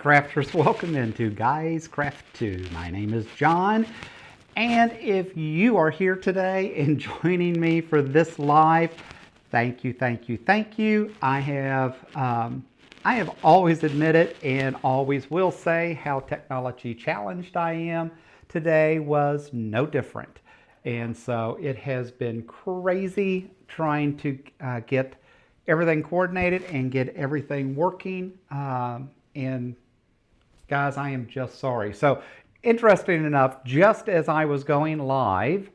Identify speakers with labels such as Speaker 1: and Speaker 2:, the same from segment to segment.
Speaker 1: crafters, welcome into Guys Craft 2. My name is John, and if you are here today and joining me for this live, thank you, thank you, thank you. I have always admitted and always will say how technology challenged I am. Today was no different, and so it has been crazy trying to get everything coordinated and get everything working. And guys, I am just sorry. So interesting enough, just as I was going live,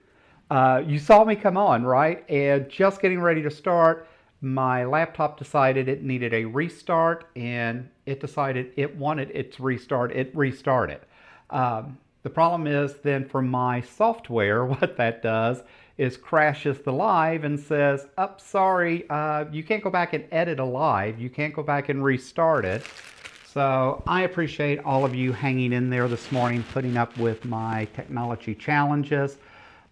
Speaker 1: you saw me come on, right? And just getting ready to start, my laptop decided it needed a restart, and it decided it wanted it to restart. It restarted. The problem is then for my software, what that does is crashes the live and says, "Oh, sorry, you can't go back and edit a live. You can't go back and restart it." So I appreciate all of you hanging in there this morning, putting up with my technology challenges.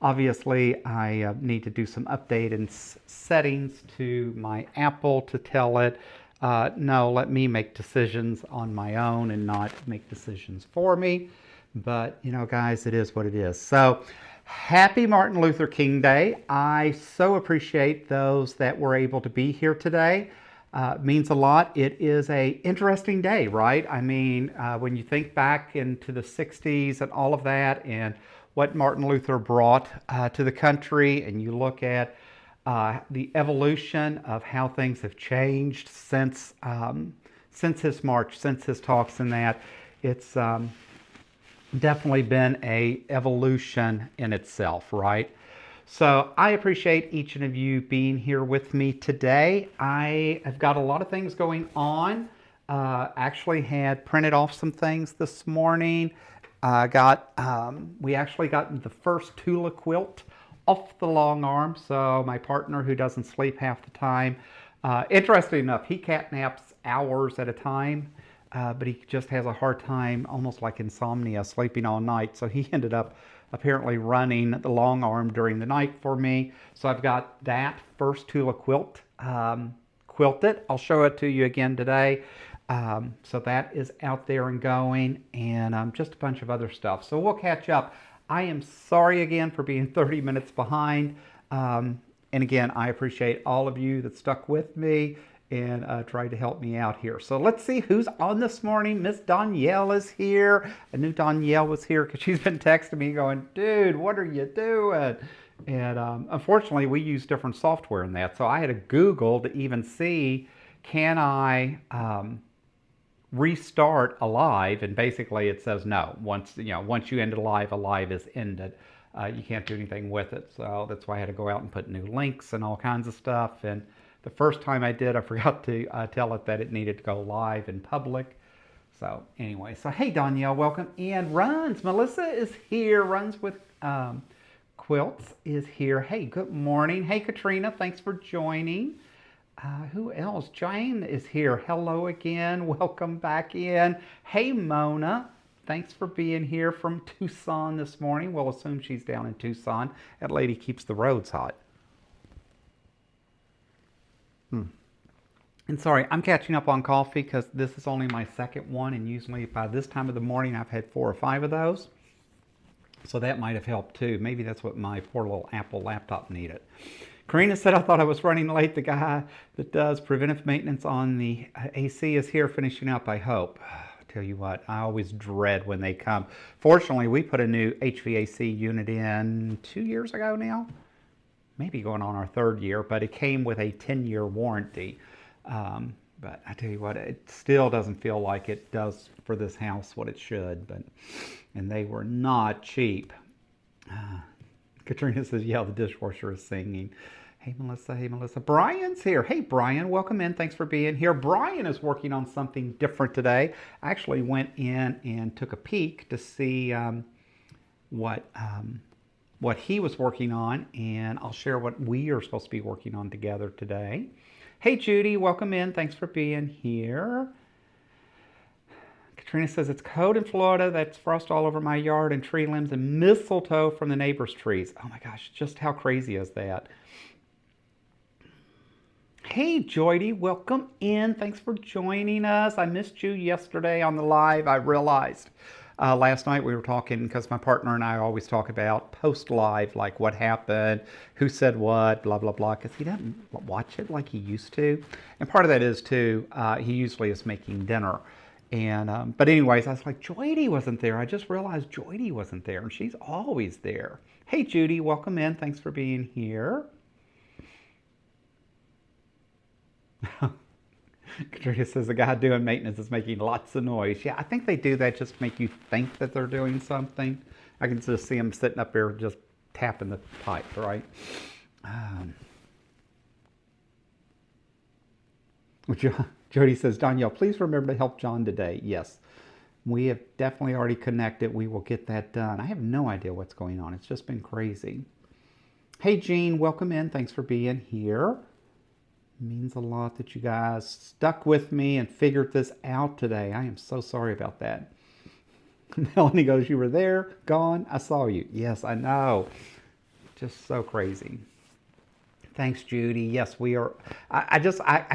Speaker 1: Obviously, I need to do some update and settings to my Apple to tell it, no, let me make decisions on my own and not make decisions for me. But, you know, guys, it is what it is. So, happy Martin Luther King Day. I so appreciate those that were able to be here today. It means a lot. It is a interesting day, right? I mean, when you think back into the 60s and all of that and what Martin Luther brought to the country, and you look at the evolution of how things have changed since his march, since his talks and that, it's definitely been a evolution in itself, right? So I appreciate each and of you being here with me today. I have got a lot of things going on. Actually had printed off some things this morning. We actually got the first Tula quilt off the long arm. So my partner, who doesn't sleep half the time, interesting enough, he catnaps hours at a time. But he just has a hard time, almost like insomnia, sleeping all night. So he ended up apparently running the long arm during the night for me. So I've got that first Tula quilt quilted. I'll show it to you again today. So that is out there and going, and just a bunch of other stuff. So we'll catch up. I am sorry again for being 30 minutes behind. And again, I appreciate all of you that stuck with me and tried to help me out here. So let's see who's on this morning. Miss Danielle is here. I knew Danielle was here because she's been texting me going, "Dude, what are you doing?" And unfortunately, we use different software in that. So I had to Google to even see, can I restart a live? And basically it says no. Once you end a live is ended. You can't do anything with it. So that's why I had to go out and put new links and all kinds of stuff. And the first time I did, I forgot to tell it that it needed to go live in public. So anyway, so hey Danielle, welcome. And Runs, Melissa is here. Runs with Quilts is here. Hey, good morning. Hey Katrina, thanks for joining. Who else? Jane is here. Hello again. Welcome back in. Hey Mona, thanks for being here from Tucson this morning. We'll assume she's down in Tucson. That lady keeps the roads hot. And sorry, I'm catching up on coffee because this is only my second one, and usually by this time of the morning I've had 4 or 5 of those. So that might have helped too. Maybe that's what my poor little Apple laptop needed. Karina said, "I thought I was running late. The guy that does preventive maintenance on the AC is here finishing up, I hope." Tell you what, I always dread when they come. Fortunately, we put a new HVAC unit in 2 years ago now. Maybe going on our 3rd year, but it came with a 10-year warranty. But I tell you what, it still doesn't feel like it does for this house what it should. And they were not cheap. Katrina says, "Yeah, the dishwasher is singing." Hey Melissa, hey Melissa. Brian's here. Hey Brian, welcome in. Thanks for being here. Brian is working on something different today. I actually went in and took a peek to see what he was working on, and I'll share what we are supposed to be working on together today. Hey Judy, welcome in. Thanks for being here. Katrina says, "It's cold in Florida. That's frost all over my yard and tree limbs and mistletoe from the neighbor's trees." Oh my gosh, just how crazy is that? Hey, Joydy, welcome in. Thanks for joining us. I missed you yesterday on the live. I realized last night we were talking because my partner and I always talk about post live, like what happened, who said what, blah, blah, blah, because he doesn't watch it like he used to. And part of that is, too, he usually is making dinner. And but anyways, I was like, Joydy wasn't there. I just realized Joydy wasn't there, and she's always there. Hey, Judy, welcome in. Thanks for being here. Katrina says the guy doing maintenance is making lots of noise. Yeah, I think they do that just to make you think that they're doing something. I can just see them sitting up there just tapping the pipe, right? Um, Jody says, Danielle, please remember to help John today. Yes, we have definitely already connected. We will get that done. I have no idea what's going on. It's just been crazy. Hey, Jean, welcome in. Thanks for being here. It means a lot that you guys stuck with me and figured this out today. I am so sorry about that. Melanie goes, you were there, gone, I saw you. Yes, I know. Just so crazy. Thanks, Judy. Yes, we are. I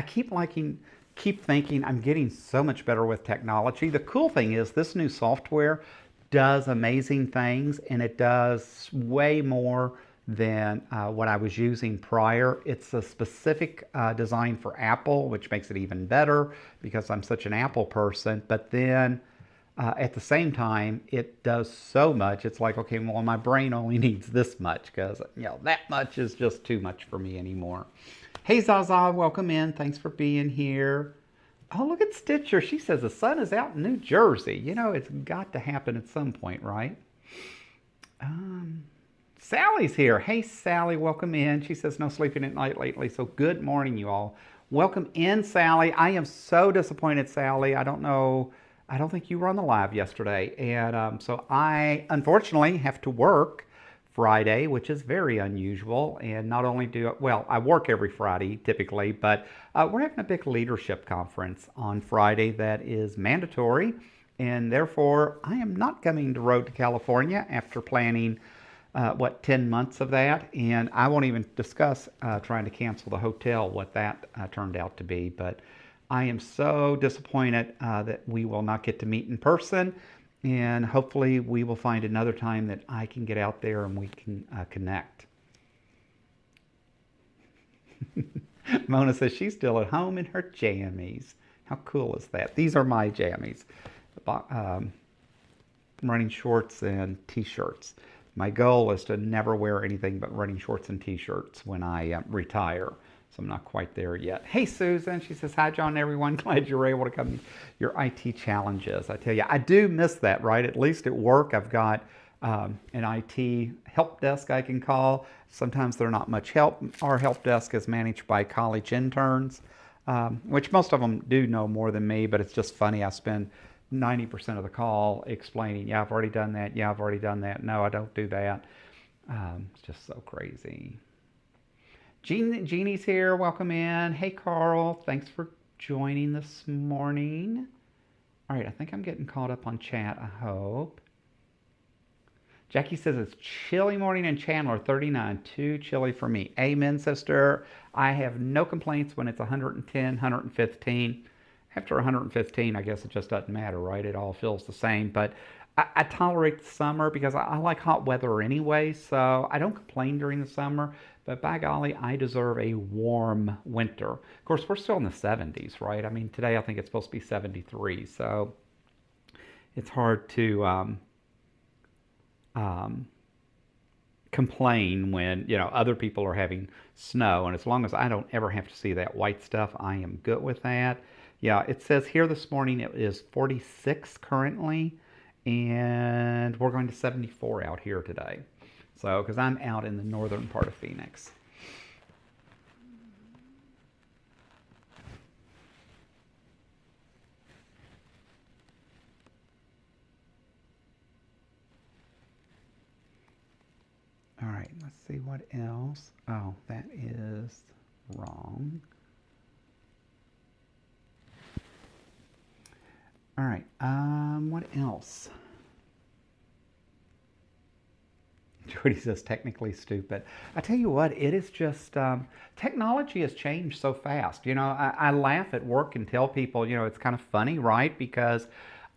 Speaker 1: keep thinking I'm getting so much better with technology. The cool thing is this new software does amazing things, and it does way more than what I was using prior. It's a specific design for Apple, which makes it even better because I'm such an Apple person. But then at the same time, it does so much. It's like, okay, well, my brain only needs this much because, that much is just too much for me anymore. Hey, Zaza, welcome in. Thanks for being here. Oh, look at Stitcher. She says the sun is out in New Jersey. It's got to happen at some point, right? Sally's here. Hey, Sally, welcome in. She says no sleeping at night lately, so good morning, you all. Welcome in, Sally. I am so disappointed, Sally. I don't know. I don't think you were on the live yesterday. And so I, unfortunately, have to work Friday, which is very unusual. And not only I work every Friday typically, but we're having a big leadership conference on Friday that is mandatory. And therefore, I am not coming to Road to California after planning 10 months of that. And I won't even discuss trying to cancel the hotel, what that turned out to be. But I am so disappointed that we will not get to meet in person. And hopefully we will find another time that I can get out there and we can connect. Mona says she's still at home in her jammies. How cool is that? These are my jammies. Running shorts and t-shirts. My goal is to never wear anything but running shorts and t-shirts when I retire. So I'm not quite there yet. Hey, Susan. She says, hi, John, everyone. Glad you were able to come to your IT challenges. I tell you, I do miss that, right? At least at work, I've got an IT help desk I can call. Sometimes they're not much help. Our help desk is managed by college interns, which most of them do know more than me, but it's just funny. I spend 90% of the call explaining, yeah, I've already done that. Yeah, I've already done that. No, I don't do that. It's just so crazy. Jeannie's here. Welcome in. Hey, Carl. Thanks for joining this morning. All right, I think I'm getting caught up on chat, I hope. Jackie says it's chilly morning in Chandler, 39. Too chilly for me. Amen, sister. I have no complaints when it's 110, 115. After 115, I guess it just doesn't matter, right? It all feels the same. But I tolerate the summer because I like hot weather anyway, so I don't complain during the summer. But by golly, I deserve a warm winter. Of course, we're still in the 70s, right? I mean, today I think it's supposed to be 73, so it's hard to complain when, other people are having snow. And as long as I don't ever have to see that white stuff, I am good with that. Yeah, it says here this morning it is 46 currently, and we're going to 74 out here today. So, because I'm out in the northern part of Phoenix. All right, let's see what else. Oh, that is wrong. All right, what else? Jody says technically stupid. I tell you what, it is just technology has changed so fast. I laugh at work and tell people, it's kind of funny, right? Because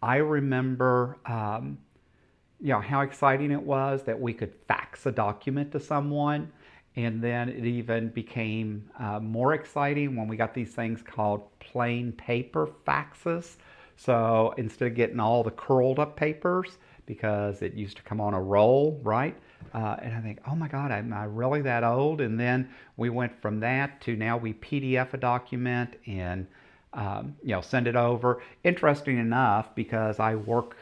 Speaker 1: I remember, how exciting it was that we could fax a document to someone. And then it even became more exciting when we got these things called plain paper faxes. So instead of getting all the curled up papers, because it used to come on a roll, right? And I think, oh my God, am I really that old? And then we went from that to now we PDF a document and send it over. Interesting enough, because I work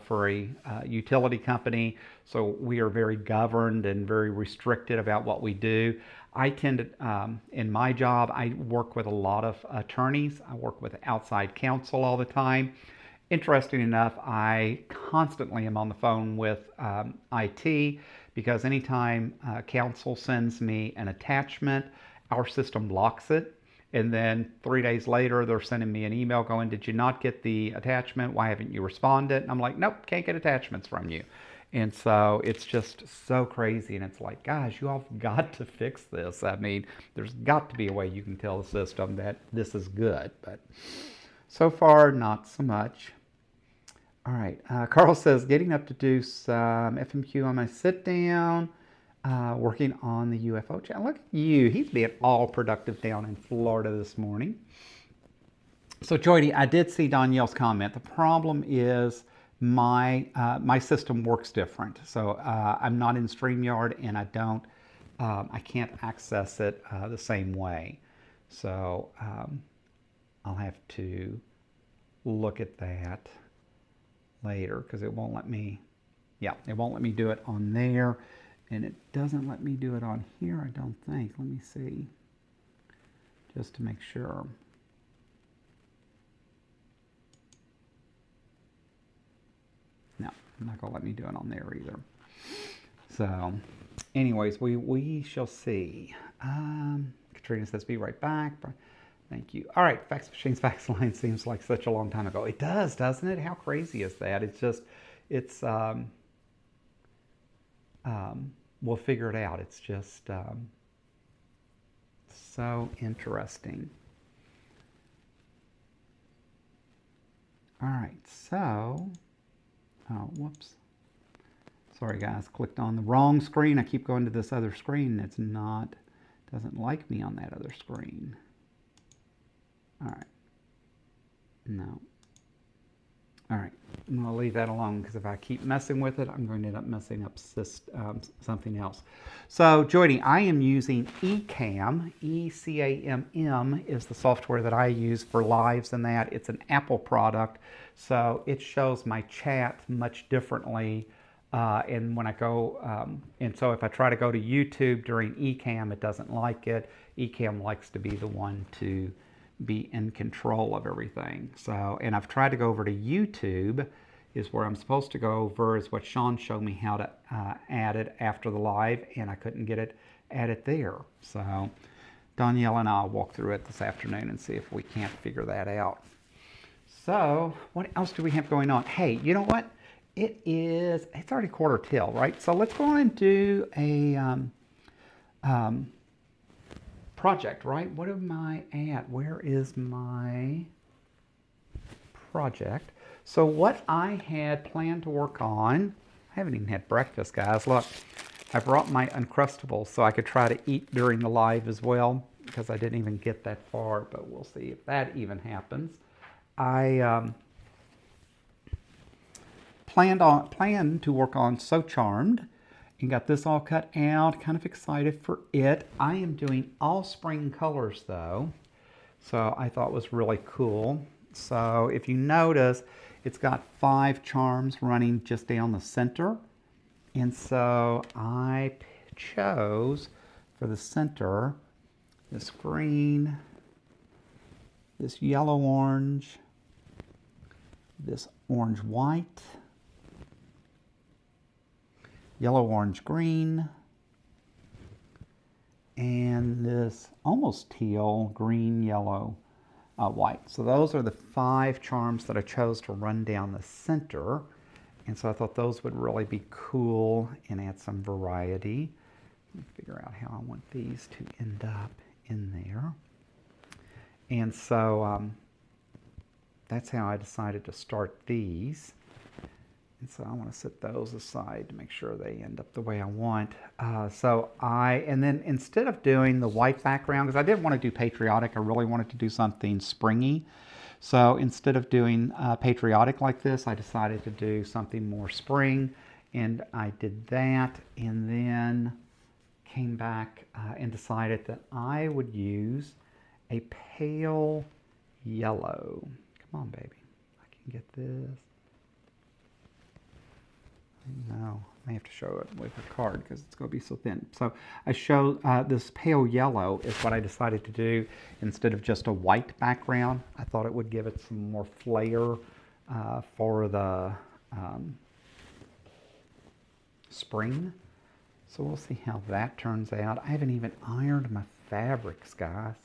Speaker 1: for a utility company, so we are very governed and very restricted about what we do. I tend to, in my job, I work with a lot of attorneys. I work with outside counsel all the time. Interesting enough, I constantly am on the phone with IT because anytime counsel sends me an attachment, our system blocks it. And then 3 days later, they're sending me an email going, did you not get the attachment? Why haven't you responded? And I'm like, nope, can't get attachments from you. And so it's just so crazy. And it's like, guys, you all have got to fix this. I mean, there's got to be a way you can tell the system that this is good. But so far, not so much. All right. Carl says, getting up to do some FMQ on my sit down. Working on the UFO channel. Look at you. He's being all productive down in Florida this morning. So, Jody, I did see Danielle's comment. The problem is my system works different. So I'm not in StreamYard and I can't access it the same way. So I'll have to look at that later because it won't let me, it won't let me do it on there. And it doesn't let me do it on here, I don't think. Let me see, just to make sure. No, not going to let me do it on there either. So, anyways, we shall see. Katrina says, be right back. Thank you. All right, Fax Machine's fax line seems like such a long time ago. It does, doesn't it? How crazy is that? It's just, we'll figure it out. It's just so interesting. All right, so, oh, whoops. Sorry, guys, clicked on the wrong screen. I keep going to this other screen. It's not, doesn't like me on that other screen. All right, no. All right, I'm going to leave that alone because if I keep messing with it, I'm going to end up messing up something else. So, Jody, I am using eCamm. E-C-A-M-M is the software that I use for lives and that. It's an Apple product, so it shows my chat much differently. And when I go, and so if I try to go to YouTube during eCamm, it doesn't like it. eCamm likes to be the one to be in control of everything. So, and I've tried to go over to YouTube, is where I'm supposed to go over, is what Sean showed me how to add it after the live, and I couldn't get it added there. So Danielle and I'll walk through it this afternoon and see if we can't figure that out. So what else do we have going on? Hey, you know what? It's already quarter till, right? So let's go on and do a project, right? What am I at? Where is my project? So what I had planned to work on, I haven't even had breakfast, guys. Look, I brought my Uncrustables so I could try to eat during the live as well, because I didn't even get that far, but we'll see if that even happens. I planned to work on So Charmed and got this all cut out. Kind of excited for it. I am doing all spring colors though, so I thought it was really cool. So if you notice, it's got 5 charms running just down the center, and so I chose for the center this green, this yellow orange, this orange white, yellow orange green, and this almost teal green yellow white. So those are the 5 charms that I chose to run down the center. And so I thought those would really be cool and add some variety. Let me figure out how I want these to end up in there. And so that's how I decided to start these. And so I want to set those aside to make sure they end up the way I want. And then instead of doing the white background, because I didn't want to do patriotic, I really wanted to do something springy. So instead of doing patriotic like this, I decided to do something more spring. And I did that, and then came back and decided that I would use a pale yellow. Come on, baby. I can get this. No, I may have to show it with a card because it's going to be so thin. So I show this pale yellow is what I decided to do instead of just a white background. I thought it would give it some more flair for the spring. So we'll see how that turns out. I haven't even ironed my fabrics, guys.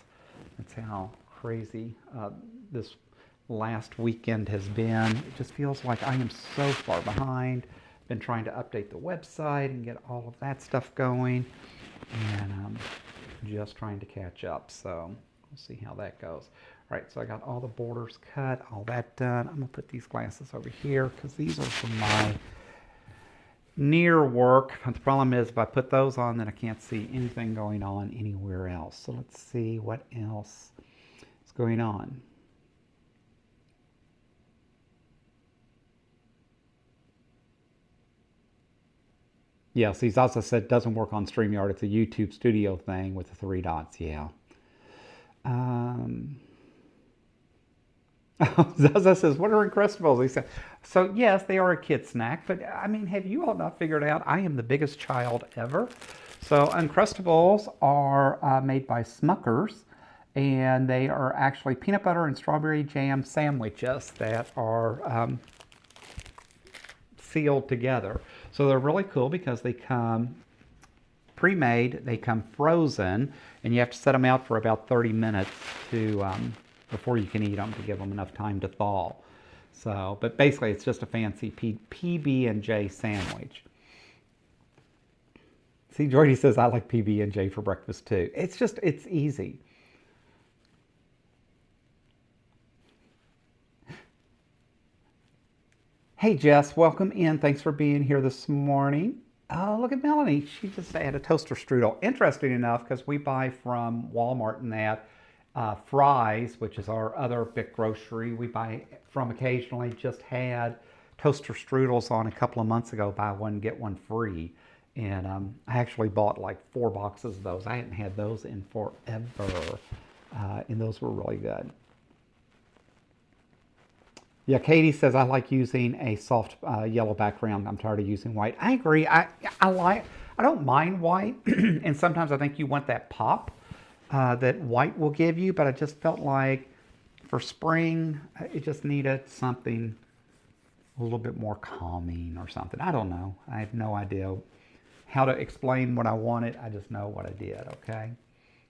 Speaker 1: That's how crazy this last weekend has been. It just feels like I am so far behind. Been trying to update the website and get all of that stuff going, and just trying to catch up. So we'll see how that goes. All right, so I got all the borders cut, all that done. I'm gonna put these glasses over here because these are for my near work. But the problem is if I put those on, then I can't see anything going on anywhere else. So let's see what else is going on. Yes, he's also said it doesn't work on StreamYard. It's a YouTube studio thing with the 3 dots. Yeah. Zaza says, what are Uncrustables? He said, so yes, they are a kid snack, but I mean, have you all not figured out I am the biggest child ever? So Uncrustables are made by Smuckers, and they are actually peanut butter and strawberry jam sandwiches that are sealed together. So they're really cool because they come pre-made, they come frozen, and you have to set them out for about 30 minutes to before you can eat them to give them enough time to thaw. So, but basically it's just a fancy PB&J sandwich. See, Jordy says I like PB&J for breakfast too. It's easy. Hey Jess, welcome in. Thanks for being here this morning. Oh, look at Melanie. She just had a toaster strudel. Interesting enough, because we buy from Walmart and that Fry's, which is our other big grocery, we buy from occasionally, just had toaster strudels on a couple of months ago, buy one, get one free. And I actually bought like 4 boxes of those. I hadn't had those in forever. And those were really good. Yeah, Katie says, I like using a soft yellow background. I'm tired of using white. I agree. I don't mind white. And sometimes I think you want that pop that white will give you. But I just felt like for spring, it just needed something a little bit more calming or something. I don't know. I have no idea how to explain what I wanted. I just know what I did, okay?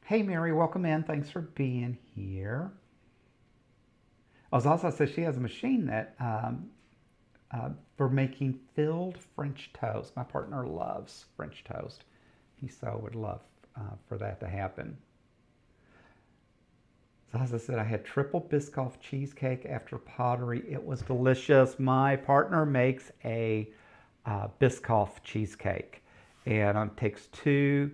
Speaker 1: Hey, Mary, welcome in. Thanks for being here. Ozaza says she has a machine that for making filled French toast. My partner loves French toast. He so would love for that to happen. Zaza said I had triple Biscoff cheesecake after pottery. It was delicious. My partner makes a Biscoff cheesecake, and it takes 2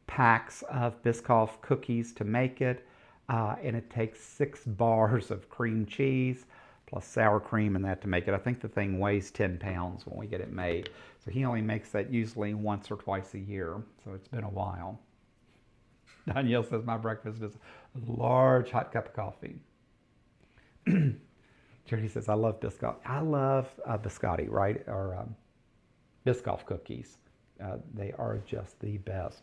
Speaker 1: packs of Biscoff cookies to make it. And it takes 6 bars of cream cheese plus sour cream and that to make it. I think the thing weighs 10 pounds when we get it made. So he only makes that usually once or twice a year. So it's been a while. Danielle says my breakfast is a large hot cup of coffee. Judy says I love Biscoff. I love biscotti, right? Or Biscoff cookies. They are just the best.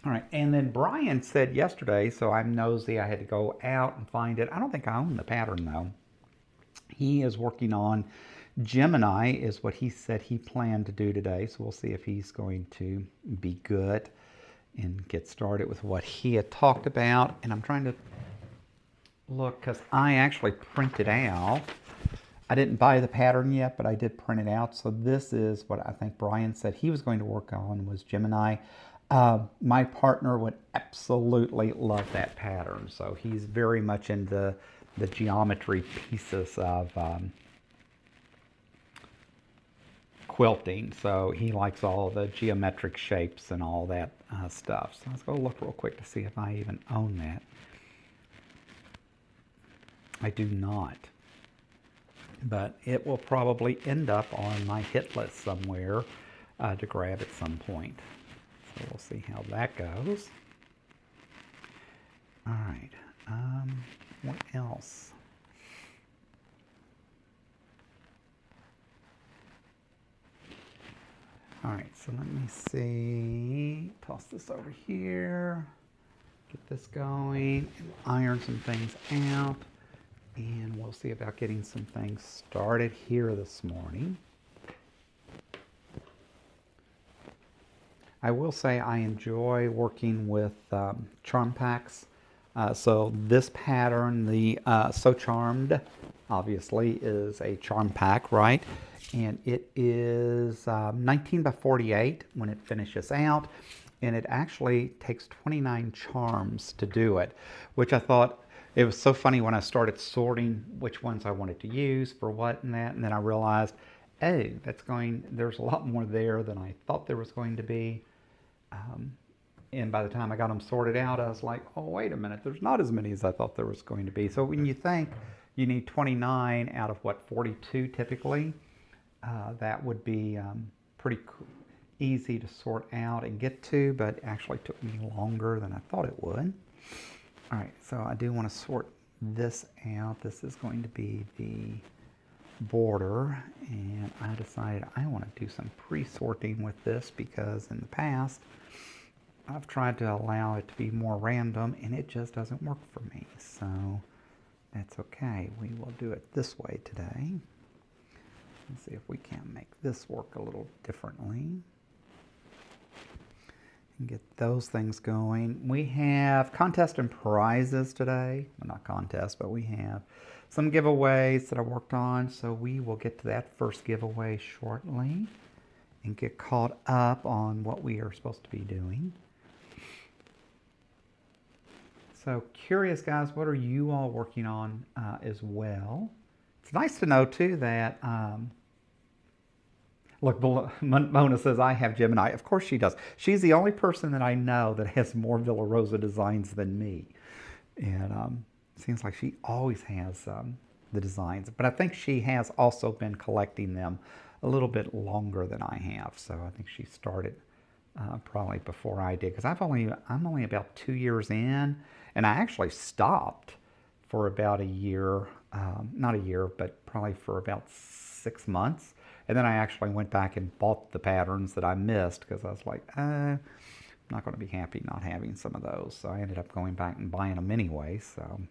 Speaker 1: All right, and then Brian said yesterday, so I'm nosy, I had to go out and find it. I don't think I own the pattern, though. He is working on Gemini, is what he said he planned to do today, so we'll see if he's going to be good and get started with what he had talked about. And I'm trying to look, because I actually printed out, I didn't buy the pattern yet, but I did print it out. So this is what I think Brian said he was going to work on, was Gemini. My partner would absolutely love that pattern. So he's very much into the geometry pieces of quilting. So he likes all the geometric shapes and all that stuff. So let's go look real quick to see if I even own that. I do not. But it will probably end up on my hit list somewhere to grab at some point. So we'll see how that goes. All right. What else? All right, so let me see. Toss this over here. Get this going and iron some things out. And we'll see about getting some things started here this morning. I will say I enjoy working with charm packs. So this pattern, the So Charmed, obviously is a charm pack, right? And it is 19 by 48 when it finishes out. And it actually takes 29 charms to do it, which I thought, it was so funny when I started sorting which ones I wanted to use for what and that. And then I realized, hey, there's a lot more there than I thought there was going to be. And by the time I got them sorted out, I was like, oh, wait a minute, there's not as many as I thought there was going to be. So when you think you need 29 out of what, 42 typically, that would be pretty easy to sort out and get to, but it actually took me longer than I thought it would. All right, so I do want to sort this out. This is going to be the border, and I decided I want to do some pre-sorting with this because in the past I've tried to allow it to be more random and it just doesn't work for me. So that's okay. We will do it this way today. Let's see if we can make this work a little differently and get those things going. We have contest and prizes today. Well, not contest, but we have some giveaways that I worked on. So we will get to that first giveaway shortly and get caught up on what we are supposed to be doing. So curious, guys, what are you all working on as well? It's nice to know too that look, Mona says, I have Gemini. Of course she does. She's the only person that I know that has more Villa Rosa designs than me. And it seems like she always has the designs. But I think she has also been collecting them a little bit longer than I have. So I think she started probably before I did. Because I'm only about 2 years in. And I actually stopped for about a year. Not a year, but probably for about 6 months. And then I actually went back and bought the patterns that I missed because I was like, I'm not going to be happy not having some of those. So I ended up going back and buying them anyway. So,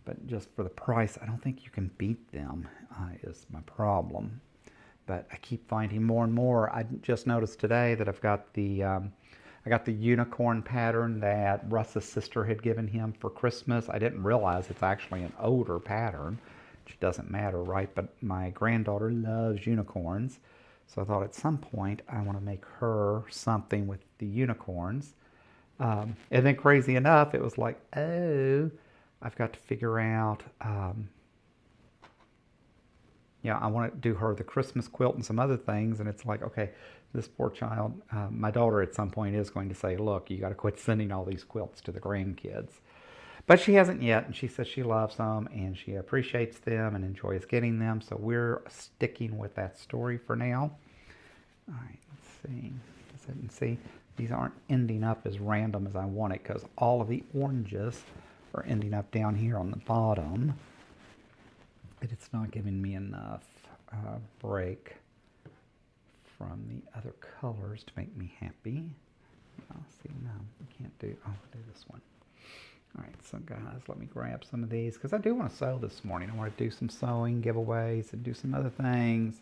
Speaker 1: but just for the price, I don't think you can beat them is my problem. But I keep finding more and more. I just noticed today that I've got the I got the unicorn pattern that Russ's sister had given him for Christmas. I didn't realize it's actually an older pattern. Which doesn't matter, right? But my granddaughter loves unicorns. So I thought at some point I want to make her something with the unicorns. And then crazy enough, it was like, oh, I've got to figure out, I want to do her the Christmas quilt and some other things. And it's like, okay, this poor child, my daughter at some point is going to say, look, you got to quit sending all these quilts to the grandkids. But she hasn't yet, and she says she loves them, and she appreciates them and enjoys getting them, so we're sticking with that story for now. All right, let's see. These aren't ending up as random as I want it, because all of the oranges are ending up down here on the bottom. But it's not giving me enough break from the other colors to make me happy. See, no, we can't do, I'll do this one. All right, so guys, let me grab some of these because I do want to sew this morning. I want to do some sewing giveaways and do some other things.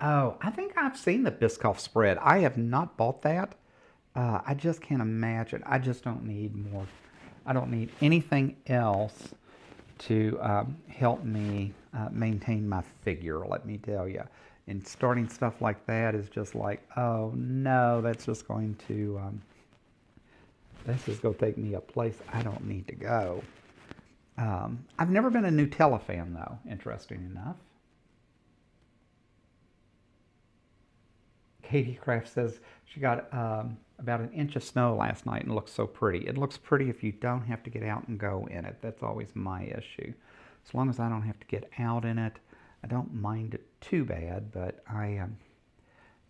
Speaker 1: Oh, I think I've seen the Biscoff spread. I have not bought that. I just can't imagine. I just don't need more. I don't need anything else to help me maintain my figure, let me tell you. And starting stuff like that is just like, oh no, this is going to take me a place I don't need to go. I've never been a Nutella fan though, interesting enough. Katie Kraft says she got about an inch of snow last night and looks so pretty. It looks pretty if you don't have to get out and go in it. That's always my issue. As long as I don't have to get out in it, I don't mind it too bad, but I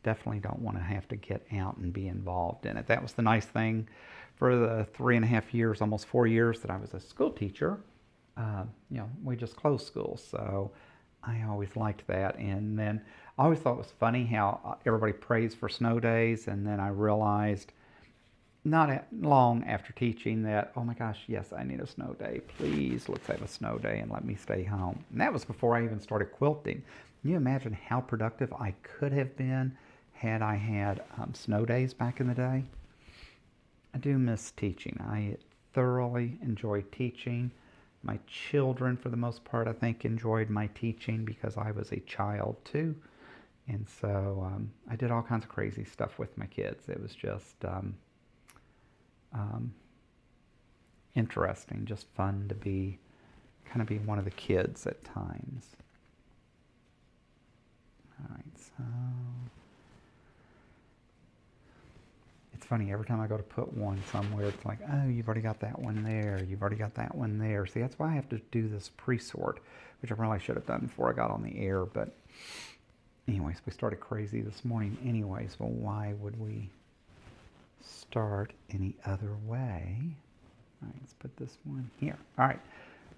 Speaker 1: definitely don't want to have to get out and be involved in it. That was the nice thing for the 3.5 years, almost 4 years that I was a school teacher. We just closed schools, so I always liked that. And then I always thought it was funny how everybody prays for snow days, and then I realized not long after teaching that, oh my gosh, yes, I need a snow day. Please, let's have a snow day and let me stay home. And that was before I even started quilting. Can you imagine how productive I could have been had I had snow days back in the day? I do miss teaching. I thoroughly enjoy teaching. My children, for the most part, I think enjoyed my teaching because I was a child too. And so I did all kinds of crazy stuff with my kids. It was just interesting, just fun to kind of be one of the kids at times. All right, so it's funny, every time I go to put one somewhere, it's like, oh, you've already got that one there. You've already got that one there. See, that's why I have to do this pre-sort, which I probably should have done before I got on the air. But anyways, we started crazy this morning anyways. Well, why would we start any other way? All right, let's put this one here. All right,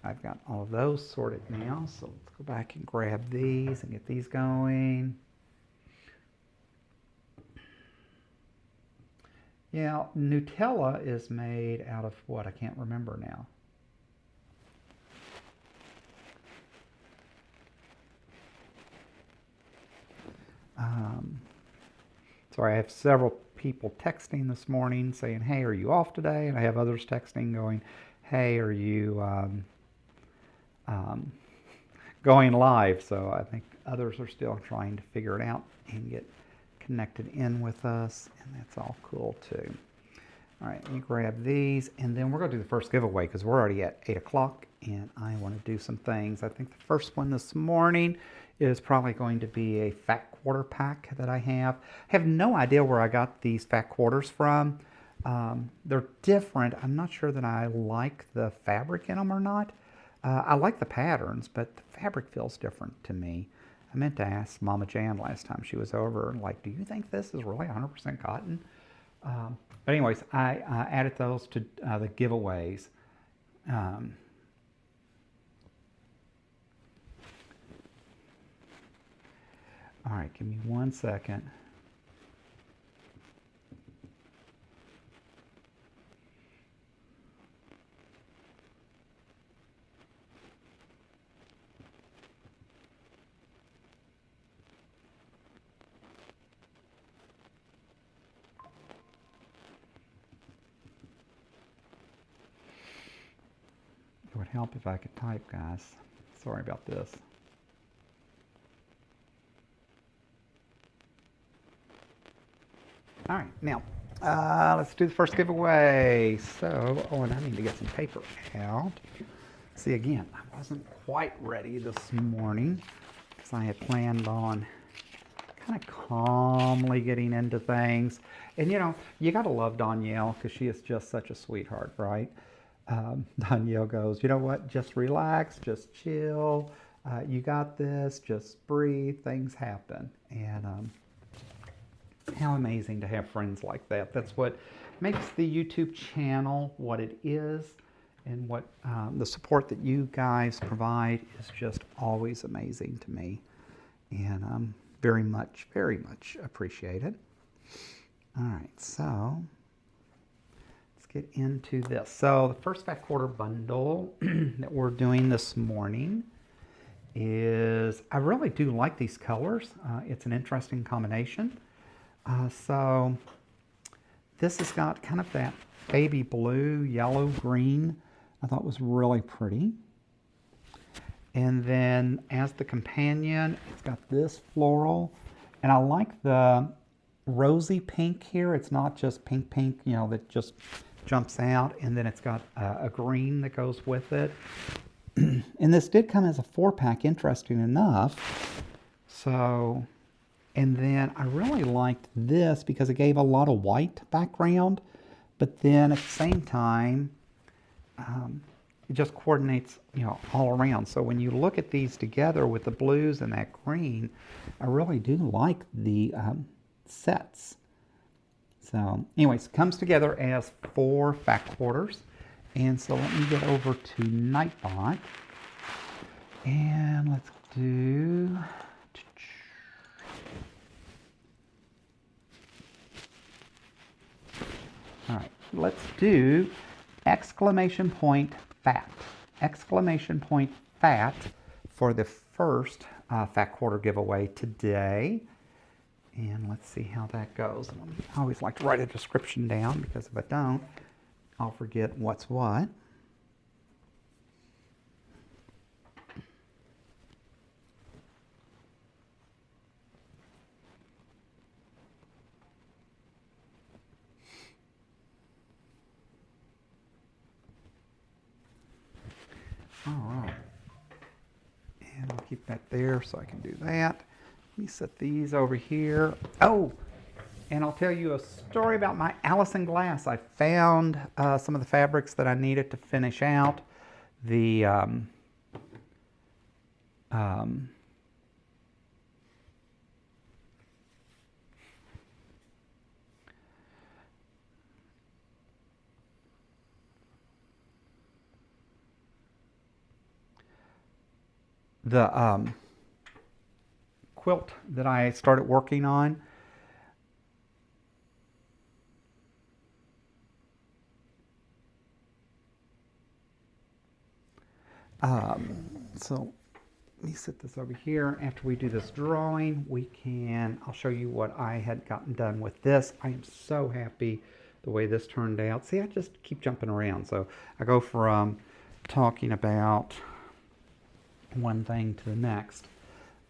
Speaker 1: I've got all of those sorted now. So let's go back and grab these and get these going. Yeah, Nutella is made out of what? I can't remember now. Sorry, I have several people texting this morning saying, hey, are you off today? And I have others texting going, hey, are you going live? So I think others are still trying to figure it out and get connected in with us, and that's all cool too. All right, let me grab these, and then we're going to do the first giveaway because we're already at 8 o'clock, and I want to do some things. I think the first one this morning is probably going to be a fat quarter pack that I have. I have no idea where I got these fat quarters from. They're different. I'm not sure that I like the fabric in them or not. I like the patterns, but the fabric feels different to me. I meant to ask Mama Jan last time she was over, like, do you think this is really 100% cotton? But anyways, I added those to the giveaways. All right, give me 1 second. It would help if I could type, guys. Sorry about this. All right, now let's do the first giveaway. So, oh, and I need to get some paper out. See, again, I wasn't quite ready this morning because I had planned on kind of calmly getting into things. And you know, you got to love Danielle because she is just such a sweetheart, right? Danielle goes, you know what, just relax, just chill. You got this, just breathe, things happen. And how amazing to have friends like that. That's what makes the YouTube channel what it is, and what the support that you guys provide is just always amazing to me. And very much appreciated. All right, so let's get into this. So the first fat quarter bundle that we're doing this morning is, I really do like these colors. It's an interesting combination. So this has got kind of that baby blue, yellow, green. I thought was really pretty. And then as the companion, it's got this floral. And I like the rosy pink here. It's not just pink, pink, you know, that just jumps out. And then it's got a green that goes with it. And this did come as a 4-pack, interesting enough. So, and then I really liked this because it gave a lot of white background. But then at the same time, it just coordinates, you know, all around. So when you look at these together with the blues and that green, I really do like the sets. So anyways, comes together as 4 fat quarters. And so let me get over to Nightbot. And let's do... All right, let's do exclamation point fat. Exclamation point fat for the first fat quarter giveaway today. And let's see how that goes. I always like to write a description down because if I don't, I'll forget what's what. All right. And I'll keep that there so I can do that. Let me set these over here. Oh, and I'll tell you a story about my Allison glass. I found some of the fabrics that I needed to finish out the quilt that I started working on. So let me set this over here. After we do this drawing, I'll show you what I had gotten done with this. I am so happy the way this turned out. See, I just keep jumping around. So I go from talking about one thing to the next.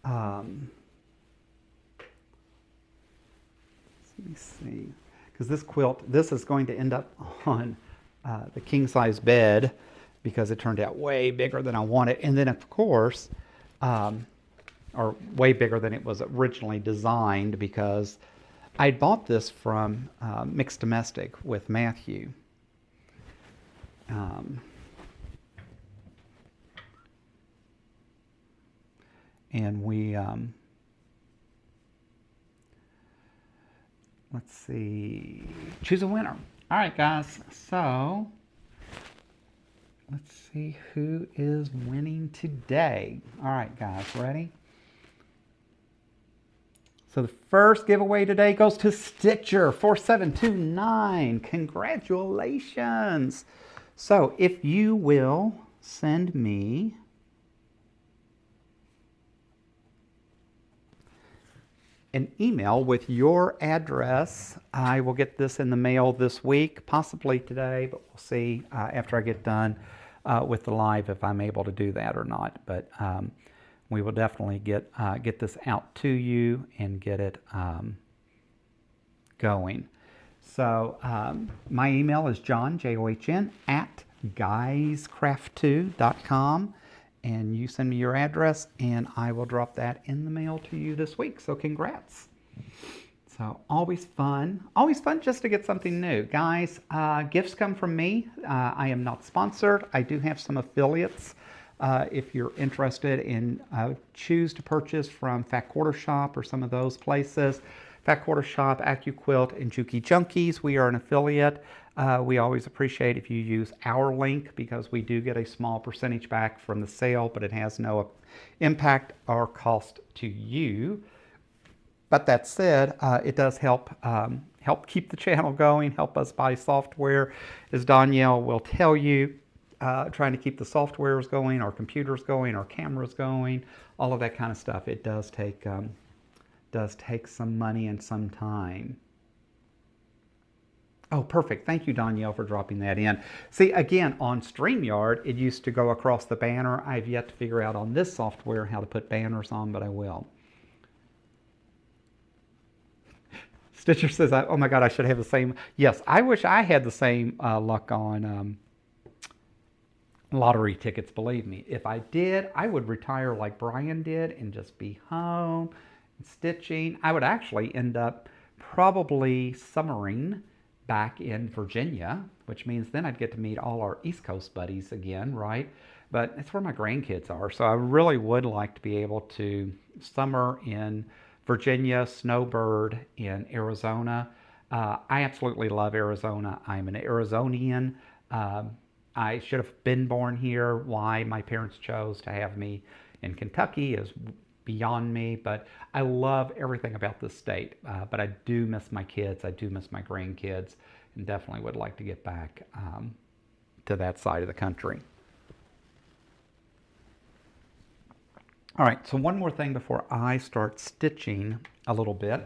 Speaker 1: Let me see, because this quilt, this is going to end up on the king size bed because it turned out way bigger than I wanted. And then of course, or way bigger than it was originally designed, because I bought this from Mixed Domestic with Matthew. And we, let's see, choose a winner. All right, guys, so let's see who is winning today. All right, guys, ready? So the first giveaway today goes to Stitcher 4729. Congratulations. So if you will send me an email with your address, I will get this in the mail this week, possibly today, but we'll see after I get done with the live if I'm able to do that or not. But we will definitely get this out to you and get it going. So my email is John, John, at guyscraft2.com. And you send me your address, and I will drop that in the mail to you this week. So congrats. So always fun just to get something new. Guys, gifts come from me. I am not sponsored. I do have some affiliates. If you're interested in choose to purchase from Fat Quarter Shop or some of those places. Fat Quarter Shop, AccuQuilt, and Juki Junkies. We are an affiliate. We always appreciate if you use our link because we do get a small percentage back from the sale, but it has no impact or cost to you. But that said, it does help keep the channel going, help us buy software, as Danielle will tell you. trying to keep the softwares going, our computers going, our cameras going, all of that kind of stuff. It does take some money and some time. Oh, perfect. Thank you, Danielle, for dropping that in. See, again, on StreamYard, it used to go across the banner. I've yet to figure out on this software how to put banners on, but I will. Stitcher says, oh my God, I should have the same. Yes, I wish I had the same luck on lottery tickets, believe me. If I did, I would retire like Brian did and just be home and stitching. I would actually end up probably summering back in Virginia, which means then I'd get to meet all our East Coast buddies again, right? But it's where my grandkids are, so I really would like to be able to summer in Virginia, snowbird in Arizona. I absolutely love Arizona. I'm an Arizonian. I should have been born here. Why my parents chose to have me in Kentucky is beyond me, but I love everything about this state. But I do miss my kids. I do miss my grandkids, and definitely would like to get back to that side of the country. All right, so one more thing before I start stitching a little bit.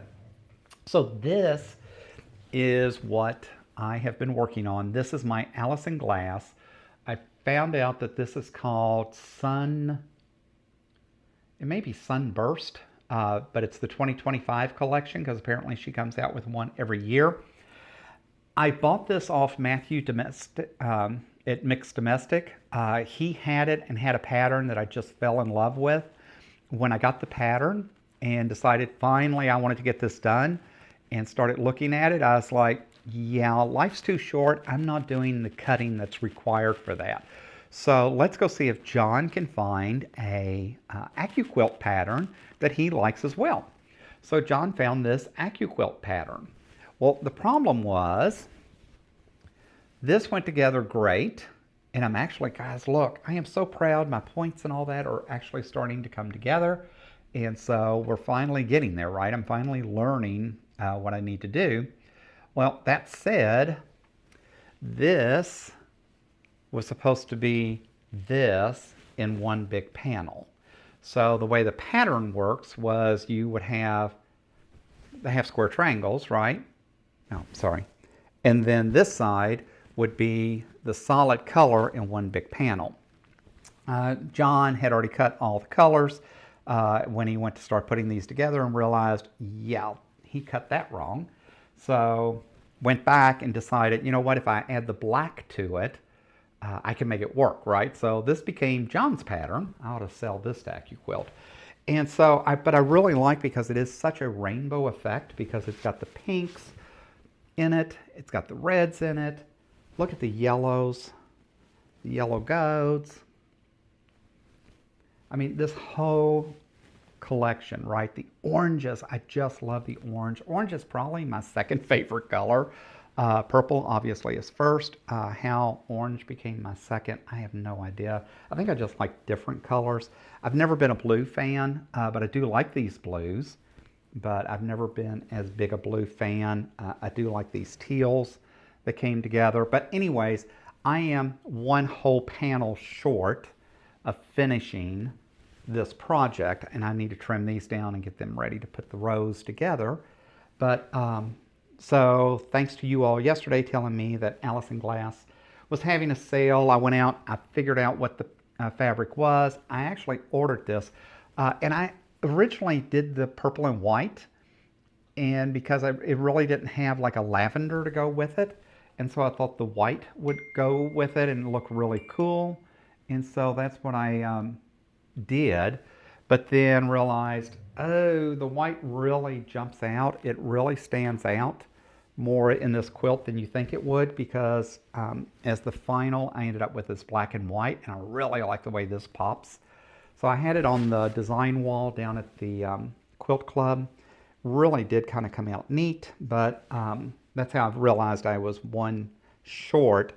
Speaker 1: So this is what I have been working on. This is my Allison glass. I found out that this is called it may be Sunburst, but it's the 2025 collection because apparently she comes out with one every year. I bought this off Matthew Domestic, at Mixed Domestic. He had it and had a pattern that I just fell in love with. When I got the pattern and decided finally I wanted to get this done and started looking at it, I was like, yeah, life's too short. I'm not doing the cutting that's required for that. So let's go see if John can find a AccuQuilt pattern that he likes as well. So John found this AccuQuilt pattern. Well, the problem was this went together great. And I'm actually, guys, look, I am so proud. My points and all that are actually starting to come together. And so we're finally getting there, right? I'm finally learning what I need to do. Well, that said, this was supposed to be this in one big panel. So the way the pattern works was you would have the half square triangles, right? No, sorry. And then this side would be the solid color in one big panel. John had already cut all the colors when he went to start putting these together and realized, yeah, he cut that wrong. So went back and decided, you know what, if I add the black to it, I can make it work, right? So this became John's pattern. I ought to sell this to AccuQuilt. And so, but I really like because it is such a rainbow effect because it's got the pinks in it, it's got the reds in it. Look at the yellows, the yellow golds. I mean, this whole collection, right? The oranges, I just love the orange. Orange is probably my second favorite color. Purple obviously is first. How orange became my second, I have no idea. I think I just like different colors. I've never been a blue fan, but I do like these blues. But I've never been as big a blue fan. I do like these teals that came together. But anyways, I am one whole panel short of finishing this project, and I need to trim these down and get them ready to put the rows together. But so thanks to you all yesterday telling me that Allison Glass was having a sale. I went out, I figured out what the fabric was. I actually ordered this, and I originally did the purple and white, and because it really didn't have like a lavender to go with it, and so I thought the white would go with it and look really cool, and so that's what I did, but then realized, oh, the white really jumps out. It really stands out more in this quilt than you think it would, because as the final, I ended up with this black and white, and I really like the way this pops. So I had it on the design wall down at the Quilt Club. Really did kind of come out neat, but that's how I've realized I was one short.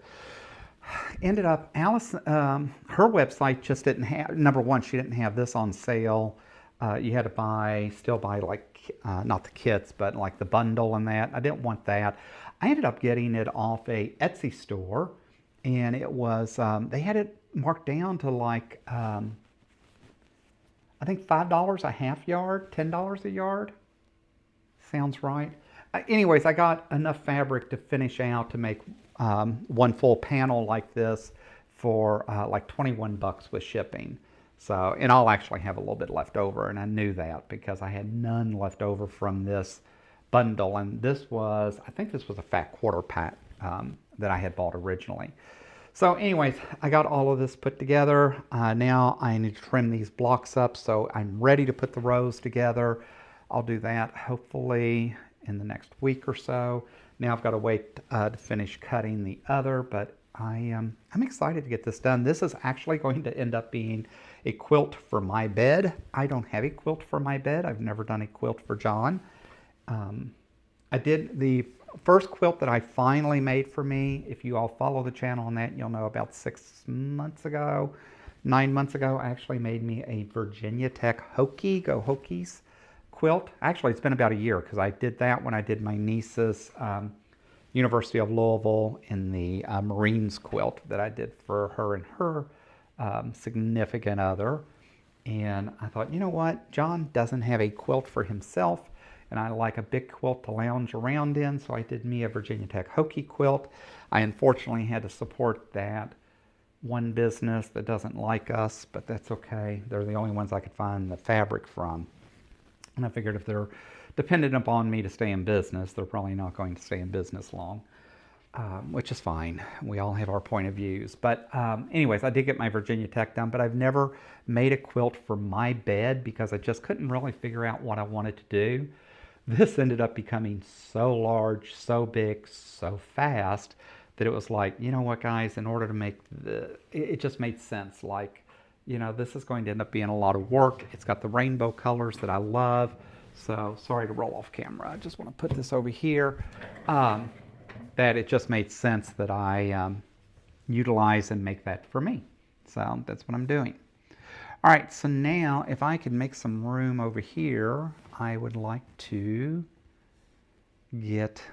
Speaker 1: Ended up, Alice, her website just didn't have, number one, she didn't have this on sale. You had to still buy like, not the kits, but like the bundle and that. I didn't want that. I ended up getting it off a Etsy store, and it was, they had it marked down to like, I think $5 a half yard, $10 a yard. Sounds right. Anyways, I got enough fabric to finish out to make one full panel like this for like 21 bucks with shipping. So, and I'll actually have a little bit left over, and I knew that because I had none left over from this bundle, and this was, I think this was a fat quarter pack that I had bought originally. So anyways, I got all of this put together. Now I need to trim these blocks up so I'm ready to put the rows together. I'll do that hopefully in the next week or so. Now I've got to wait to finish cutting the other, but I'm excited to get this done. This is actually going to end up being a quilt for my bed. I don't have a quilt for my bed. I've never done a quilt for John. I did the first quilt that I finally made for me. If you all follow the channel on that, you'll know about 9 months ago, I actually made me a Virginia Tech Hokie, Go Hokies quilt. Actually, it's been about a year because I did that when I did my niece's University of Louisville in the Marines quilt that I did for her and her significant other. And I thought, you know what? John doesn't have a quilt for himself, and I like a big quilt to lounge around in, so I did me a Virginia Tech Hokie quilt. I unfortunately had to support that one business that doesn't like us, but that's okay. They're the only ones I could find the fabric from. And I figured if they're dependent upon me to stay in business, they're probably not going to stay in business long, which is fine. We all have our point of views. But anyways, I did get my Virginia Tech done, but I've never made a quilt for my bed because I just couldn't really figure out what I wanted to do. This ended up becoming so large, so big, so fast that it was like, you know what, guys, in order to make it just made sense. Like, you know, this is going to end up being a lot of work. It's got the rainbow colors that I love. So sorry to roll off camera. I just want to put this over here. That it just made sense that I utilize and make that for me. So that's what I'm doing. All right, so now if I could make some room over here, I would like to get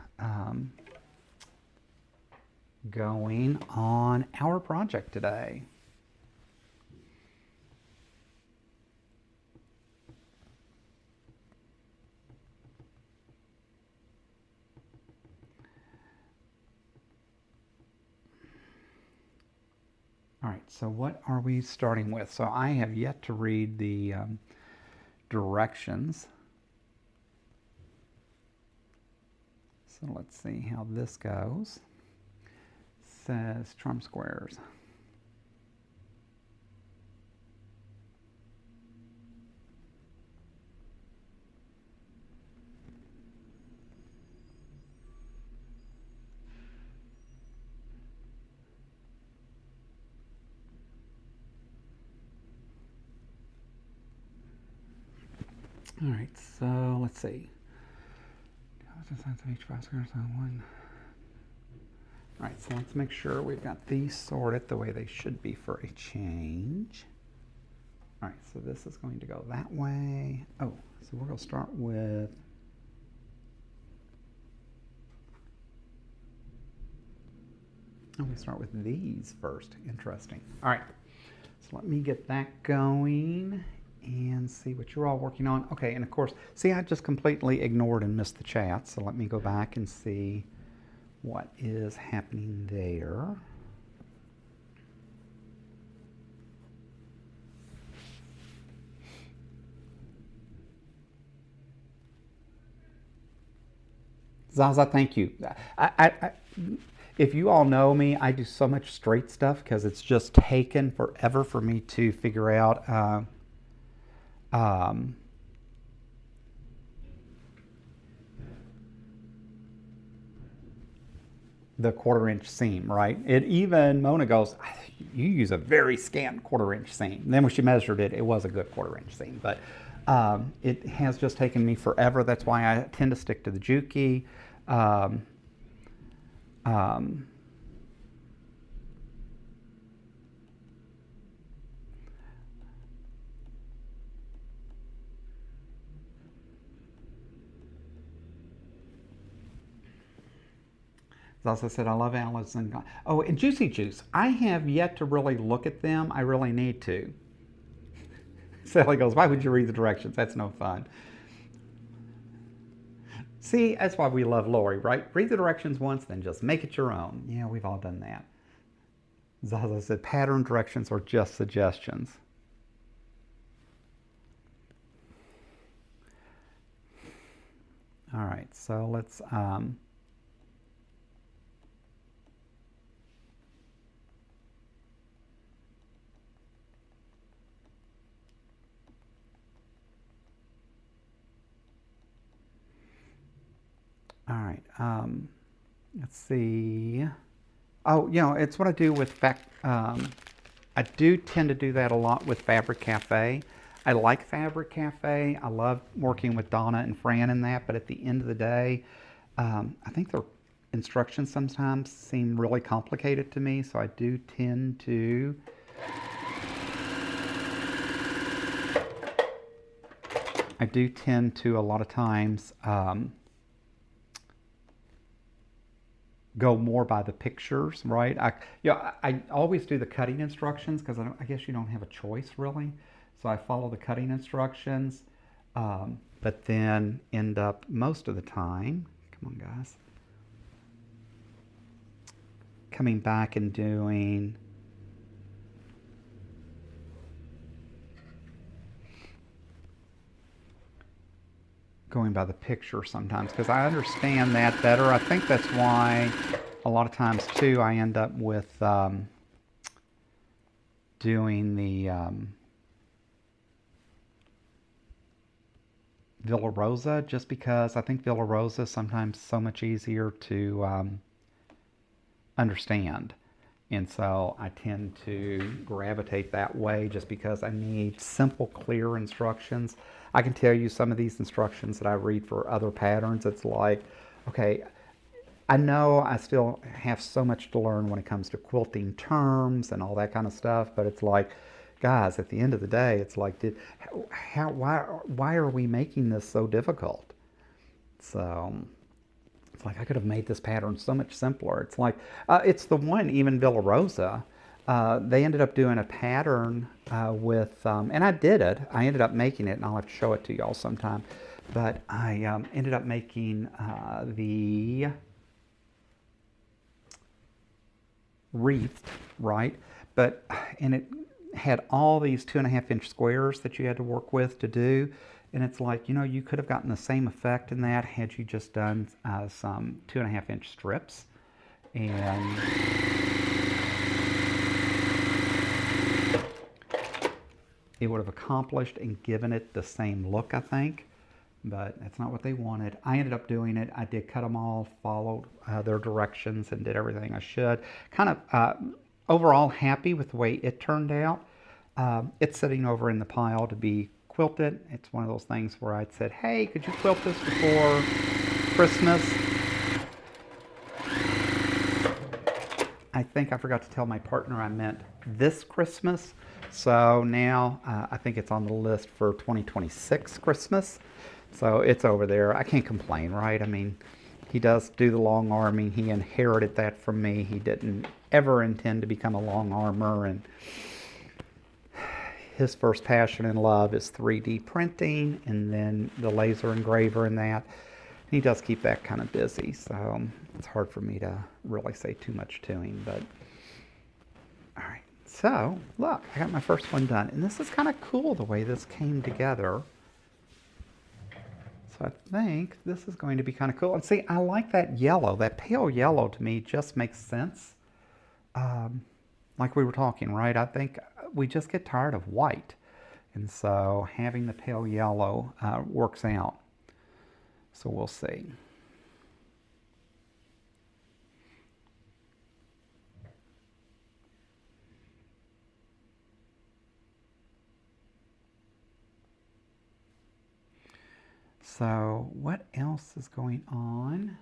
Speaker 1: going on our project today. All right, so what are we starting with? So I have yet to read the directions. So let's see how this goes. It says trim squares. All right, so let's see. All right, so let's make sure we've got these sorted the way they should be for a change. All right, so this is going to go that way. Oh, so we're going to start with we start with these first. Interesting. All right, so let me get that going and see what you're all working on. Okay, and of course, see, I just completely ignored and missed the chat, so let me go back and see what is happening there. Zaza, thank you. If you all know me, I do so much straight stuff because it's just taken forever for me to figure out the 1/4 inch seam, right? It even, Mona goes, you use a very scant 1/4 inch seam. And then when she measured it, it was a good 1/4 inch seam, but it has just taken me forever. That's why I tend to stick to the Juki. As also said, I love Alice and oh, and Juicy Juice. I have yet to really look at them. I really need to. Sally goes, why would you read the directions? That's no fun. See, that's why we love Lori, right? Read the directions once, then just make it your own. Yeah, we've all done that. Zaza said, pattern directions are just suggestions. All right, so let's all right, let's see. Oh, it's what I do with I do tend to do that a lot with Fabric Cafe. I like Fabric Cafe. I love working with Donna and Fran in that, but at the end of the day, I think their instructions sometimes seem really complicated to me, so I do tend to a lot of times go more by the pictures, right? I always do the cutting instructions because I guess you don't have a choice really. So I follow the cutting instructions, but then end up most of the time, come on guys, coming back and going by the picture sometimes because I understand that better. I think that's why a lot of times too I end up with doing the Villa Rosa, just because I think Villa Rosa is sometimes so much easier to understand. And so I tend to gravitate that way just because I need simple, clear instructions. I can tell you some of these instructions that I read for other patterns, it's like, okay, I know I still have so much to learn when it comes to quilting terms and all that kind of stuff, but it's like, guys, at the end of the day, it's like, why are we making this so difficult? So it's like I could have made this pattern so much simpler. It's like, it's the one, even Villa Rosa, they ended up doing a pattern with, and I did it. I ended up making it, and I'll have to show it to y'all sometime. But I ended up making the wreath, right? And it had all these 2.5-inch squares that you had to work with to do. And it's like, you could have gotten the same effect in that had you just done some 2.5-inch strips. And it would have accomplished and given it the same look, I think. But that's not what they wanted. I ended up doing it. I did cut them all, followed their directions, and did everything I should. Kind of overall happy with the way it turned out. It's sitting over in the pile to be quilted. It's one of those things where I'd said, hey, could you quilt this before Christmas? I think I forgot to tell my partner I meant this Christmas. So now I think it's on the list for 2026 Christmas. So it's over there. I can't complain, right? I mean, he does do the long arming. He inherited that from me. He didn't ever intend to become a long armer, and his first passion and love is 3D printing and then the laser engraver and that. He does keep that kind of busy, so it's hard for me to really say too much to him. But all right, so look, I got my first one done, and this is kind of cool the way this came together. So I think this is going to be kind of cool. And see, I like that yellow. That pale yellow to me just makes sense. Like we were talking, right? I think we just get tired of white. And so having the pale yellow works out. So we'll see. So what else is going on?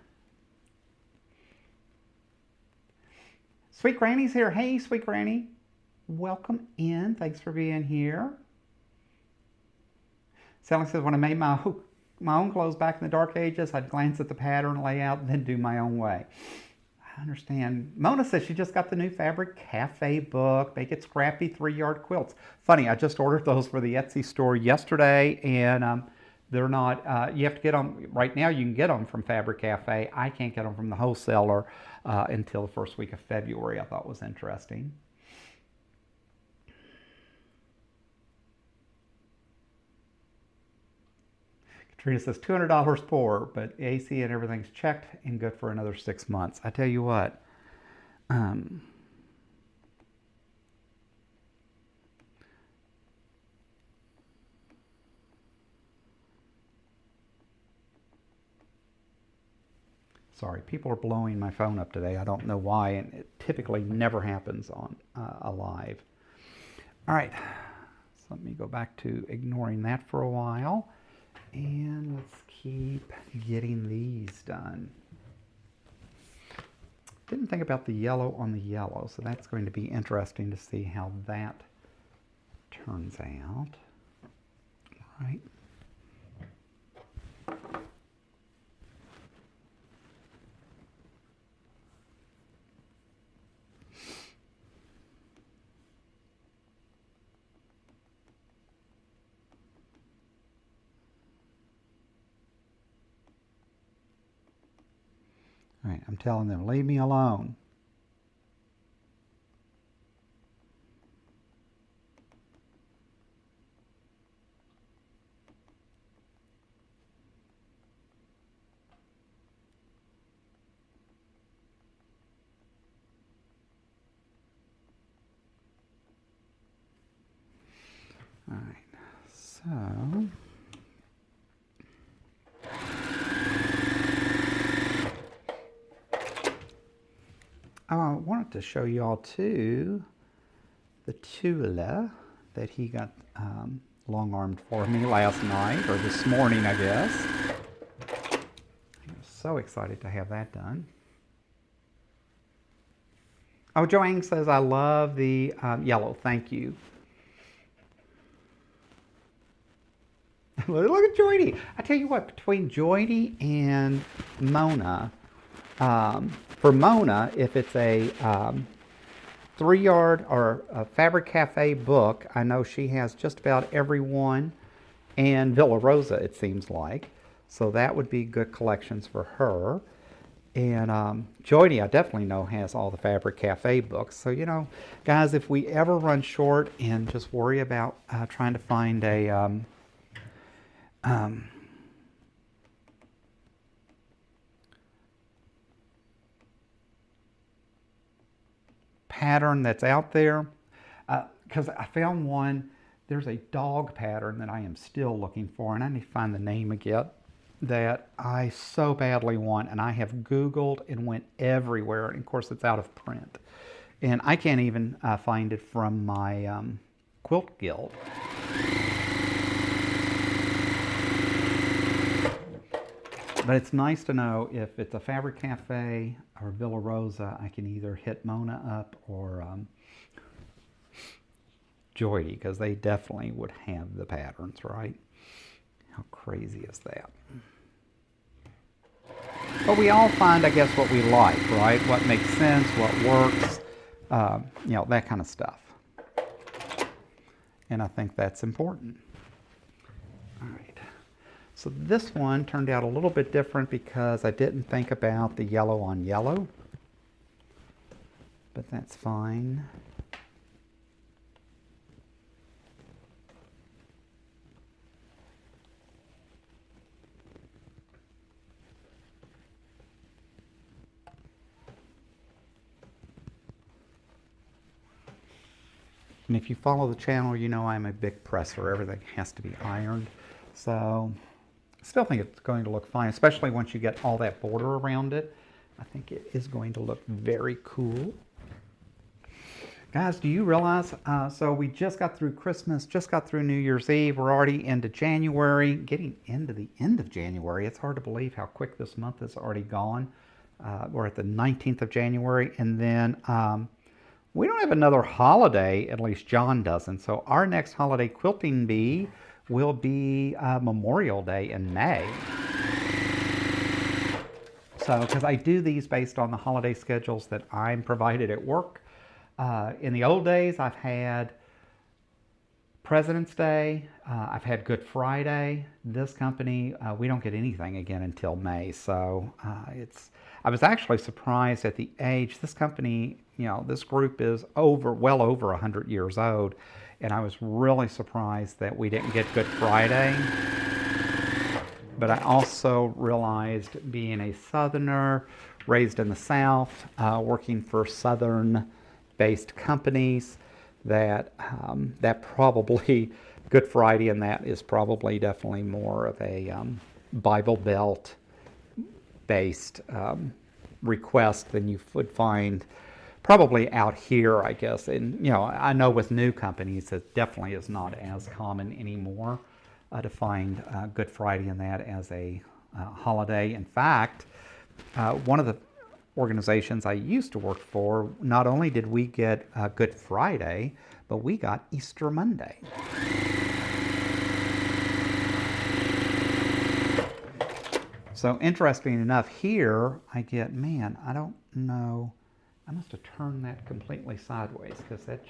Speaker 1: Sweet Granny's here. Hey, Sweet Granny. Welcome in. Thanks for being here. Sally says, when I made my own clothes back in the dark ages, I'd glance at the pattern layout and then do my own way. understand. Mona says she just got the new Fabric Cafe book, Make It Scrappy 3-Yard Quilts. Funny, I just ordered those for the Etsy store yesterday, and they're not, you have to get them, right now you can get them from Fabric Cafe. I can't get them from the wholesaler until the first week of February. I thought was interesting. Katrina says $200 poor, but AC and everything's checked and good for another 6 months. I tell you what, sorry, people are blowing my phone up today. I don't know why, and it typically never happens on a live. All right, so let me go back to ignoring that for a while. And let's keep getting these done. Didn't think about the yellow on the yellow, so that's going to be interesting to see how that turns out. All right. All right, I'm telling them, leave me alone. All right, so I wanted to show you all too the Tula that he got long-armed for me last night, or this morning, I guess. I was so excited to have that done. Oh, Joanne says, I love the yellow. Thank you. Look at Joydy. I tell you what, between Joydy and Mona, for Mona, if it's a 3-yard or a Fabric Cafe book, I know she has just about every one, and Villa Rosa, it seems like. So that would be good collections for her. And Joydy, I definitely know, has all the Fabric Cafe books. So, you know, guys, if we ever run short and just worry about trying to find a pattern that's out there, because I found one, there's a dog pattern that I am still looking for, and I need to find the name again, that I so badly want, and I have Googled and went everywhere, and of course it's out of print. And I can't even find it from my quilt guild. But it's nice to know if it's a Fabric Cafe or Villa Rosa, I can either hit Mona up or Joydy, because they definitely would have the patterns, right? How crazy is that? But we all find, I guess, what we like, right? What makes sense, what works, you know, that kind of stuff. And I think that's important. All right. So this one turned out a little bit different because I didn't think about the yellow on yellow, but that's fine. And if you follow the channel, you know I'm a big presser. Everything has to be ironed. So I still think it's going to look fine, especially once you get all that border around it. I think it is going to look very cool. Guys, do you realize, so we just got through Christmas, just got through New Year's Eve. We're already into January, getting into the end of January. It's hard to believe how quick this month is already gone. We're at the 19th of January, and then we don't have another holiday, at least John doesn't. So our next holiday, Quilting Bee, will be Memorial Day in May. So, because I do these based on the holiday schedules that I'm provided at work. In the old days, I've had President's Day, I've had Good Friday. This company, we don't get anything again until May. So I was actually surprised at the age. This company, this group is well over 100 years old. And I was really surprised that we didn't get Good Friday. But I also realized, being a Southerner, raised in the South, working for Southern-based companies, that probably Good Friday and that is probably definitely more of a Bible Belt based request than you would find probably out here, I guess. And I know with new companies it definitely is not as common anymore to find Good Friday and that as a holiday. In fact, one of the organizations I used to work for, not only did we get Good Friday, but we got Easter Monday. So interesting enough, here I get, man, I don't know, I must have turned that completely sideways, because that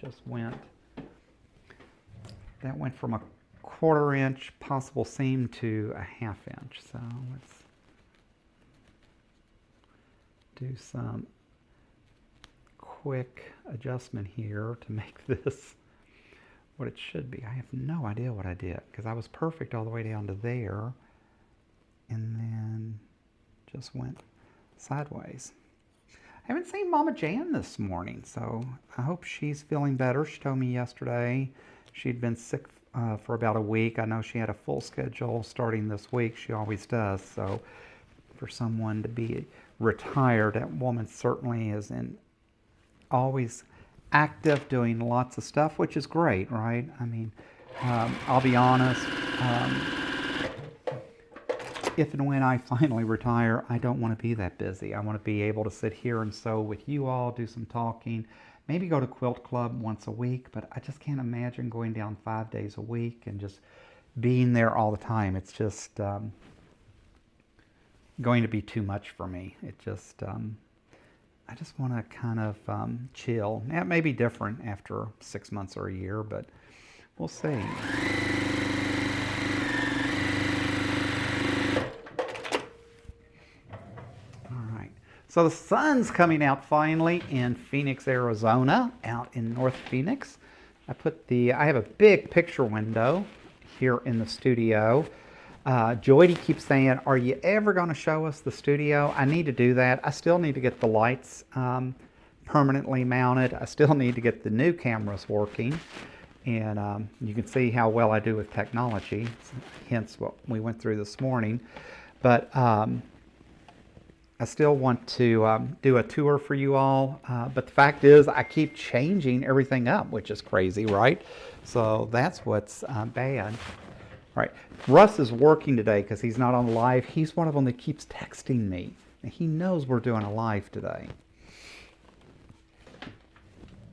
Speaker 1: went from a 1/4 inch possible seam to a 1/2 inch. So let's do some quick adjustment here to make this what it should be. I have no idea what I did, because I was perfect all the way down to there and then just went sideways. I haven't seen Mama Jan this morning, so I hope she's feeling better. She told me yesterday she'd been sick for about a week. I know she had a full schedule starting this week. She always does. So for someone to be retired, that woman certainly is always active, doing lots of stuff, which is great, right? I mean, I'll be honest, if and when I finally retire, I don't want to be that busy. I want to be able to sit here and sew with you all, do some talking, maybe go to Quilt Club once a week, but I just can't imagine going down 5 days a week and just being there all the time. It's just going to be too much for me. It just, I just want to kind of chill. It may be different after 6 months or a year, but we'll see. So the sun's coming out finally in Phoenix, Arizona, out in North Phoenix. I have a big picture window here in the studio. Joydie keeps saying, are you ever going to show us the studio? I need to do that. I still need to get the lights permanently mounted. I still need to get the new cameras working. And you can see how well I do with technology, hence what we went through this morning. But I still want to do a tour for you all, but the fact is I keep changing everything up, which is crazy, right? So that's what's bad. All right, Russ is working today because he's not on live. He's one of them that keeps texting me. And he knows we're doing a live today.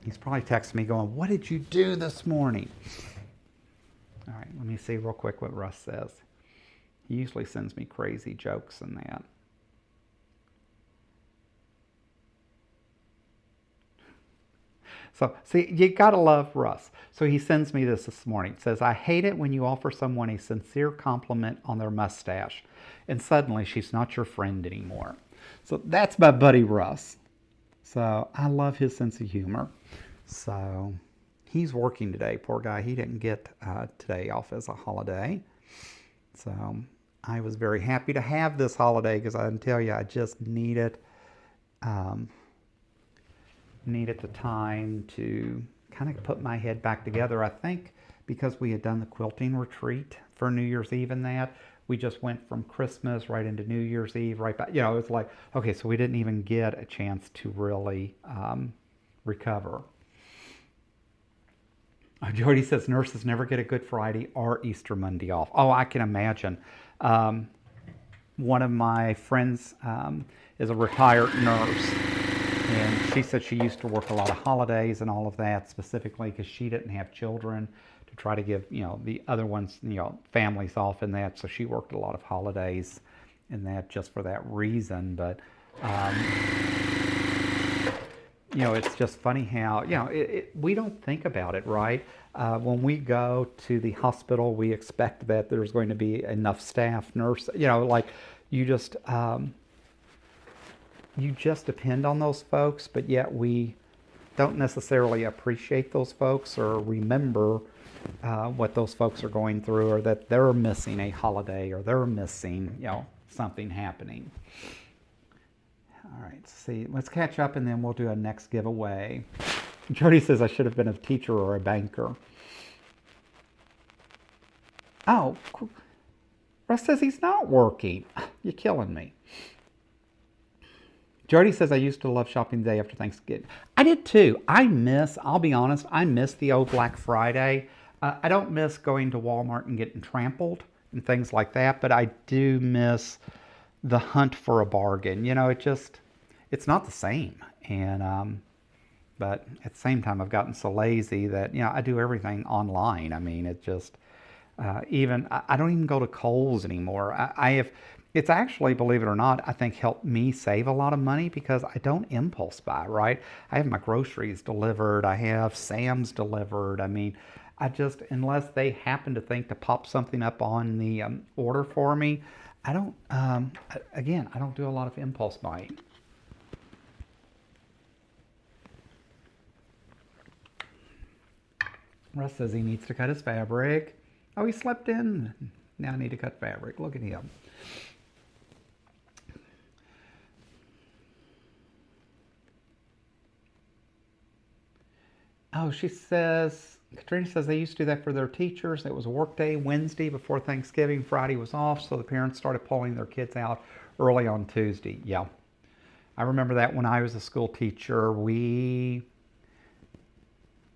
Speaker 1: He's probably texting me going, what did you do this morning? All right, let me see real quick what Russ says. He usually sends me crazy jokes and that. So, see, you gotta love Russ. So he sends me this morning. It says, I hate it when you offer someone a sincere compliment on their mustache, and suddenly she's not your friend anymore. So that's my buddy Russ. So I love his sense of humor. So he's working today. Poor guy, he didn't get today off as a holiday. So I was very happy to have this holiday because I can tell you I just needed the time to kind of put my head back together. I think because we had done the quilting retreat for New Year's Eve and that, we just went from Christmas right into New Year's Eve, right back. It's like, okay, so we didn't even get a chance to really recover. Jody says nurses never get a Good Friday or Easter Monday off. Oh, I can imagine. One of my friends is a retired nurse. And she said she used to work a lot of holidays and all of that, specifically because she didn't have children to try to give, the other ones, families off in that. So she worked a lot of holidays in that just for that reason. But you know, it's just funny how, you know, we don't think about it, right? When we go to the hospital, we expect that there's going to be enough staff, nurse, you know, like you just depend on those folks, but yet we don't necessarily appreciate those folks or remember what those folks are going through, or that they're missing a holiday, or they're missing, you know, something happening. All right, let's see. Let's catch up and then we'll do a next giveaway. Jody says I should have been a teacher or a banker. Oh, cool. Russ says he's not working. You're killing me. Jody says I used to love shopping the day after Thanksgiving. I did too. I'll be honest, I miss the old Black Friday. I don't miss going to Walmart and getting trampled and things like that, but I do miss the hunt for a bargain. You know, it's not the same. And but at the same time, I've gotten so lazy that, you know, I do everything online. I mean, it just even I don't even go to Kohl's anymore. It's actually, believe it or not, I think helped me save a lot of money because I don't impulse buy, right? I have my groceries delivered. I have Sam's delivered. I mean, unless they happen to think to pop something up on the order for me, I don't, again, I don't do a lot of impulse buying. Russ says he needs to cut his fabric. Oh, he slept in. Now I need to cut fabric. Look at him. Oh, Katrina says they used to do that for their teachers. It was a work day Wednesday before Thanksgiving. Friday was off, so the parents started pulling their kids out early on Tuesday. Yeah. I remember that when I was a school teacher.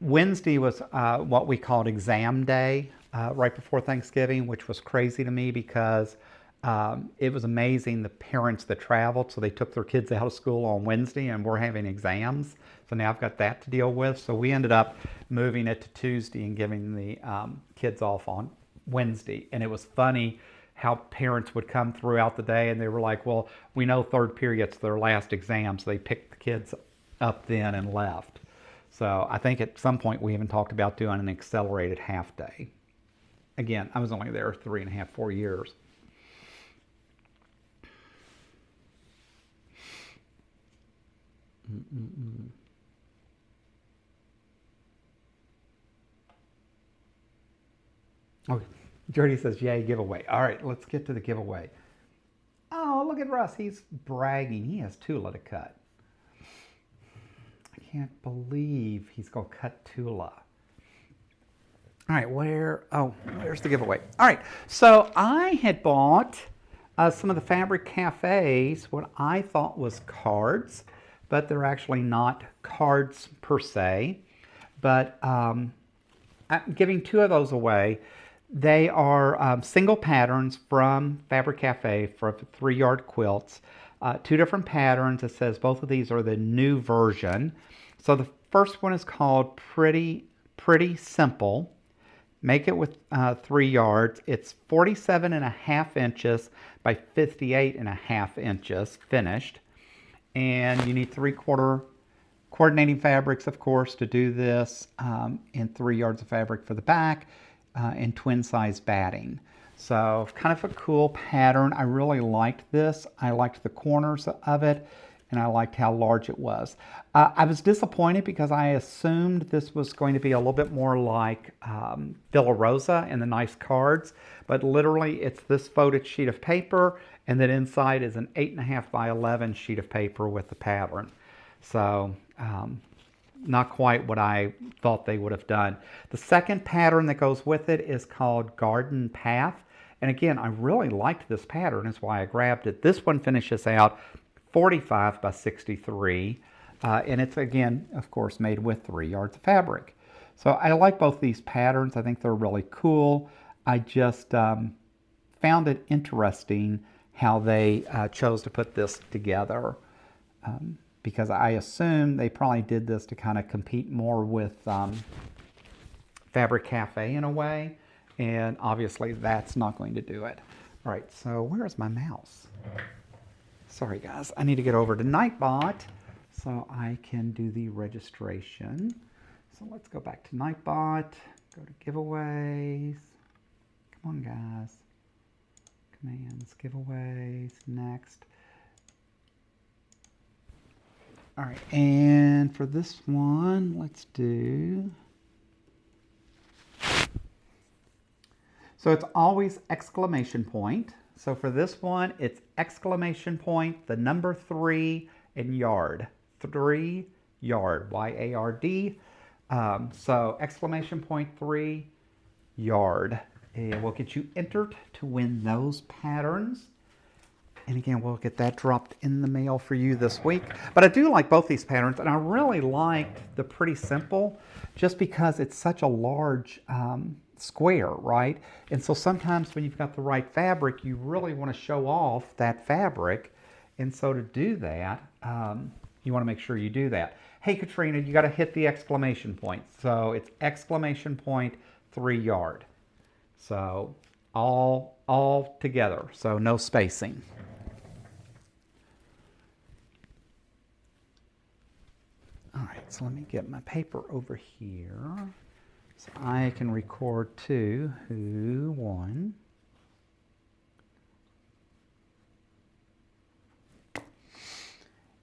Speaker 1: Wednesday was what we called exam day, right before Thanksgiving, which was crazy to me because it was amazing the parents that traveled. So they took their kids out of school on Wednesday and we're having exams. So now I've got that to deal with. So we ended up moving it to Tuesday and giving the kids off on Wednesday. And it was funny how parents would come throughout the day and they were like, well, we know third period's their last exam. So they picked the kids up then and left. So I think at some point we even talked about doing an accelerated half day. Again, I was only there 3.5, 4 years. Oh, Jordy says, yay, giveaway. All right, let's get to the giveaway. Oh, look at Russ. He's bragging. He has Tula to cut. I can't believe he's going to cut Tula. All right, where's the giveaway? All right, so I had bought some of the Fabric Cafe's, what I thought was cards, but they're actually not cards per se. But I'm giving 2 of those away. They are single patterns from Fabric Cafe for 3-yard quilts. 2 different patterns. It says both of these are the new version. So the first one is called Pretty Simple. Make it with 3 yards. It's 47.5 inches by 58.5 inches finished. And you need 3/4 coordinating fabrics, of course, to do this, and 3 yards of fabric for the back, and twin size batting. So kind of a cool pattern. I really liked this. I liked the corners of it, and I liked how large it was. I was disappointed because I assumed this was going to be a little bit more like Villa Rosa and the nice cards, but literally it's this folded sheet of paper, and then inside is an 8.5 by 11 sheet of paper with the pattern. So not quite what I thought they would have done. The second pattern that goes with it is called Garden Path. And again, I really liked this pattern. That's why I grabbed it. This one finishes out 45 by 63. And it's, again, of course, made with 3 yards of fabric. So I like both these patterns. I think they're really cool. I just found it interesting how they chose to put this together. Because I assume they probably did this to kind of compete more with Fabric Cafe in a way. And obviously that's not going to do it. All right, so where's my mouse? Sorry guys, I need to get over to Nightbot so I can do the registration. So let's go back to Nightbot, go to giveaways. Come on guys. Commands, giveaways, next. All right, and for this one, let's do. So it's always exclamation point. So for this one, it's exclamation point, the number 3, and yard. 3 yard, Y-A-R-D. So exclamation point 3 yard. And we'll get you entered to win those patterns. And again, we'll get that dropped in the mail for you this week. But I do like both these patterns, and I really liked the Pretty Simple just because it's such a large square, right? And so sometimes when you've got the right fabric, you really want to show off that fabric. And so to do that, you want to make sure you do that. Hey, Katrina, you got to hit the exclamation point. So it's exclamation point 3 yard. So all together, so no spacing. All right, so let me get my paper over here so I can record too who won.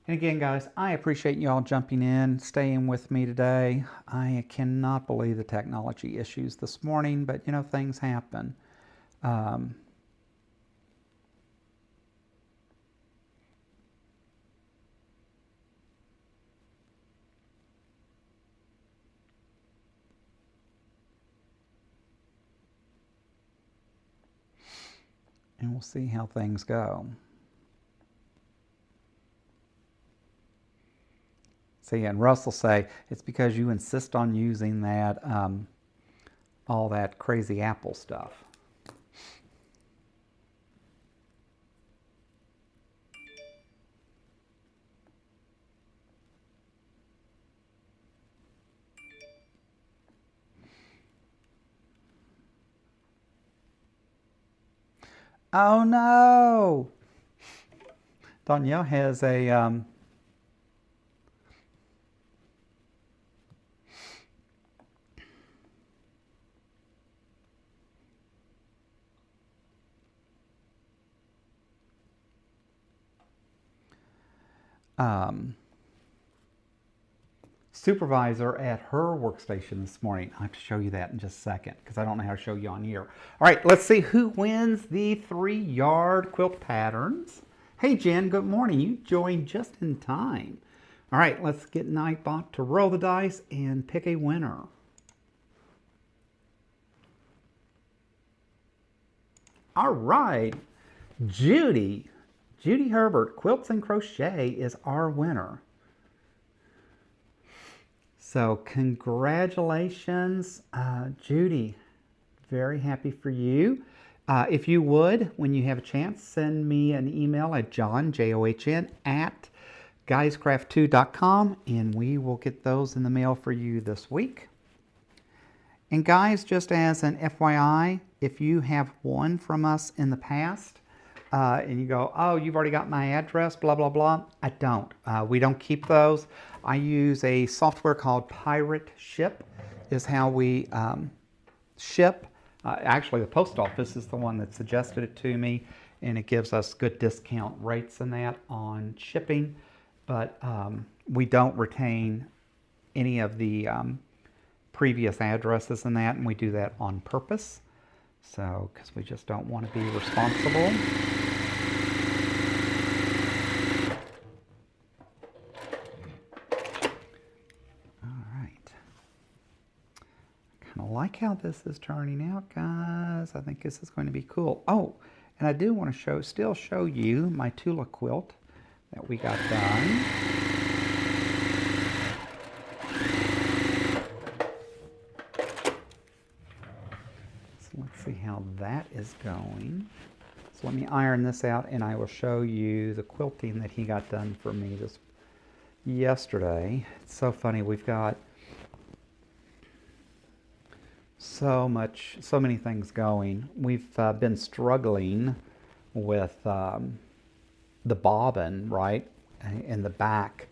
Speaker 1: And again, guys, I appreciate you all jumping in, staying with me today. I cannot believe the technology issues this morning, but you know, things happen. And we'll see how things go. See, and Russ will say, it's because you insist on using that, all that crazy Apple stuff. Oh no! Danielle has a supervisor at her workstation this morning. I have to show you that in just a second because I don't know how to show you on here. All right, let's see who wins the 3 yard quilt patterns. Hey Jen, good morning. You joined just in time. All right, let's get Nightbot to roll the dice and pick a winner. All right, Judy Herbert, Quilts and Crochet is our winner. So congratulations, Judy. Very happy for you. If you would, when you have a chance, send me an email at John, J-O-H-N, at guyscraft2.com, and we will get those in the mail for you this week. And guys, just as an FYI, if you have won from us in the past, and you go, oh, you've already got my address, blah, blah, blah. I don't. We don't keep those. I use a software called Pirate Ship is how we ship. Actually, the post office is the one that suggested it to me, and it gives us good discount rates in that on shipping. But we don't retain any of the previous addresses in that, and we do that on purpose. So, because we just don't want to be responsible. All right. Kind of like how this is turning out, guys. I think this is going to be cool. Oh, and I do want to still show you my Tula quilt that we got done. Let's see how that is going. So let me iron this out and I will show you the quilting that he got done for me yesterday. It's so funny. We've got so many things going. We've been struggling with the bobbin, right, in the back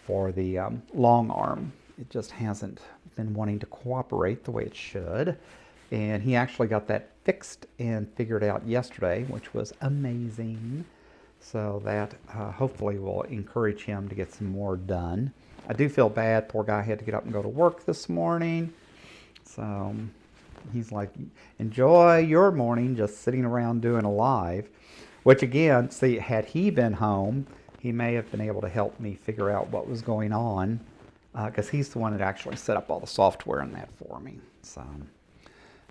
Speaker 1: for the long arm. It just hasn't been wanting to cooperate the way it should. And he actually got that fixed and figured out yesterday, which was amazing. So that hopefully will encourage him to get some more done. I do feel bad. Poor guy had to get up and go to work this morning. So he's like, enjoy your morning just sitting around doing a live. Which again, see, had he been home, he may have been able to help me figure out what was going on. Because he's the one that actually set up all the software and that for me. So,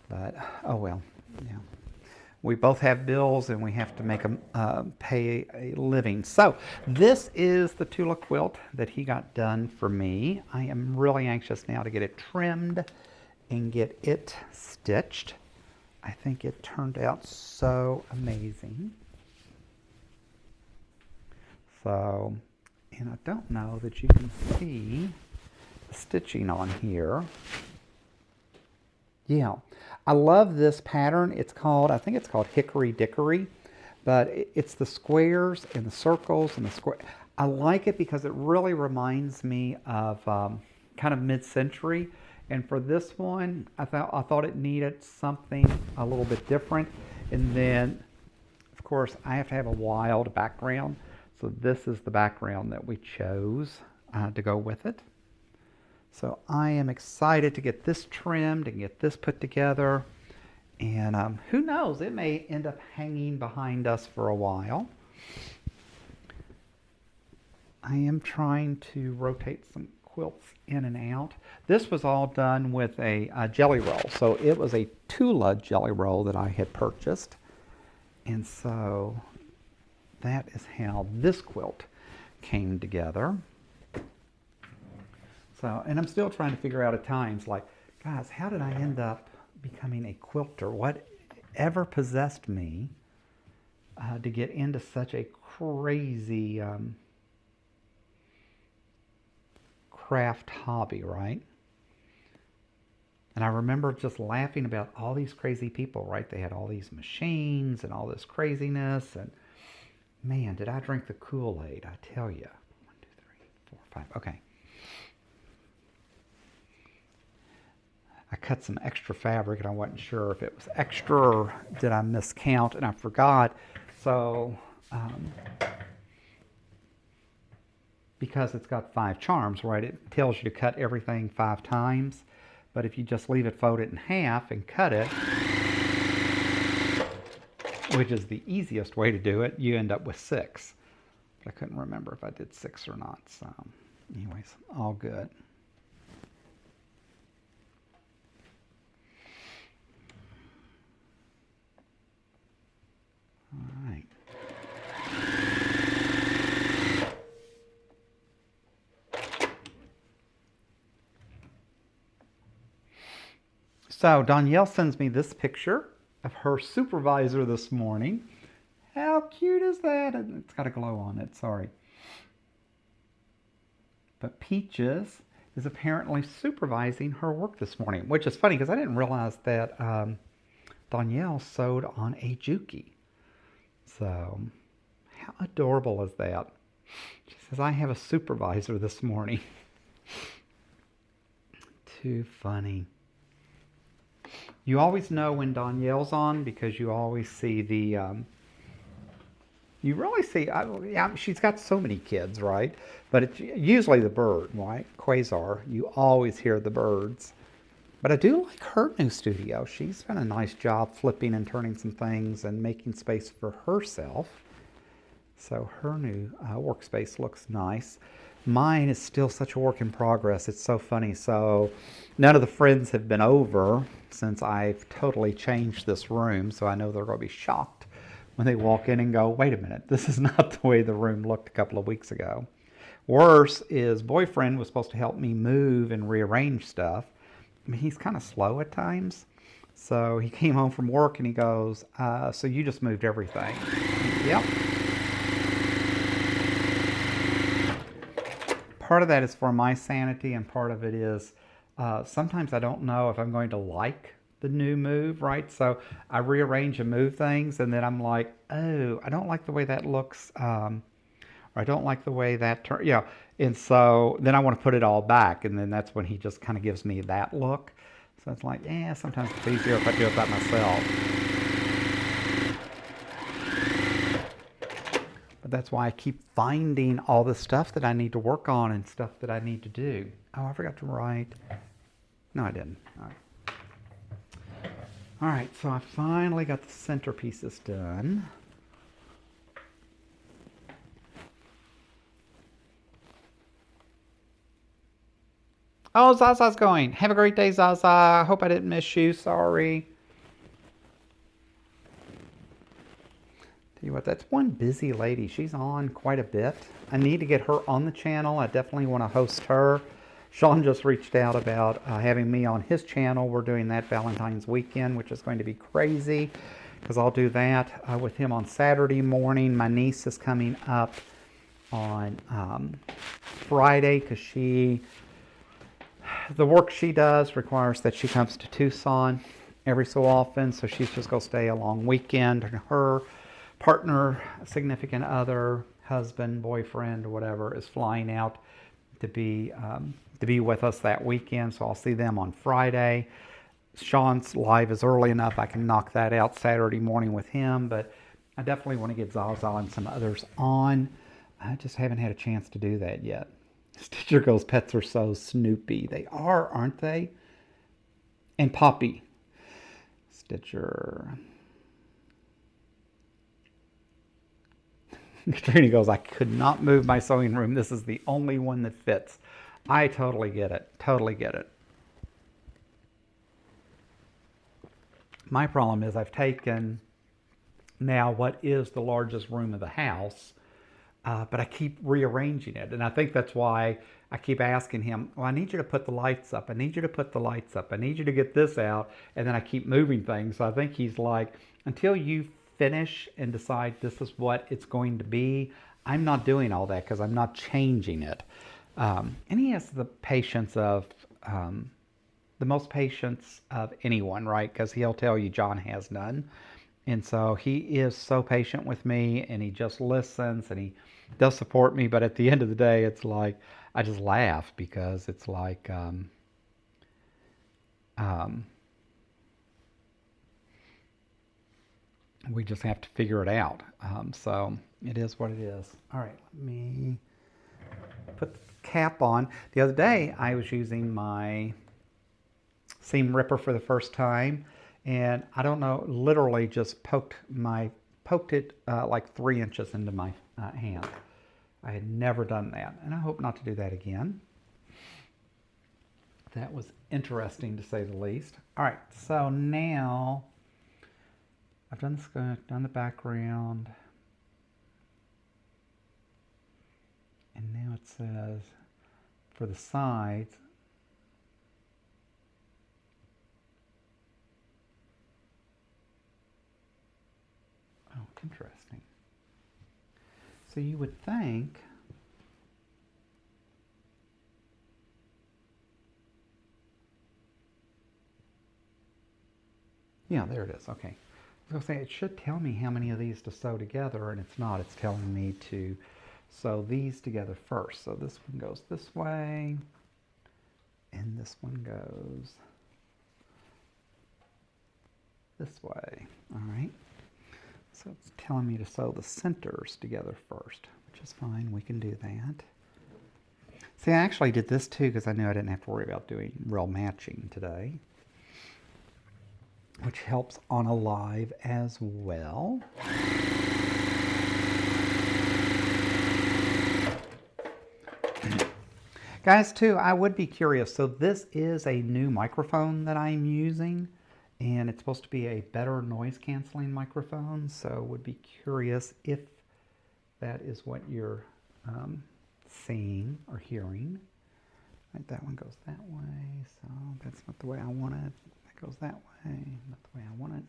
Speaker 1: but, oh well, yeah. We both have bills and we have to make them pay a living. So this is the Tula quilt that he got done for me. I am really anxious now to get it trimmed and get it stitched. I think it turned out so amazing. So, and I don't know that you can see the stitching on here. Yeah, I love this pattern. It's called, I think it's called Hickory Dickory, but it's the squares and the circles and the square. I like it because it really reminds me of kind of mid-century. And for this one, I thought it needed something a little bit different. And then, of course, I have to have a wild background. So this is the background that we chose to go with it. So I am excited to get this trimmed and get this put together. And who knows, it may end up hanging behind us for a while. I am trying to rotate some quilts in and out. This was all done with a jelly roll. So it was a Tula jelly roll that I had purchased. And so that is how this quilt came together. So, and I'm still trying to figure out at times, like, guys, how did I end up becoming a quilter? Whatever possessed me to get into such a crazy craft hobby, right? And I remember just laughing about all these crazy people, right? They had all these machines and all this craziness. And man, did I drink the Kool-Aid, I tell you. 1, 2, 3, 4, 5. Okay. I cut some extra fabric and I wasn't sure if it was extra or did I miscount and I forgot. So, because it's got 5 charms, right, it tells you to cut everything 5 times. But if you just leave it folded in half and cut it, which is the easiest way to do it, you end up with 6. But I couldn't remember if I did 6 or not. So, anyways, all good. All right. So Danielle sends me this picture of her supervisor this morning. How cute is that? It's got a glow on it, sorry. But Peaches is apparently supervising her work this morning, which is funny because I didn't realize that Danielle sewed on a Juki. So, how adorable is that? She says, I have a supervisor this morning. Too funny. You always know when Danielle's on because you always see the, you really see, yeah, she's got so many kids, right? But it's usually the bird, right? Quasar, you always hear the birds. But I do like her new studio. She's done a nice job flipping and turning some things and making space for herself. So her new workspace looks nice. Mine is still such a work in progress. It's so funny. So none of the friends have been over since I've totally changed this room. So I know they're going to be shocked when they walk in and go, wait a minute, this is not the way the room looked a couple of weeks ago. Worse is boyfriend was supposed to help me move and rearrange stuff. I mean, he's kind of slow at times. So he came home from work and he goes, so you just moved everything. Yep. Part of that is for my sanity and part of it is sometimes I don't know if I'm going to like the new move, right? So I rearrange and move things, and then I'm like, oh, I don't like the way that looks, or I don't like the way that turn, yeah. And so then I want to put it all back, and then that's when he just kind of gives me that look. So it's like, yeah, sometimes it's easier if I do it by myself. But that's why I keep finding all the stuff that I need to work on and stuff that I need to do. Oh, I forgot to write. No, I didn't. All right. All right, so I finally got the centerpieces done. Oh, Zaza's going. Have a great day, Zaza. Hope I didn't miss you. Sorry. Tell you what, that's one busy lady. She's on quite a bit. I need to get her on the channel. I definitely want to host her. Sean just reached out about having me on his channel. We're doing that Valentine's weekend, which is going to be crazy because I'll do that with him on Saturday morning. My niece is coming up on Friday because the work she does requires that she comes to Tucson every so often, so she's just going to stay a long weekend. Her partner, significant other, husband, boyfriend, whatever, is flying out to be with us that weekend, so I'll see them on Friday. Sean's live is early enough I can knock that out Saturday morning with him, but I definitely want to get Zaza and some others on. I just haven't had a chance to do that yet. Stitcher goes, pets are so snoopy. They are, aren't they? And Poppy. Stitcher. Katrina goes, I could not move my sewing room. This is the only one that fits. I totally get it. Totally get it. My problem is I've taken now what is the largest room of the house, but I keep rearranging it. And I think that's why I keep asking him, well, I need you to put the lights up. I need you to put the lights up. I need you to get this out. And then I keep moving things. So I think he's like, until you finish and decide this is what it's going to be, I'm not doing all that because I'm not changing it. And he has the patience of, the most patience of anyone, right? Because he'll tell you John has none. And so he is so patient with me, and he just listens, and he does support me. But at the end of the day, it's like, I just laugh because it's like, we just have to figure it out. So it is what it is. All right, let me put the cap on. The other day, I was using my seam ripper for the first time, and I don't know, literally just poked it like 3 inches into my hand. I had never done that, and I hope not to do that again. That was interesting to say the least. All right, so now I've done the skirt, done the background, and now it says for the sides, oh, interesting. So you would think yeah, there it is. Okay. I was going to say, it should tell me how many of these to sew together, and it's not. It's telling me to sew these together first. So this one goes this way, and this one goes this way. All right. So it's telling me to sew the centers together first, which is fine. We can do that. See, I actually did this too because I knew I didn't have to worry about doing real matching today, which helps on a live as well. Guys, too, I would be curious. So this is a new microphone that I'm using, and it's supposed to be a better noise canceling microphone. So would be curious if that is what you're seeing or hearing. Right, that one goes that way, so that's not the way I want it. That goes that way, not the way I want it.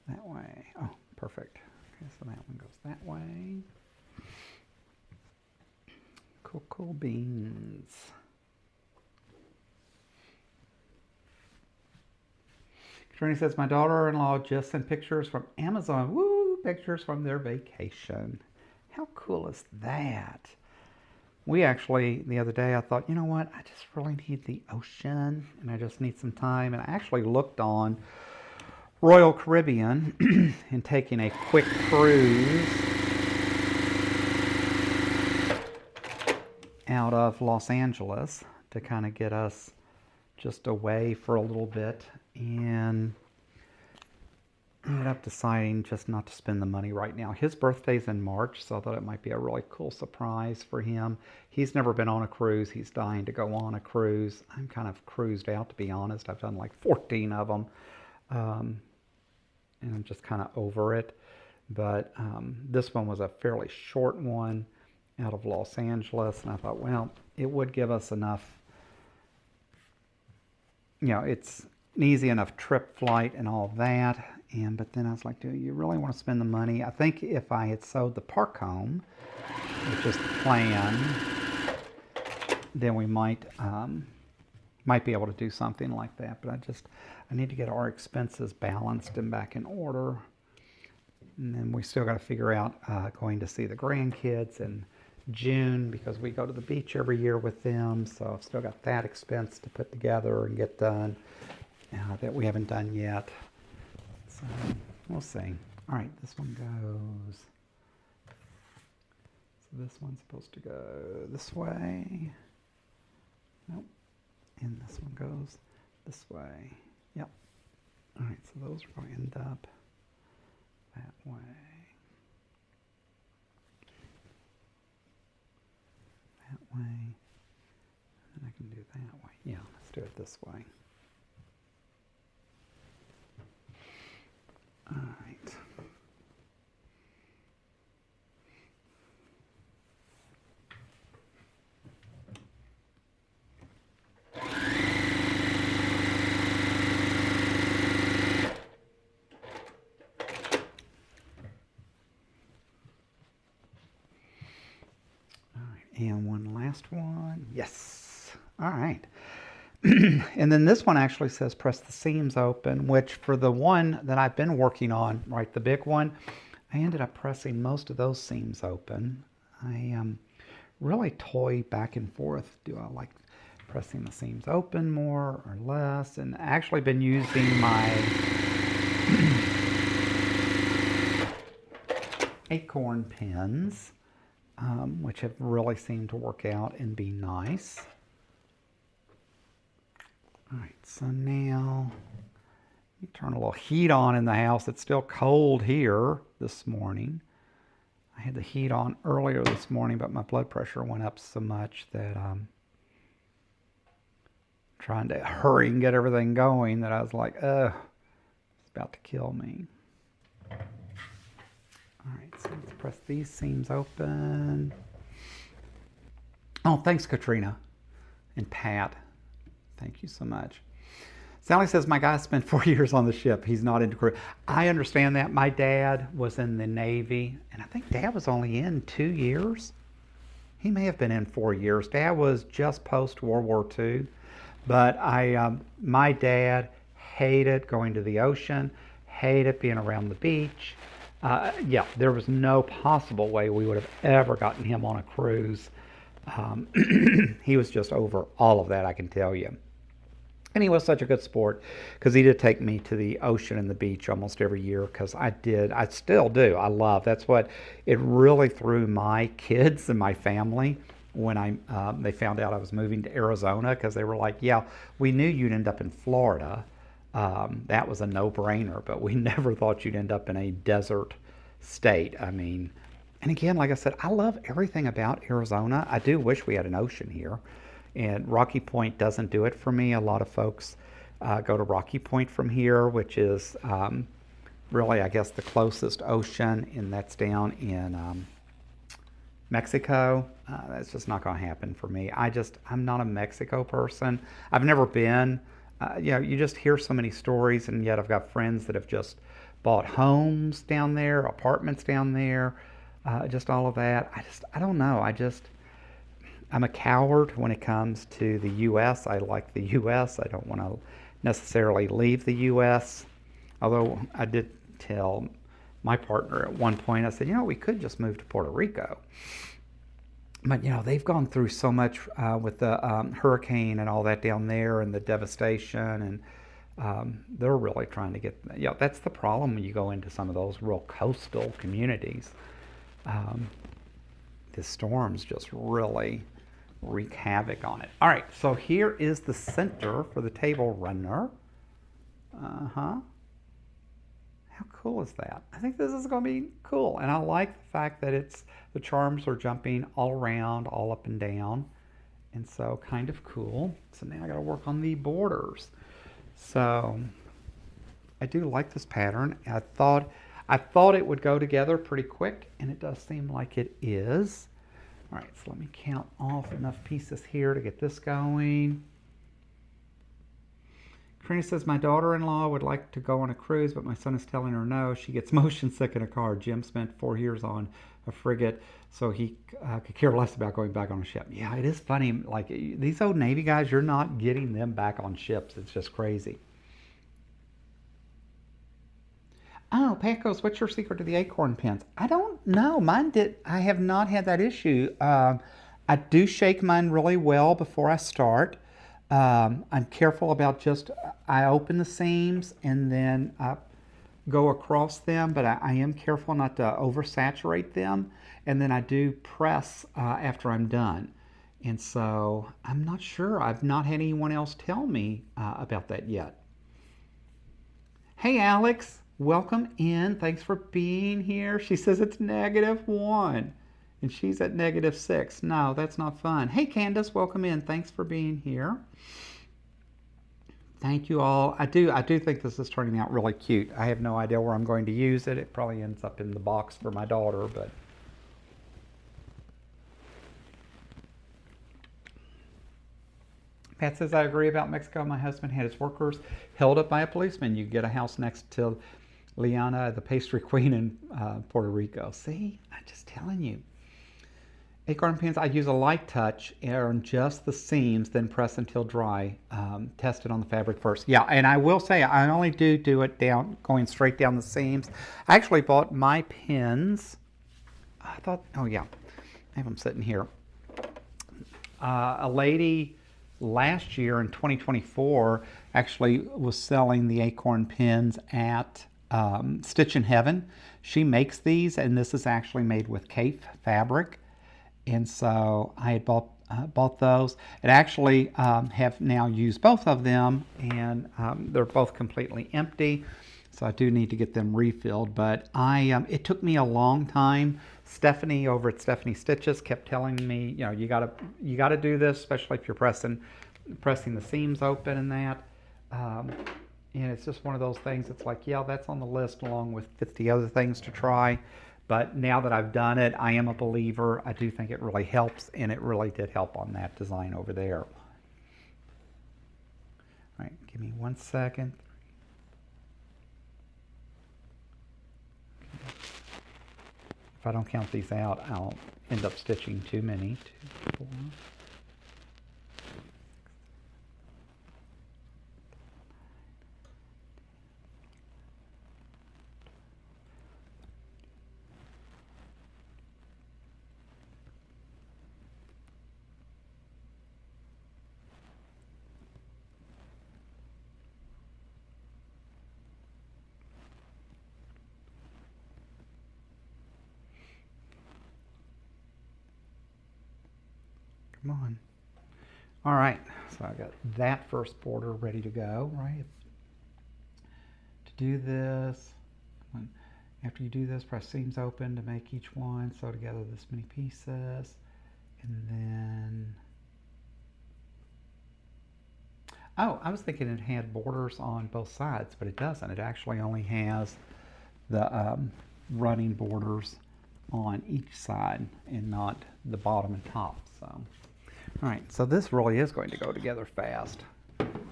Speaker 1: That way. Oh, perfect. Okay, so that one goes that way. Cocoa beans. Trini says, my daughter-in-law just sent pictures from Amazon. Woo! Pictures from their vacation. How cool is that? We actually, the other day, I thought, you know what? I just really need the ocean, and I just need some time. And I actually looked on Royal Caribbean and taking a quick cruise out of Los Angeles to kind of get us just away for a little bit, and ended up deciding just not to spend the money right now. His birthday's in March, so I thought it might be a really cool surprise for him. He's never been on a cruise. He's dying to go on a cruise. I'm kind of cruised out, to be honest. I've done like 14 of them, and I'm just kind of over it. But this one was a fairly short one out of Los Angeles, and I thought, well, it would give us enough, you know, it's an easy enough trip flight and all that. But then I was like, do you really want to spend the money? I think if I had sewed the park home, which is the plan, then we might be able to do something like that. But I need to get our expenses balanced and back in order. And then we still got to figure out going to see the grandkids in June, because we go to the beach every year with them. So I've still got that expense to put together and get done that we haven't done yet. So we'll see. All right, this one goes. So this one's supposed to go this way. Nope. And this one goes this way. Yep. All right, so those are going to end up that way. That way. And I can do that way. Yeah, let's do it this way. All right. And one last one. Yes. All right. And then this one actually says press the seams open, which for the one that I've been working on, right, the big one, I ended up pressing most of those seams open. I really toy back and forth. Do I like pressing the seams open more or less? And I actually been using my acorn pins, which have really seemed to work out and be nice. All right, so now let me turn a little heat on in the house. It's still cold here this morning. I had the heat on earlier this morning, but my blood pressure went up so much that I'm trying to hurry and get everything going that I was like, ugh, it's about to kill me. All right, so let's press these seams open. Oh, thanks, Katrina and Pat. Thank you so much. Sally says, my guy spent 4 years on the ship. He's not into crew. I understand that. My dad was in the Navy, and I think Dad was only in 2 years. He may have been in 4 years. Dad was just post-World War II. But my dad hated going to the ocean, hated being around the beach. Yeah, there was no possible way we would have ever gotten him on a cruise. He was just over all of that, I can tell you. And he was such a good sport, because he did take me to the ocean and the beach almost every year, because I still do. I love, that's what, it really threw my kids and my family when they found out I was moving to Arizona, because they were like, yeah, we knew you'd end up in Florida. That was a no-brainer, but we never thought you'd end up in a desert state. I mean, and again, like I said, I love everything about Arizona. I do wish we had an ocean here. And Rocky Point doesn't do it for me. A lot of folks go to Rocky Point from here, which is really, I guess, the closest ocean, and that's down in Mexico. That's just not going to happen for me. I'm not a Mexico person. I've never been. You know, you just hear so many stories, and yet I've got friends that have just bought homes down there, apartments down there, just all of that. I don't know. I'm a coward when it comes to the U.S. I like the U.S. I don't want to necessarily leave the U.S. Although I did tell my partner at one point, I said, you know, we could just move to Puerto Rico. But, you know, they've gone through so much with the hurricane and all that down there and the devastation. And they're really trying to get, you know, that's the problem when you go into some of those real coastal communities. The storms just really wreak havoc on it. All right, so here is the center for the table runner. How cool is that? I think this is going to be cool, and I like the fact that the charms are jumping all around, all up and down, and so kind of cool. So now I got to work on the borders. So I do like this pattern. I thought it would go together pretty quick, and it does seem like it is. All right, so let me count off enough pieces here to get this going. Karina says, my daughter-in-law would like to go on a cruise, but my son is telling her no. She gets motion sick in a car. Jim spent 4 years on a frigate, so he could care less about going back on a ship. Yeah, it is funny. Like, these old Navy guys, you're not getting them back on ships. It's just crazy. Oh, Pat goes, what's your secret to the acorn pins? I don't know. I have not had that issue. I do shake mine really well before I start. I'm careful about I open the seams and then I go across them, but I am careful not to oversaturate them. And then I do press after I'm done. And so I'm not sure. I've not had anyone else tell me about that yet. Hey, Alex, welcome in. Thanks for being here. She says it's -1 and she's at -6. No, that's not fun. Hey, Candace, welcome in. Thanks for being here. Thank you all. I do think this is turning out really cute. I have no idea where I'm going to use it. It probably ends up in the box for my daughter, but Pat says, I agree about Mexico. My husband had his workers held up by a policeman. You get a house next to Liana, the pastry queen in Puerto Rico. See, I'm just telling you. Acorn pins, I use a light touch on just the seams, then press until dry. Test it on the fabric first. Yeah, and I will say I only do it going straight down the seams. I actually bought my pins. Oh yeah, I have them sitting here. A lady last year in 2024 actually was selling the acorn pins at Stitch in Heaven. She makes these, and this is actually made with Cape fabric. And so I had bought those, and actually have now used both of them, and they're both completely empty. So I do need to get them refilled. But it took me a long time. Stephanie over at Stephanie Stitches kept telling me, you know, you gotta do this, especially if you're pressing the seams open and that. And it's just one of those things. It's like, yeah, that's on the list along with 50 other things to try. But now that I've done it, I am a believer. I do think it really helps, and it really did help on that design over there. All right, give me 1 second. If I don't count these out, I'll end up stitching too many. 2, 4. Come on. All right, so I got that first border ready to go, right? To do this, after you do this, press seams open to make each one, sew together this many pieces, and then, oh, I was thinking it had borders on both sides, but it doesn't. It actually only has the running borders on each side and not the bottom and top, so. All right, so this really is going to go together fast.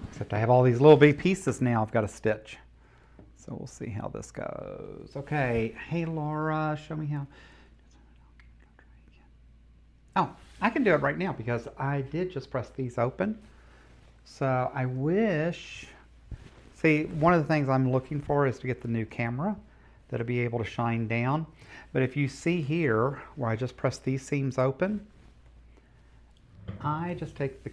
Speaker 1: Except I have all these little bitty pieces now I've got to stitch. So we'll see how this goes. Okay, hey Laura, show me how. Oh, I can do it right now because I did just press these open. So I wish See, one of the things I'm looking for is to get the new camera that'll be able to shine down. But if you see here where I just press these seams open, I just take the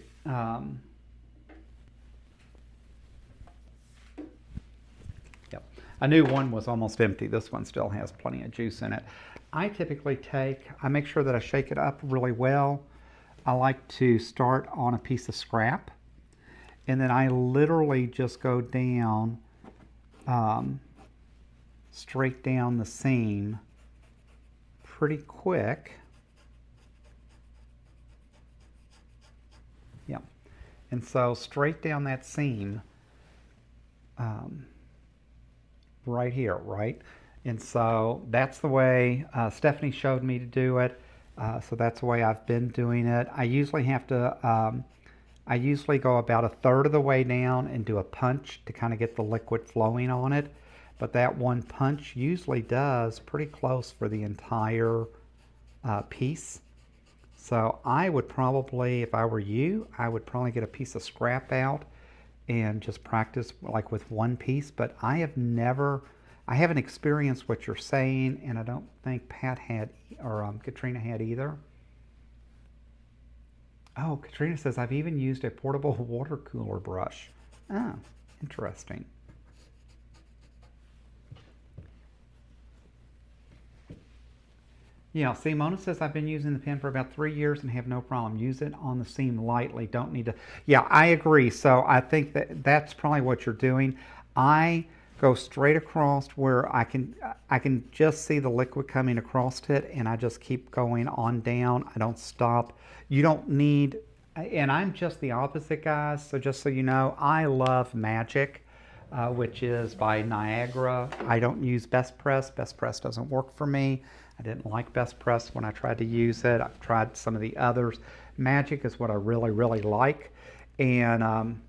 Speaker 1: yep. I knew one was almost empty. This one still has plenty of juice in it. I typically I make sure that I shake it up really well. I like to start on a piece of scrap, and then I literally just go down, straight down the seam pretty quick. Yeah, and so straight down that seam right here, right? And so that's the way Stephanie showed me to do it. So that's the way I've been doing it. I usually have to, I usually go about a third of the way down and do a punch to kind of get the liquid flowing on it. But that one punch usually does pretty close for the entire piece. So I would probably, if I were you, I would probably get a piece of scrap out and just practice like with one piece. But I haven't experienced what you're saying, and I don't think Pat had, or Katrina had either. Oh, Katrina says, I've even used a portable water cooler brush. Oh, interesting. Yeah, see, Mona says, I've been using the pen for about 3 years and have no problem. Use it on the seam lightly. Don't need to. Yeah, I agree. So I think that that's probably what you're doing. I go straight across where I can just see the liquid coming across it, and I just keep going on down. I don't stop. You don't need, and I'm just the opposite, guys. So just so you know, I love Magic, which is by Niagara. I don't use Best Press. Best Press doesn't work for me. I didn't like Best Press when I tried to use it. I've tried some of the others. Magic is what I really, really like. And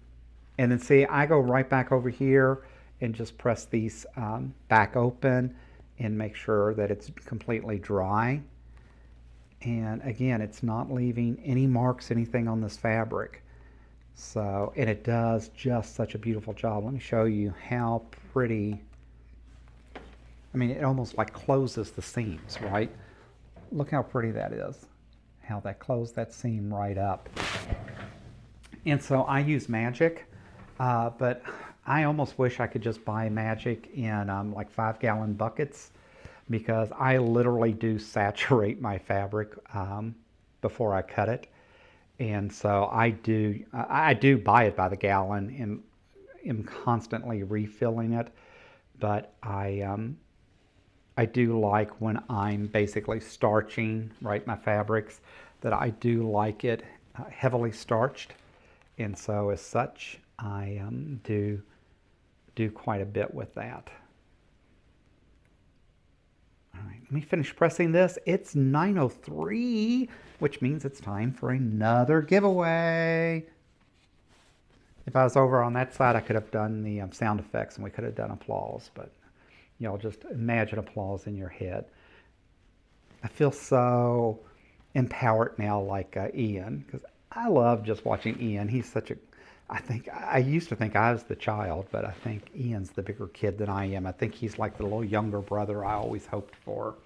Speaker 1: then see, I go right back over here and just press these back open and make sure that it's completely dry. And again, it's not leaving any marks, anything on this fabric. So, and it does just such a beautiful job. Let me show you how pretty. I mean, it almost like closes the seams, right? Look how pretty that is. How that closed that seam right up. And so I use Magic, but I almost wish I could just buy Magic in like 5-gallon buckets, because I literally do saturate my fabric before I cut it. And so I do buy it by the gallon and am constantly refilling it. But I do like when I'm basically starching, right, my fabrics, that I do like it heavily starched. And so as such, I do quite a bit with that. All right, let me finish pressing this. It's 9:03, which means it's time for another giveaway. If I was over on that side, I could have done the sound effects and we could have done applause, but y'all just imagine applause in your head. I feel so empowered now, like Ian, because I love just watching Ian. He's such a, I used to think I was the child, but I think Ian's the bigger kid than I am. I think he's like the little younger brother I always hoped for.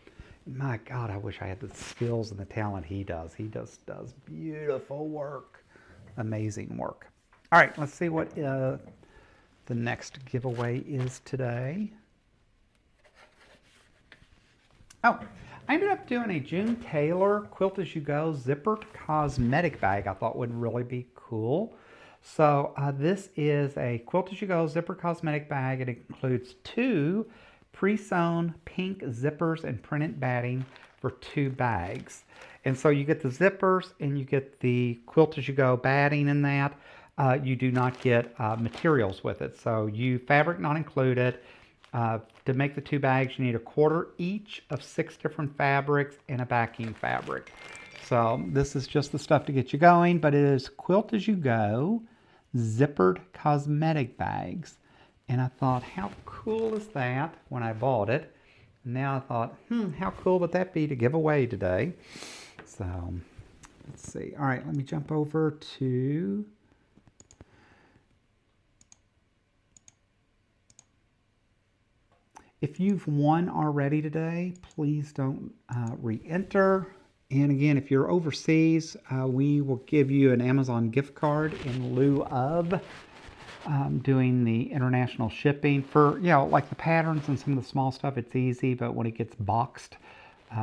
Speaker 1: My God, I wish I had the skills and the talent he does. He just does beautiful work, amazing work. All right, let's see what the next giveaway is today. Oh, I ended up doing a June Taylor Quilt As You Go zippered cosmetic bag. I thought would really be cool. So this is a Quilt As You Go zipper cosmetic bag. It includes 2 pre-sewn pink zippers and printed batting for 2 bags. And so you get the zippers and you get the Quilt As You Go batting in that. You do not get materials with it. So fabric not included. To make the 2 bags, you need 1/4 each of 6 different fabrics and a backing fabric. So this is just the stuff to get you going, but it is Quilt As You Go zippered cosmetic bags. And I thought, how cool is that when I bought it? Now I thought, how cool would that be to give away today? So let's see. All right, let me jump over to If you've won already today, please don't re-enter. And again, if you're overseas, we will give you an Amazon gift card in lieu of doing the international shipping. For, you know, like the patterns and some of the small stuff, it's easy, but when it gets boxed,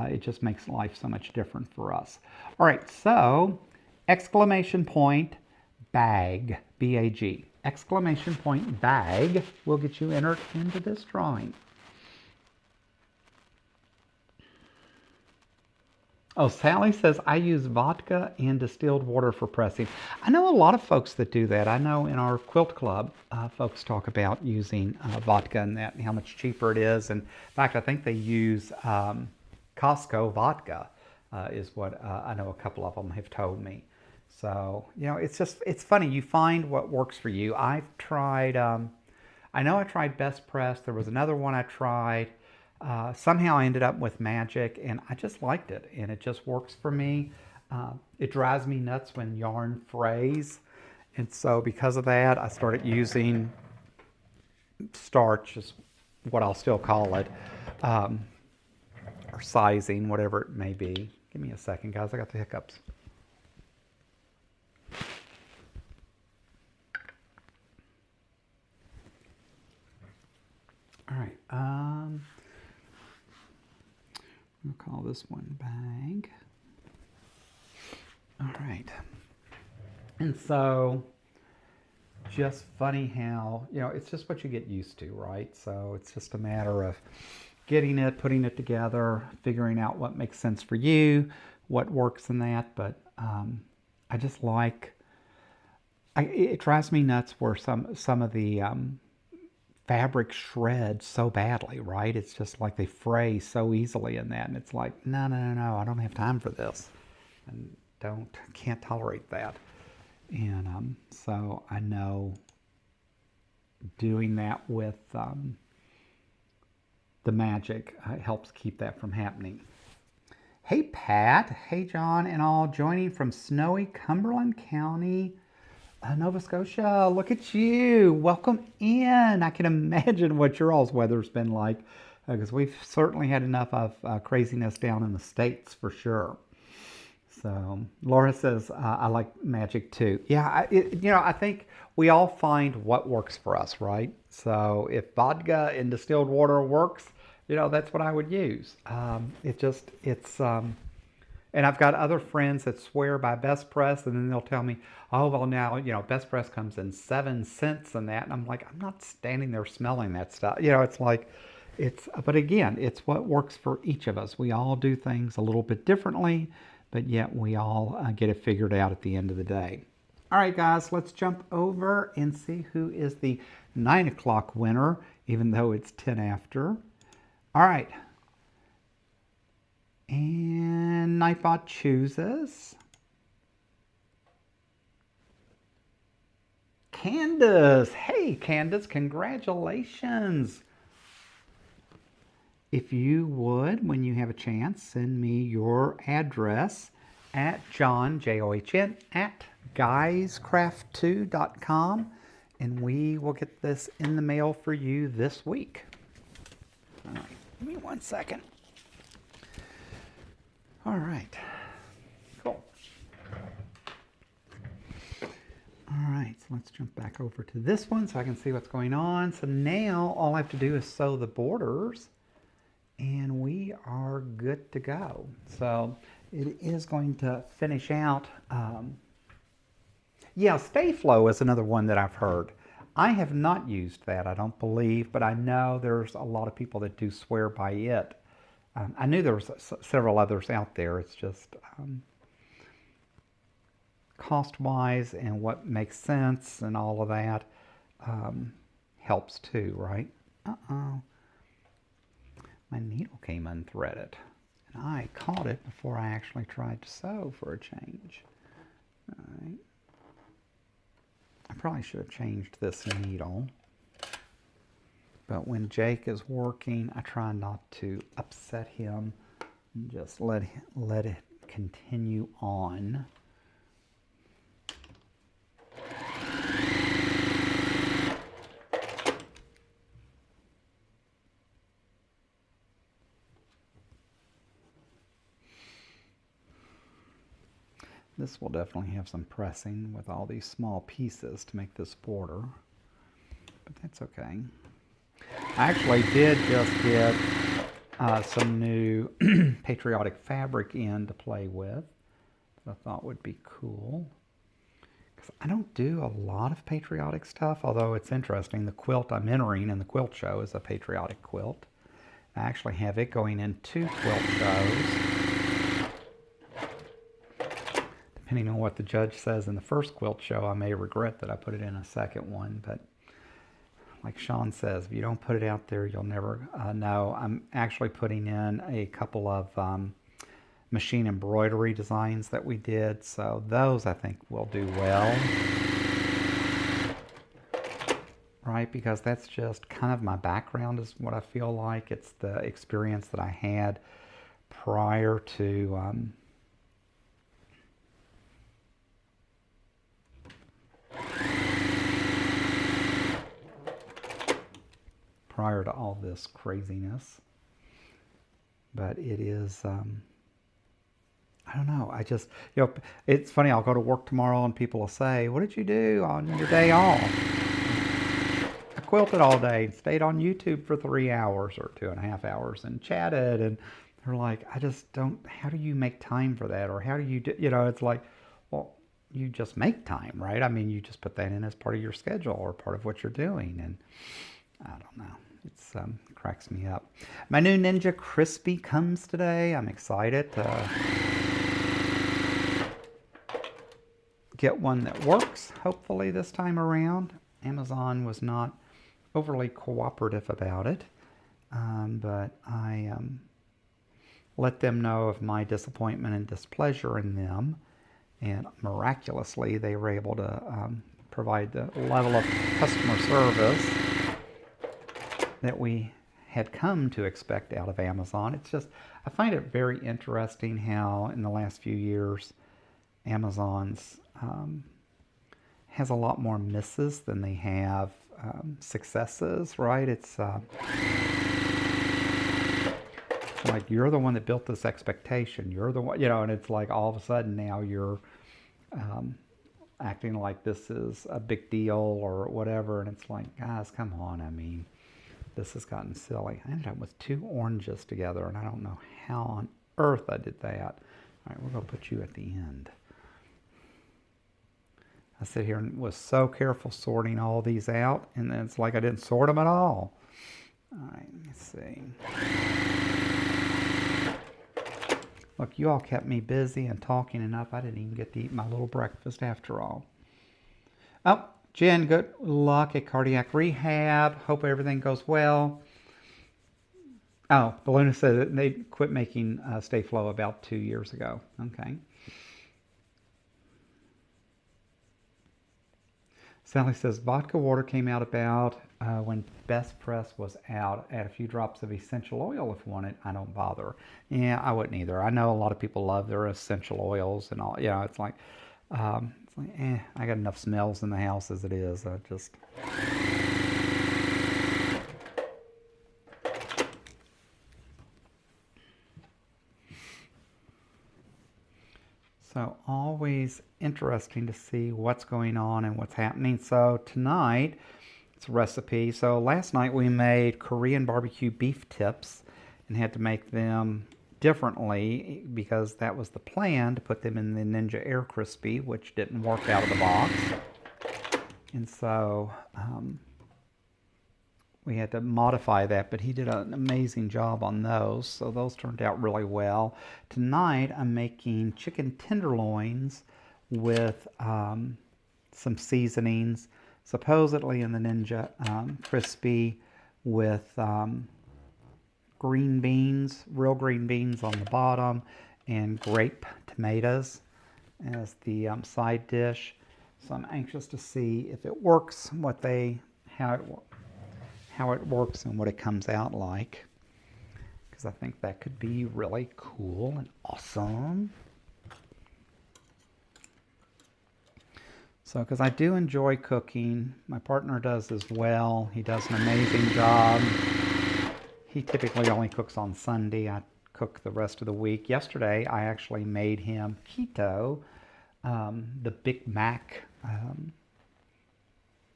Speaker 1: it just makes life so much different for us. All right, so exclamation point bag, B-A-G. Exclamation point bag will get you entered into this drawing. Oh, Sally says, I use vodka and distilled water for pressing. I know a lot of folks that do that. I know in our quilt club, folks talk about using vodka and that and how much cheaper it is. And in fact, I think they use Costco vodka is what I know a couple of them have told me. So, you know, it's funny. You find what works for you. I've tried, I know I tried Best Press. There was another one I tried. Somehow I ended up with Magic, and I just liked it, and it just works for me. It drives me nuts when yarn frays, and so because of that, I started using starch, is what I'll still call it, or sizing, whatever it may be. Give me a second, guys. I got the hiccups. All right. We'll call this one bag. All right. And so, just funny how, you know, it's just what you get used to, right? So it's just a matter of getting it, putting it together, figuring out what makes sense for you, what works in that. But I just like, it drives me nuts where some of the fabric shreds so badly, right? It's just like they fray so easily in that, and it's like, no, I don't have time for this, and can't tolerate that. And so I know doing that with the Magic helps keep that from happening. Hey Pat, hey John, and all joining from snowy Cumberland County, Nova Scotia. Look at you. Welcome in. I can imagine what your all's weather's been like, because we've certainly had enough of craziness down in the States for sure. So Laura says, I like Magic too. Yeah, you know, I think we all find what works for us, right? So if vodka and distilled water works, you know, that's what I would use. And I've got other friends that swear by Best Press, and then they'll tell me, oh, well, now, you know, Best Press comes in 7 cents and that. And I'm like, I'm not standing there smelling that stuff. You know, it's like, but again, it's what works for each of us. We all do things a little bit differently, but yet we all get it figured out at the end of the day. All right, guys, let's jump over and see who is the 9 o'clock winner, even though it's 10 after. All right. And Nightbot chooses Candace. Hey, Candace, congratulations. If you would, when you have a chance, send me your address at John, John, at guyscraft2.com, and we will get this in the mail for you this week. All right, give me 1 second. All right, cool. All right, so let's jump back over to this one so I can see what's going on. So now all I have to do is sew the borders, and we are good to go. So it is going to finish out. Yeah, Stay Flow is another one that I've heard. I have not used that, I don't believe, but I know there's a lot of people that do swear by it. I knew there was several others out there. It's just cost-wise and what makes sense and all of that helps too, right? Uh-oh. My needle came unthreaded, and I caught it before I actually tried to sew for a change. All right. I probably should have changed this needle. But when Jake is working, I try not to upset him and just let it continue on. This will definitely have some pressing with all these small pieces to make this border, but that's okay. I actually did just get some new patriotic fabric in to play with that I thought would be cool. Because I don't do a lot of patriotic stuff, although it's interesting. The quilt I'm entering in the quilt show is a patriotic quilt. I actually have it going in 2 quilt shows. Depending on what the judge says in the first quilt show, I may regret that I put it in a second one, but like Sean says, if you don't put it out there, you'll never know. I'm actually putting in a couple of machine embroidery designs that we did, so those I think will do well. Right, because that's just kind of my background is what I feel like. It's the experience that I had prior to all this craziness. But it is, I don't know, I just, you know, it's funny, I'll go to work tomorrow and people will say, what did you do on your day off? I quilted all day, stayed on YouTube for 3 hours or 2.5 hours and chatted, and they're like, I just don't, how do you make time for that? Or how do you do, you know, it's like, well, you just make time, right? I mean, you just put that in as part of your schedule or part of what you're doing, and I don't know. It's cracks me up. My new Ninja Crispy comes today. I'm excited to get one that works, hopefully this time around. Amazon was not overly cooperative about it, but I let them know of my disappointment and displeasure in them, and miraculously they were able to provide the level of customer service that we had come to expect out of Amazon. It's just, I find it very interesting how in the last few years Amazon's has a lot more misses than they have successes, right? It's like you're the one that built this expectation. You're the one, you know, and it's like all of a sudden now you're acting like this is a big deal or whatever, and it's like, guys, come on, I mean, this has gotten silly. I ended up with 2 oranges together, and I don't know how on earth I did that. All right, we're going to put you at the end. I sit here and was so careful sorting all these out, and then it's like I didn't sort them at all. All right, let's see. Look, you all kept me busy and talking enough. I didn't even get to eat my little breakfast after all. Oh, Jen, good luck at cardiac rehab. Hope everything goes well. Oh, Balloona said that they quit making Stay Flow about 2 years ago. Okay. Sally says, vodka water came out about when Best Press was out. Add a few drops of essential oil if wanted. I don't bother. Yeah, I wouldn't either. I know a lot of people love their essential oils and all. You know, it's like, I got enough smells in the house as it is. I just... So always interesting to see what's going on and what's happening. So tonight, it's a recipe. So last night we made Korean barbecue beef tips and had to make them differently because that was the plan, to put them in the Ninja Air Crispy, which didn't work out of the box. And so we had to modify that, but he did an amazing job on those. So those turned out really well. Tonight I'm making chicken tenderloins with some seasonings, supposedly in the Ninja Crispy, with green beans, real green beans on the bottom, and grape tomatoes as the side dish. So I'm anxious to see if it works, how it works and what it comes out like, because I think that could be really cool and awesome. So, because I do enjoy cooking, my partner does as well. He does an amazing job. He typically only cooks on Sunday. I cook the rest of the week. Yesterday, I actually made him keto the Big Mac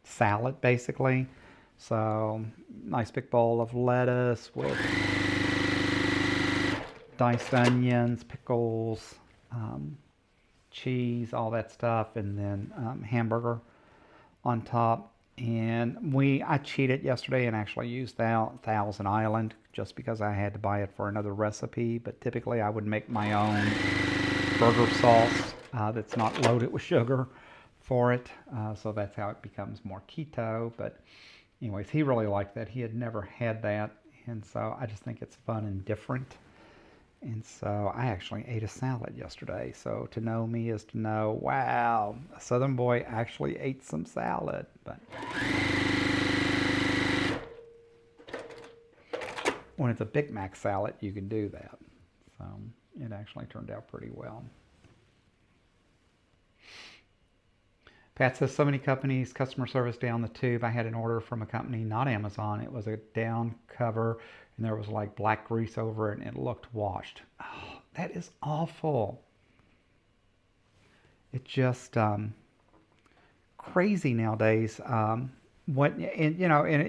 Speaker 1: salad, basically. So, nice big bowl of lettuce with diced onions, pickles, cheese, all that stuff, and then hamburger on top. And I cheated yesterday and actually used Thousand Island just because I had to buy it for another recipe. But typically I would make my own burger sauce that's not loaded with sugar for it. So that's how it becomes more keto. But anyways, he really liked that. He had never had that. And so I just think it's fun and different. And so I actually ate a salad yesterday. So to know me is to know, wow, a Southern boy actually ate some salad. But when it's a Big Mac salad, you can do that. So it actually turned out pretty well. Pat says, so many companies, customer service down the tube. I had an order from a company, not Amazon. It was a down cover, and there was like black grease over it, and it looked washed. Oh, that is awful. It's just crazy nowadays. And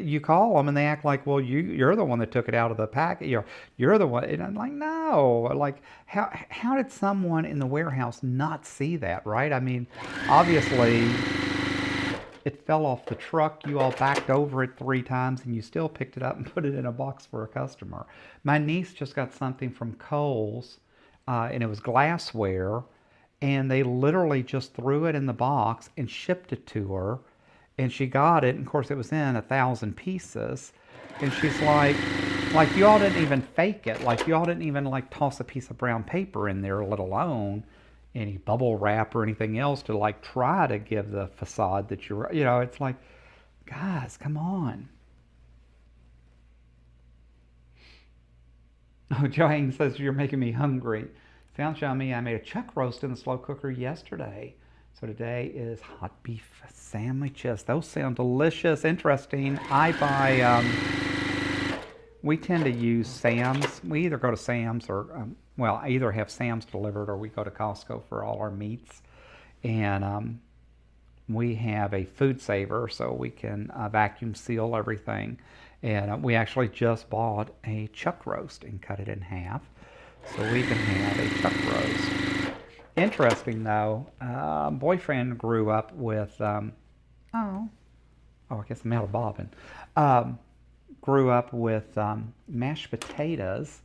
Speaker 1: you call them and they act like, well, you're the one that took it out of the packet. You're the one. And I'm like, no. Like, how did someone in the warehouse not see that, right? I mean, obviously, it fell off the truck. You all backed over it 3 times and you still picked it up and put it in a box for a customer. My niece just got something from Kohl's, and it was glassware, and they literally just threw it in the box and shipped it to her. And she got it, and of course it was in 1,000 pieces. And she's like you all didn't even fake it. Like you all didn't even like toss a piece of brown paper in there, let alone any bubble wrap or anything else to like try to give the facade that it's like, guys, come on. Oh, Joanne says, you're making me hungry. Sounds yummy. I made a chuck roast in the slow cooker yesterday. So today is hot beef sandwiches. Those sound delicious. Interesting. We tend to use Sam's. We either go to Sam's or, I either have Sam's delivered or we go to Costco for all our meats. And we have a food saver so we can vacuum seal everything. And we actually just bought a chuck roast and cut it in half so we can have a chuck roast. Interesting though, boyfriend grew up with, I guess I'm out of bobbin. Grew up with mashed potatoes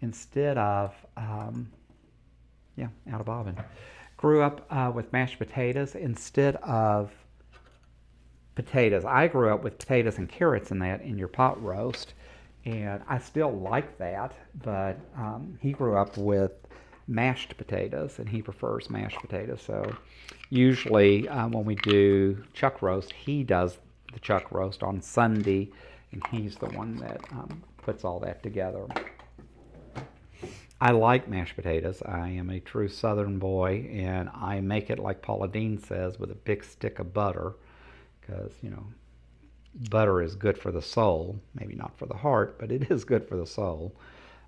Speaker 1: instead of, out of bobbin. Grew up with mashed potatoes instead of potatoes. I grew up with potatoes and carrots in your pot roast, and I still like that, but he grew up with mashed potatoes, and he prefers mashed potatoes. So usually when we do chuck roast, he does the chuck roast on Sunday, and he's the one that puts all that together. I like mashed potatoes. I am a true Southern boy, and I make it like Paula Deen says, with a big stick of butter, because butter is good for the soul. Maybe not for the heart, but it is good for the soul.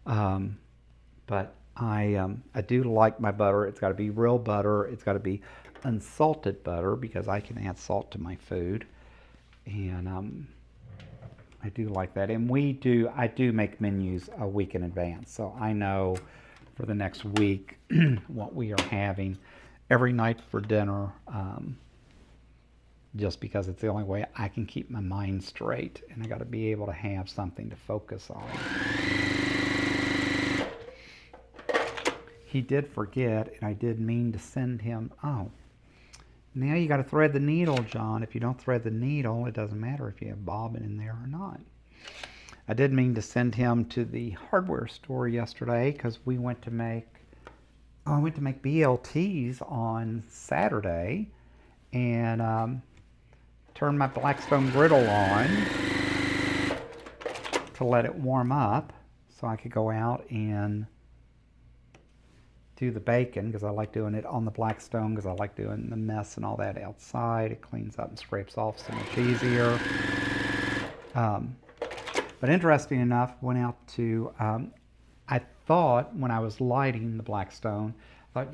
Speaker 1: But I do like my butter. It's got to be real butter. It's got to be unsalted butter because I can add salt to my food, and I do like that. And I do make menus a week in advance, so I know for the next week what we are having every night for dinner. Just because it's the only way I can keep my mind straight, and I got to be able to have something to focus on. He did forget, and I did mean to send him, now you got to thread the needle, John. If you don't thread the needle, it doesn't matter if you have bobbin in there or not. I did mean to send him to the hardware store yesterday because we went to make BLTs on Saturday, and turned my Blackstone griddle on to let it warm up so I could go out and do the bacon, because I like doing it on the Blackstone because I like doing the mess and all that outside. It cleans up and scrapes off so much easier. But interesting enough, went out to, I thought when I was lighting the Blackstone, Thought,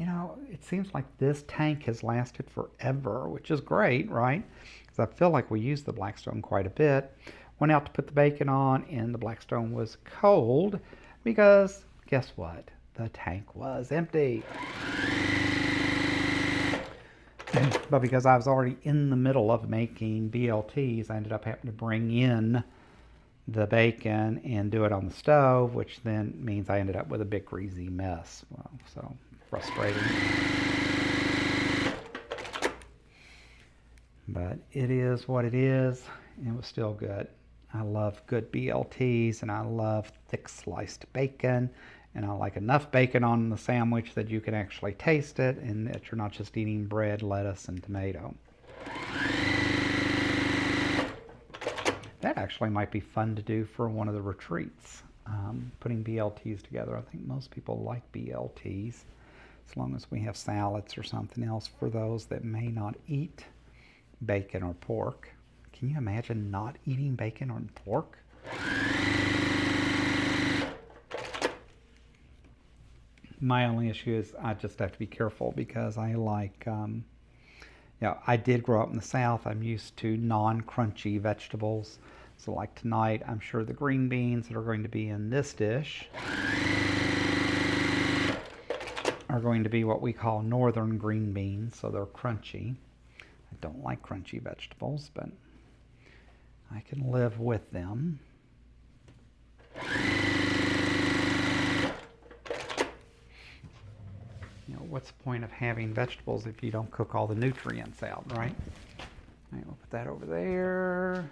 Speaker 1: it seems like this tank has lasted forever, which is great, right? Because I feel like we use the Blackstone quite a bit. Went out to put the bacon on, and the Blackstone was cold because guess what? The tank was empty. But because I was already in the middle of making BLTs, I ended up having to bring in the bacon and do it on the stove, which then means I ended up with a big greasy mess. Well, so frustrating. But it is what it is. It was still good. I love good BLTs, and I love thick sliced bacon, and I like enough bacon on the sandwich that you can actually taste it and that you're not just eating bread, lettuce, and tomato. That actually might be fun to do for one of the retreats, putting BLTs together. I think most people like BLTs, as long as we have salads or something else for those that may not eat bacon or pork. Can you imagine not eating bacon or pork? My only issue is I just have to be careful because I like, I did grow up in the South. I'm used to non-crunchy vegetables. So like tonight, I'm sure the green beans that are going to be in this dish are going to be what we call northern green beans, so they're crunchy. I don't like crunchy vegetables, but I can live with them. What's the point of having vegetables if you don't cook all the nutrients out, right? All right, we'll put that over there.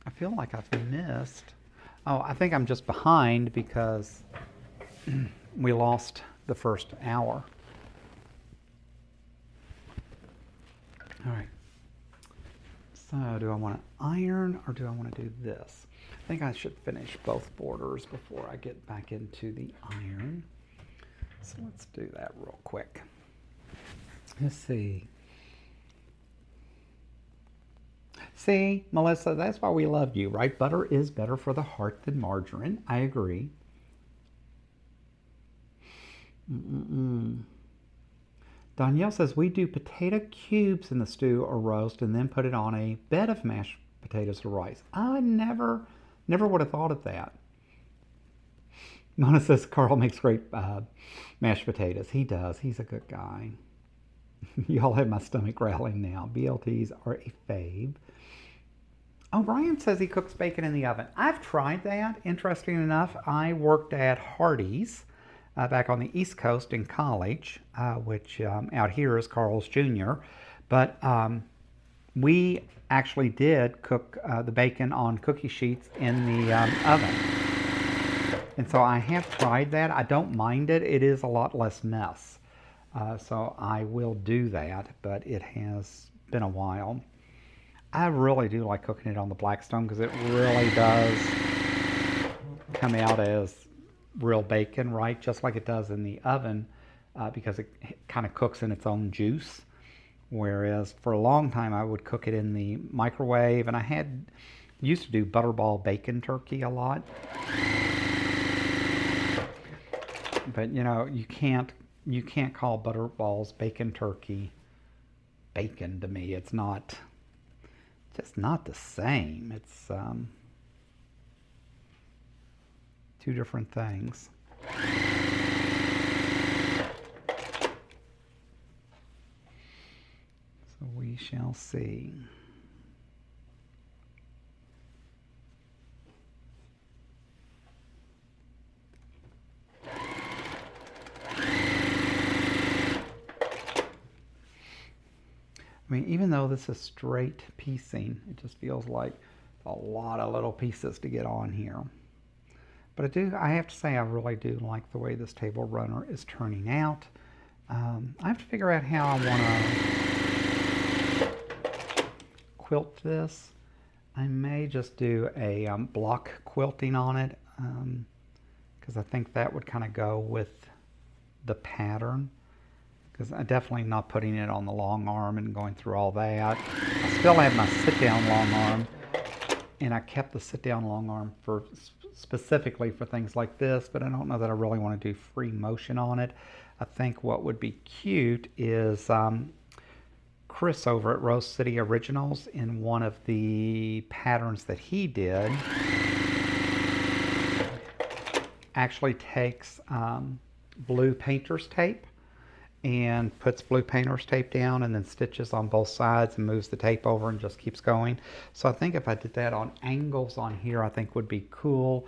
Speaker 1: I feel like I've missed. Oh, I think I'm just behind because we lost the first hour. All right. So do I want to iron or do I want to do this? I think I should finish both borders before I get back into the iron. So let's do that real quick. Let's see. See, Melissa, that's why we love you, right? Butter is better for the heart than margarine. I agree. Danielle says we do potato cubes in the stew or roast and then put it on a bed of mashed potatoes or rice. I never would have thought of that. Mona says Carl makes great mashed potatoes. He does. He's a good guy. Y'all have my stomach growling now. BLTs are a fave. Oh, Brian says he cooks bacon in the oven. I've tried that. Interesting enough, I worked at Hardee's back on the East Coast in college, which out here is Carl's Jr. But we actually did cook the bacon on cookie sheets in the oven. And so I have tried that. I don't mind it. It is a lot less mess. So I will do that, but it has been a while. I really do like cooking it on the Blackstone because it really does come out as real bacon, right? Just like it does in the oven because it kind of cooks in its own juice. Whereas for a long time I would cook it in the microwave, and I used to do butterball bacon turkey a lot. But you can't call butterballs bacon turkey bacon to me. It's just not the same. It's two different things. So we shall see. I mean, even though this is straight piecing, it just feels like a lot of little pieces to get on here. But I have to say, I really do like the way this table runner is turning out. I have to figure out how I want to quilt this. I may just do a block quilting on it because I think that would kind of go with the pattern. Because I'm definitely not putting it on the long arm and going through all that, still have my sit-down long arm, and I kept the sit-down long arm for specifically for things like this, but I don't know that I really want to do free motion on it. I think what would be cute is Chris over at Rose City Originals, in one of the patterns that he did, actually takes blue painter's tape and puts blue painter's tape down and then stitches on both sides and moves the tape over and just keeps going. So I think if I did that on angles on here, I think would be cool.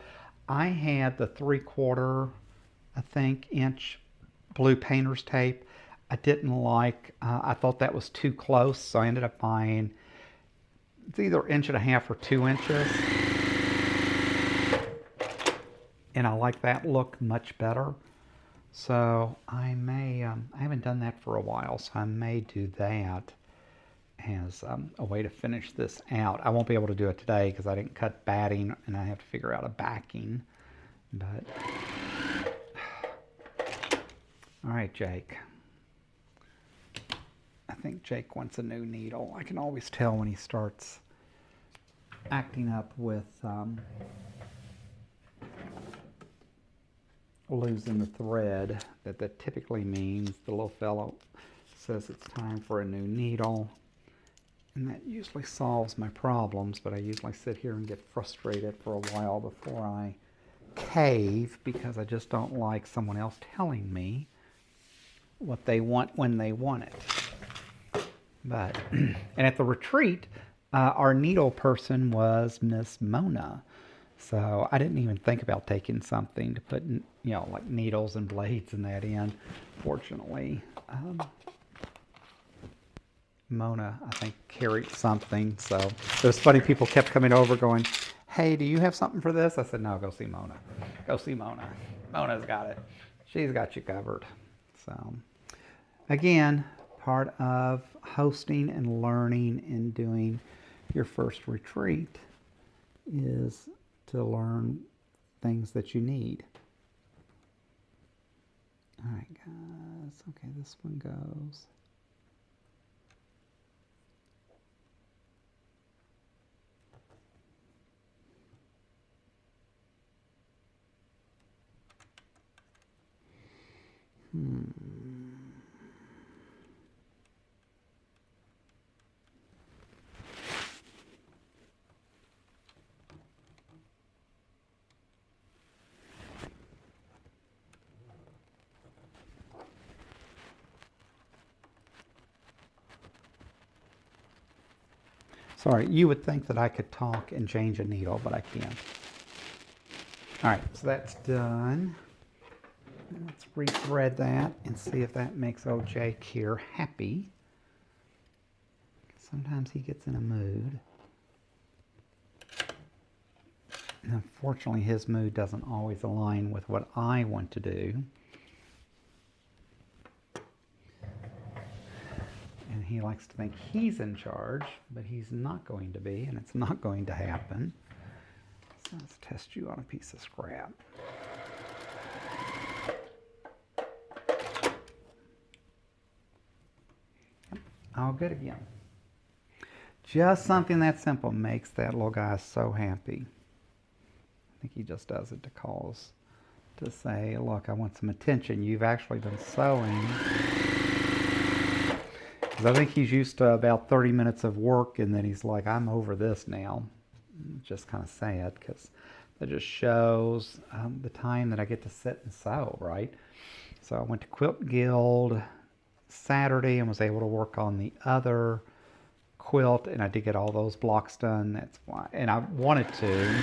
Speaker 1: I had the 3/4, I think, inch blue painter's tape. I didn't like, I thought that was too close, so I ended up buying, it's either 1.5 or 2 inches. And I like that look much better. So I may, I haven't done that for a while, so I may do that as a way to finish this out. I won't be able to do it today because I didn't cut batting and I have to figure out a backing. But, all right, Jake. I think Jake wants a new needle. I can always tell when he starts acting up with losing the thread, that typically means the little fellow says it's time for a new needle, and that usually solves my problems, but I usually sit here and get frustrated for a while before I cave because I just don't like someone else telling me what they want when they want it. But and at the retreat, our needle person was Miss Mona. So I didn't even think about taking something to put, you know, like needles and blades and that in. Fortunately, Mona, I think, carried something. So it was funny, people kept coming over going, hey, do you have something for this? I said, no, go see Mona. Go see Mona. Mona's got it. She's got you covered. So again, part of hosting and learning and doing your first retreat is to learn things that you need. All right, guys. Okay, this one goes. Sorry, you would think that I could talk and change a needle, but I can't. All right, so that's done. Let's rethread that and see if that makes old Jake here happy. Sometimes he gets in a mood. And unfortunately, his mood doesn't always align with what I want to do. And he likes to think he's in charge, but he's not going to be, and it's not going to happen. So let's test you on a piece of scrap. All good again. Just something that simple makes that little guy so happy. I think he just does it to say, look, I want some attention. You've actually been sewing. Because I think he's used to about 30 minutes of work, and then he's like, I'm over this now. It's just kind of sad, because that just shows the time that I get to sit and sew, right? So I went to Quilt Guild Saturday and was able to work on the other quilt, and I did get all those blocks done. That's why, and I wanted to,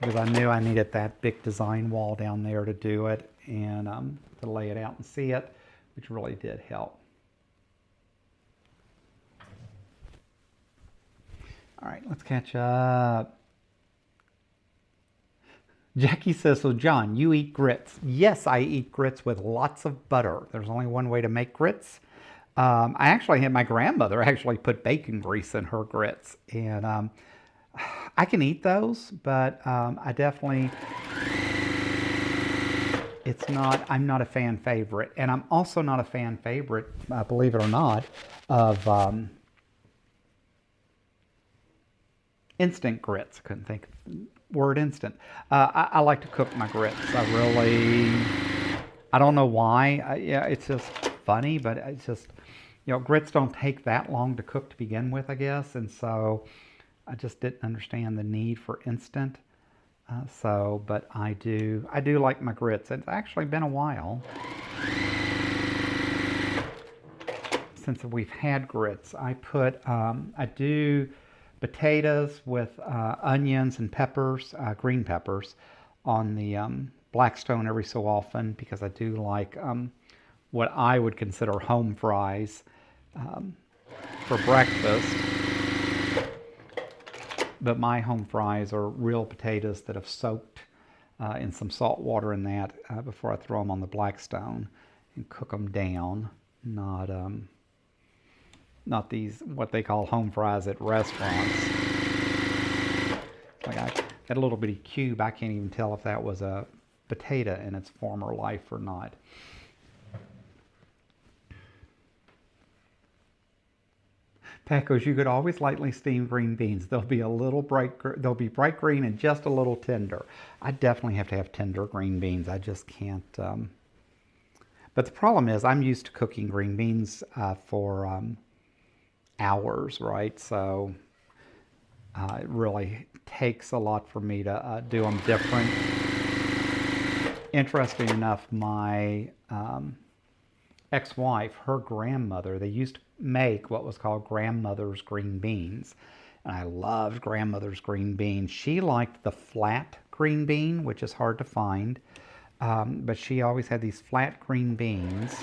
Speaker 1: because I knew I needed that big design wall down there to do it, and to lay it out and see it, which really did help. All right, let's catch up. Jackie says, so John, you eat grits. Yes, I eat grits with lots of butter. There's only one way to make grits. I actually had my grandmother actually put bacon grease in her grits. And I can eat those, but I definitely, I'm not a fan favorite. And I'm also not a fan favorite, believe it or not, of instant grits. I couldn't think of the word instant. I like to cook my grits. I don't know why. Yeah, it's just funny, but it's just, grits don't take that long to cook to begin with, I guess. And so I just didn't understand the need for instant. But I do like my grits. It's actually been a while since we've had grits. I do potatoes with onions and peppers, green peppers, on the Blackstone every so often because I do like what I would consider home fries for breakfast. But my home fries are real potatoes that have soaked in some salt water in that before I throw them on the Blackstone and cook them down, not these what they call home fries at restaurants. Like that little bitty cube, I can't even tell if that was a potato in its former life or not. Pat goes, you could always lightly steam green beans. They'll be they'll be bright green and just a little tender. I definitely have to have tender green beans. I just can't. But the problem is, I'm used to cooking green beans for hours, right? So it really takes a lot for me to do them different. Interesting enough, my ex-wife, her grandmother, they used to make what was called grandmother's green beans. And I loved grandmother's green beans. She liked the flat green bean, which is hard to find. But she always had these flat green beans.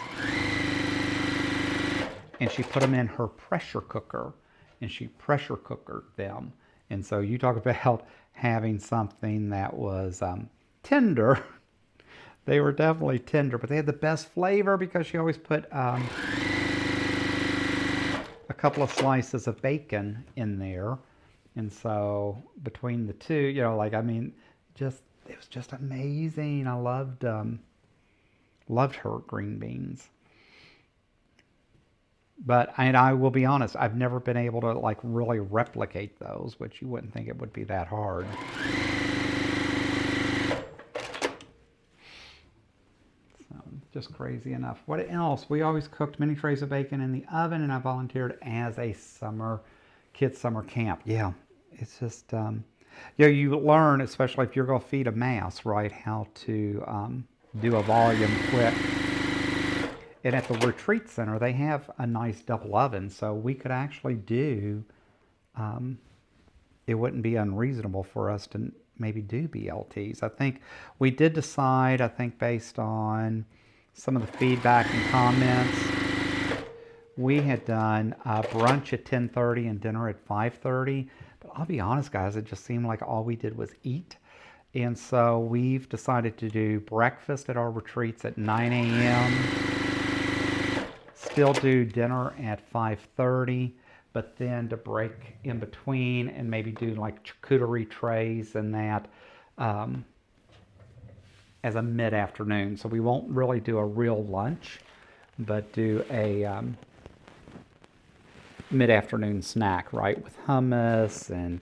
Speaker 1: And she put them in her pressure cooker. And she pressure cookered them. And so you talk about having something that was tender. They were definitely tender, but they had the best flavor because she always put a couple of slices of bacon in there. And so between the two, it was just amazing. I loved her green beans. But I will be honest, I've never been able to really replicate those, which you wouldn't think it would be that hard. Just crazy enough. What else? We always cooked many trays of bacon in the oven, and I volunteered as a kids' summer camp. Yeah, it's just, you learn, especially if you're going to feed a mass, right, how to do a volume quick. And at the retreat center, they have a nice double oven, so we could actually do, it wouldn't be unreasonable for us to maybe do BLTs. I think we did decide, based on some of the feedback and comments, we had done brunch at 10:30 and dinner at 5:30. But I'll be honest, guys, it just seemed like all we did was eat. And so we've decided to do breakfast at our retreats at 9 a.m. Still do dinner at 5:30, but then to break in between and maybe do charcuterie trays and that as a mid-afternoon. So we won't really do a real lunch, but do a mid-afternoon snack, right, with hummus and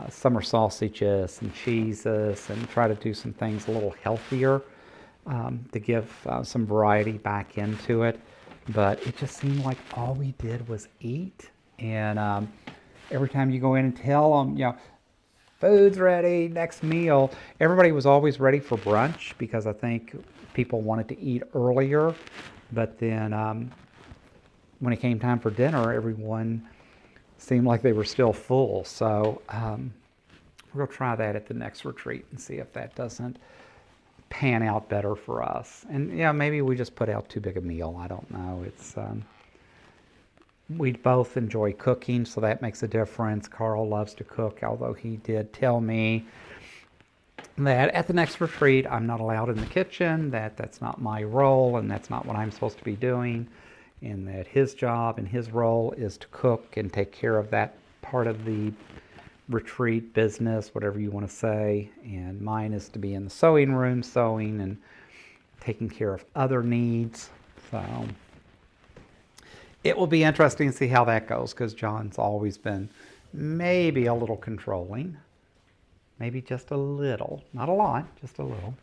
Speaker 1: summer sausages and cheeses, and try to do some things a little healthier to give some variety back into it. But it just seemed like all we did was eat. And every time you go in and tell them, food's ready, next meal, everybody was always ready for brunch because I think people wanted to eat earlier. But then when it came time for dinner, everyone seemed like they were still full. So we're going to try that at the next retreat and see if that doesn't pan out better for us. And maybe we just put out too big a meal. I don't know. It's we both enjoy cooking, so that makes a difference. Carl loves to cook, although he did tell me that at the next retreat I'm not allowed in the kitchen, that's not my role and that's not what I'm supposed to be doing, and that his job and his role is to cook and take care of that part of the retreat business, whatever you want to say, and mine is to be in the sewing room sewing and taking care of other needs. So it will be interesting to see how that goes, because John's always been maybe a little controlling. Maybe just a little. Not a lot, just a little.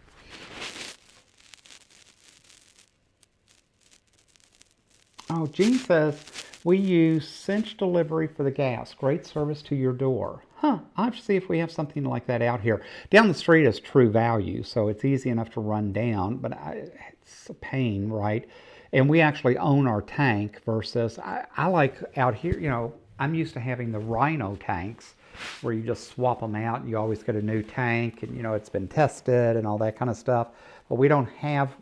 Speaker 1: Oh, Jean says, we use cinch delivery for the gas. Great service to your door. Huh, I'll have to see if we have something like that out here. Down the street is True Value, so it's easy enough to run down, but it's a pain, right? And we actually own our tank versus, I like out here, you know, I'm used to having the Rhino tanks where you just swap them out and you always get a new tank and, you know, it's been tested and all that kind of stuff. But we don't have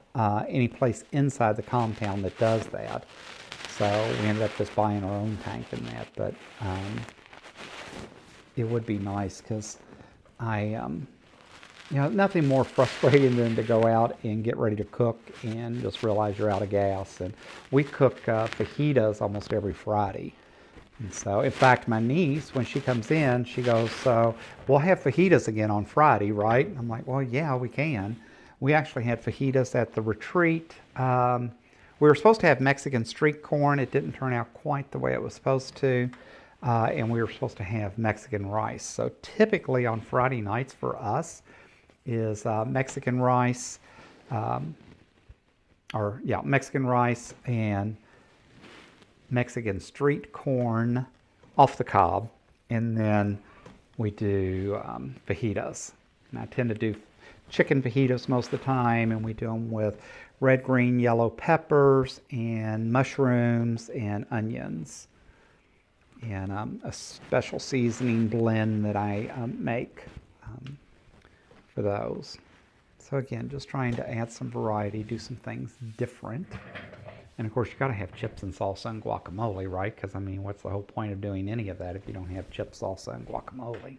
Speaker 1: any place inside the compound that does that. So we ended up just buying our own tank in that. But it would be nice because you know, nothing more frustrating than to go out and get ready to cook and just realize you're out of gas. And we cook fajitas almost every Friday. And so, in fact, my niece, when she comes in, she goes, so we'll have fajitas again on Friday, right? I'm like, well, yeah, we can. We actually had fajitas at the retreat. We were supposed to have Mexican street corn. It didn't turn out quite the way it was supposed to. And we were supposed to have Mexican rice. So typically on Friday nights for us is Mexican rice, Mexican rice and Mexican street corn off the cob, and then we do fajitas. And I tend to do chicken fajitas most of the time, and we do them with red, green, yellow peppers and mushrooms and onions, and a special seasoning blend that I make for those. So again, just trying to add some variety, do some things different. And of course, you got to have chips and salsa and guacamole, right? Because I mean, what's the whole point of doing any of that if you don't have chips, salsa, and guacamole?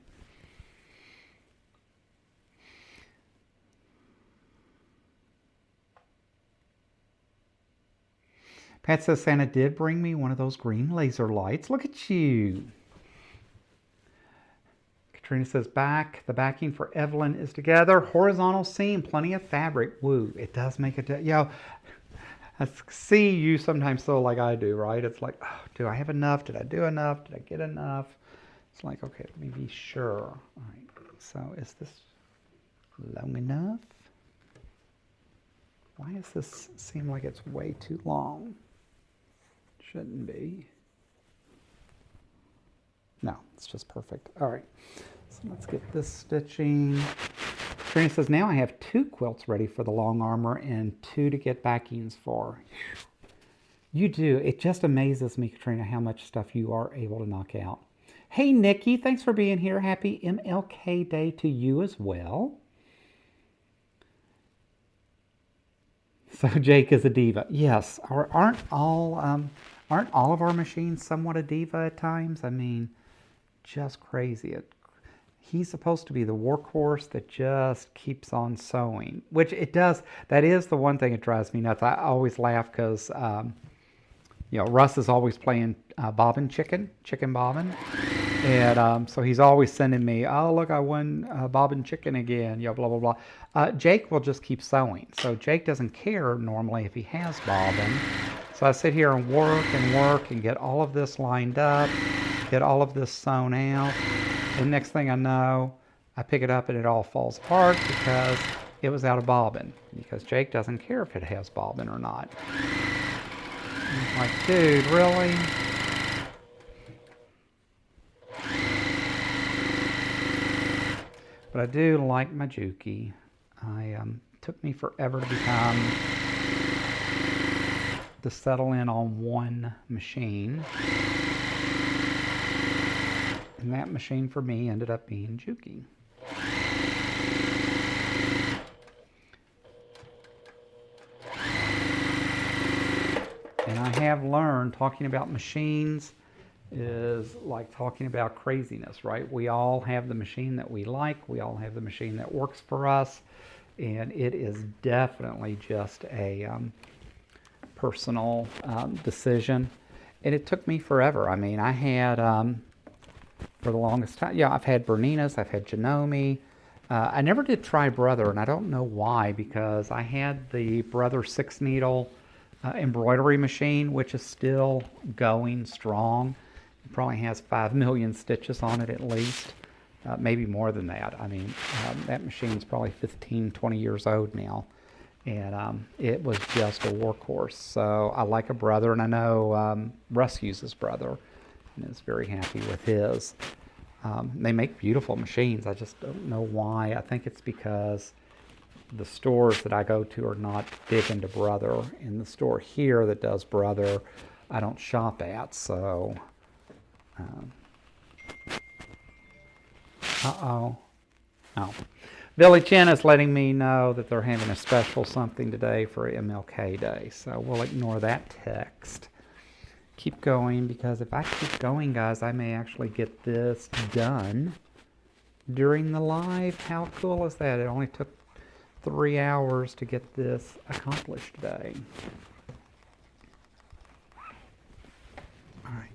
Speaker 1: Pat says Santa did bring me one of those green laser lights. Look at you. Katrina says the backing for Evelyn is together. Horizontal seam, plenty of fabric. Woo, it does make a, you know, I see you sometimes feel like I do, right? It's like, oh, do I have enough? Did I do enough? Did I get enough? It's like, okay, let me be sure. All right, so is this long enough? Why does this seem like it's way too long? Shouldn't be. No, it's just perfect. All right, so let's get this stitching. Trina says, now I have 2 quilts ready for the long armor and 2 to get backings for. You do. It just amazes me, Katrina, how much stuff you are able to knock out. Hey, Nikki, thanks for being here. Happy MLK Day to you as well. So Jake is a diva. Yes. Aren't all of our machines somewhat a diva at times? I mean, just crazy. He's supposed to be the workhorse that just keeps on sewing, which it does. That is the one thing that drives me nuts. I always laugh because, you know, Russ is always playing bobbin chicken bobbin. And so he's always sending me, oh, look, I won bobbin chicken again, you know, blah, blah, blah. Jake will just keep sewing. So Jake doesn't care normally if he has bobbin. So I sit here and work and get all of this lined up, get all of this sewn out. And next thing I know, I pick it up and it all falls apart because it was out of bobbin. Because Jake doesn't care if it has bobbin or not. I'm like, dude, really? But I do like my Juki. Took me forever to settle in on one machine. And that machine for me ended up being Juki. And I have learned talking about machines is like talking about craziness, right? We all have the machine that we like. We all have the machine that works for us. And it is definitely just a personal decision. And it took me forever. I mean, I had... for the longest time. Yeah, I've had Bernina's, I've had Janome. I never did try Brother, and I don't know why, because I had the Brother 6-needle embroidery machine, which is still going strong. It probably has 5 million stitches on it at least, maybe more than that. I mean, that machine's probably 15, 20 years old now, and it was just a workhorse. So I like a brother, and I know Russ uses brother and is very happy with his. They make beautiful machines. I just don't know why. I think it's because the stores that I go to are not big into brother. In the store here that does brother, I don't shop at, so uh-oh. Oh. Billy Chen is letting me know that they're having a special something today for MLK Day, so we'll ignore that text. Keep going, because if I keep going, guys, I may actually get this done during the live. How cool is that? It only took 3 hours to get this accomplished today. All right.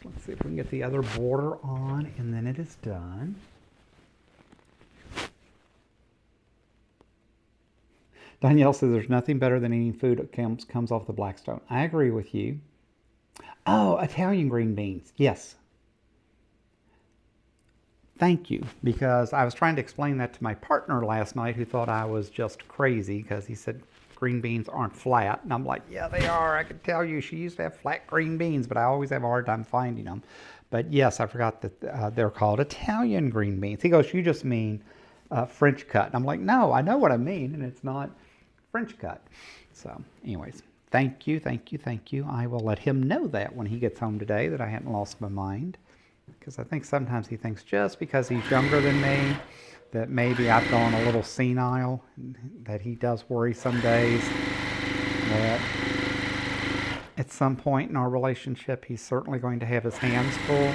Speaker 1: So let's see if we can get the other border on, and then it is done. Danielle says there's nothing better than eating food that comes off the Blackstone. I agree with you. Oh, Italian green beans. Yes. Thank you, because I was trying to explain that to my partner last night, who thought I was just crazy because he said green beans aren't flat. And I'm like, yeah, they are. I can tell you, she used to have flat green beans, but I always have a hard time finding them. But yes, I forgot that they're called Italian green beans. He goes, you just mean French cut. And I'm like, no, I know what I mean, and it's not French cut. So anyways, thank you, thank you, thank you. I will let him know that when he gets home today, that I hadn't lost my mind. Because I think sometimes he thinks just because he's younger than me that maybe I've gone a little senile, that he does worry some days that at some point in our relationship he's certainly going to have his hands full.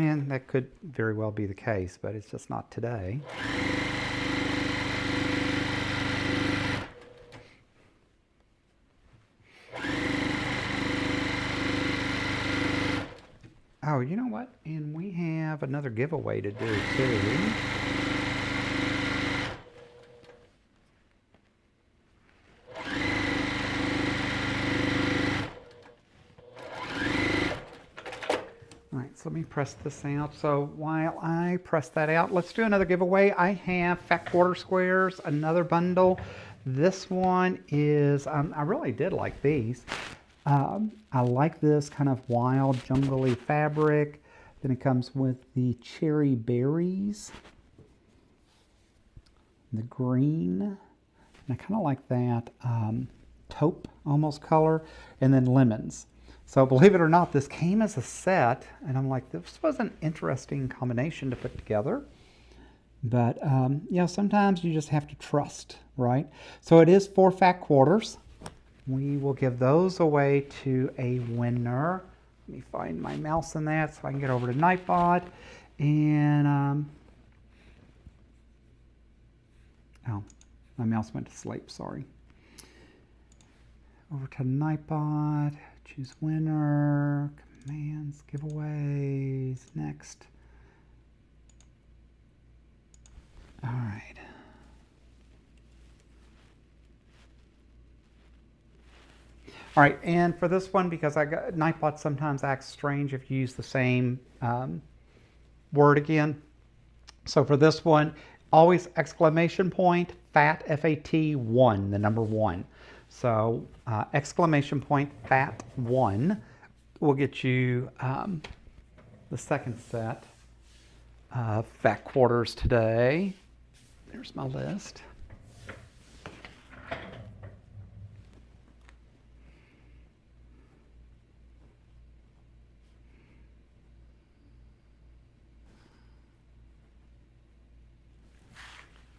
Speaker 1: And that could very well be the case, but it's just not today. Oh, you know what? And we have another giveaway to do too. All right, so let me press this out. So while I press that out, let's do another giveaway. I have fat quarter squares, another bundle. This one is, I really did like these. I like this kind of wild, jungly fabric. Then it comes with the cherry berries, the green, and I kind of like that taupe almost color, and then lemons. So believe it or not, this came as a set, and I'm like, this was an interesting combination to put together. But yeah, sometimes you just have to trust, right? So it is 4 fat quarters. We will give those away to a winner. Let me find my mouse in that so I can get over to Nightbot. And, oh, my mouse went to sleep, sorry. Over to Nightbot, choose winner, commands, giveaways, next. All right. All right, and for this one, because Nightbot sometimes acts strange if you use the same word again. So for this one, always exclamation point, fat, F-A-T, 1, the number 1. So exclamation point, fat, 1 will get you the second set of fat quarters today. There's my list.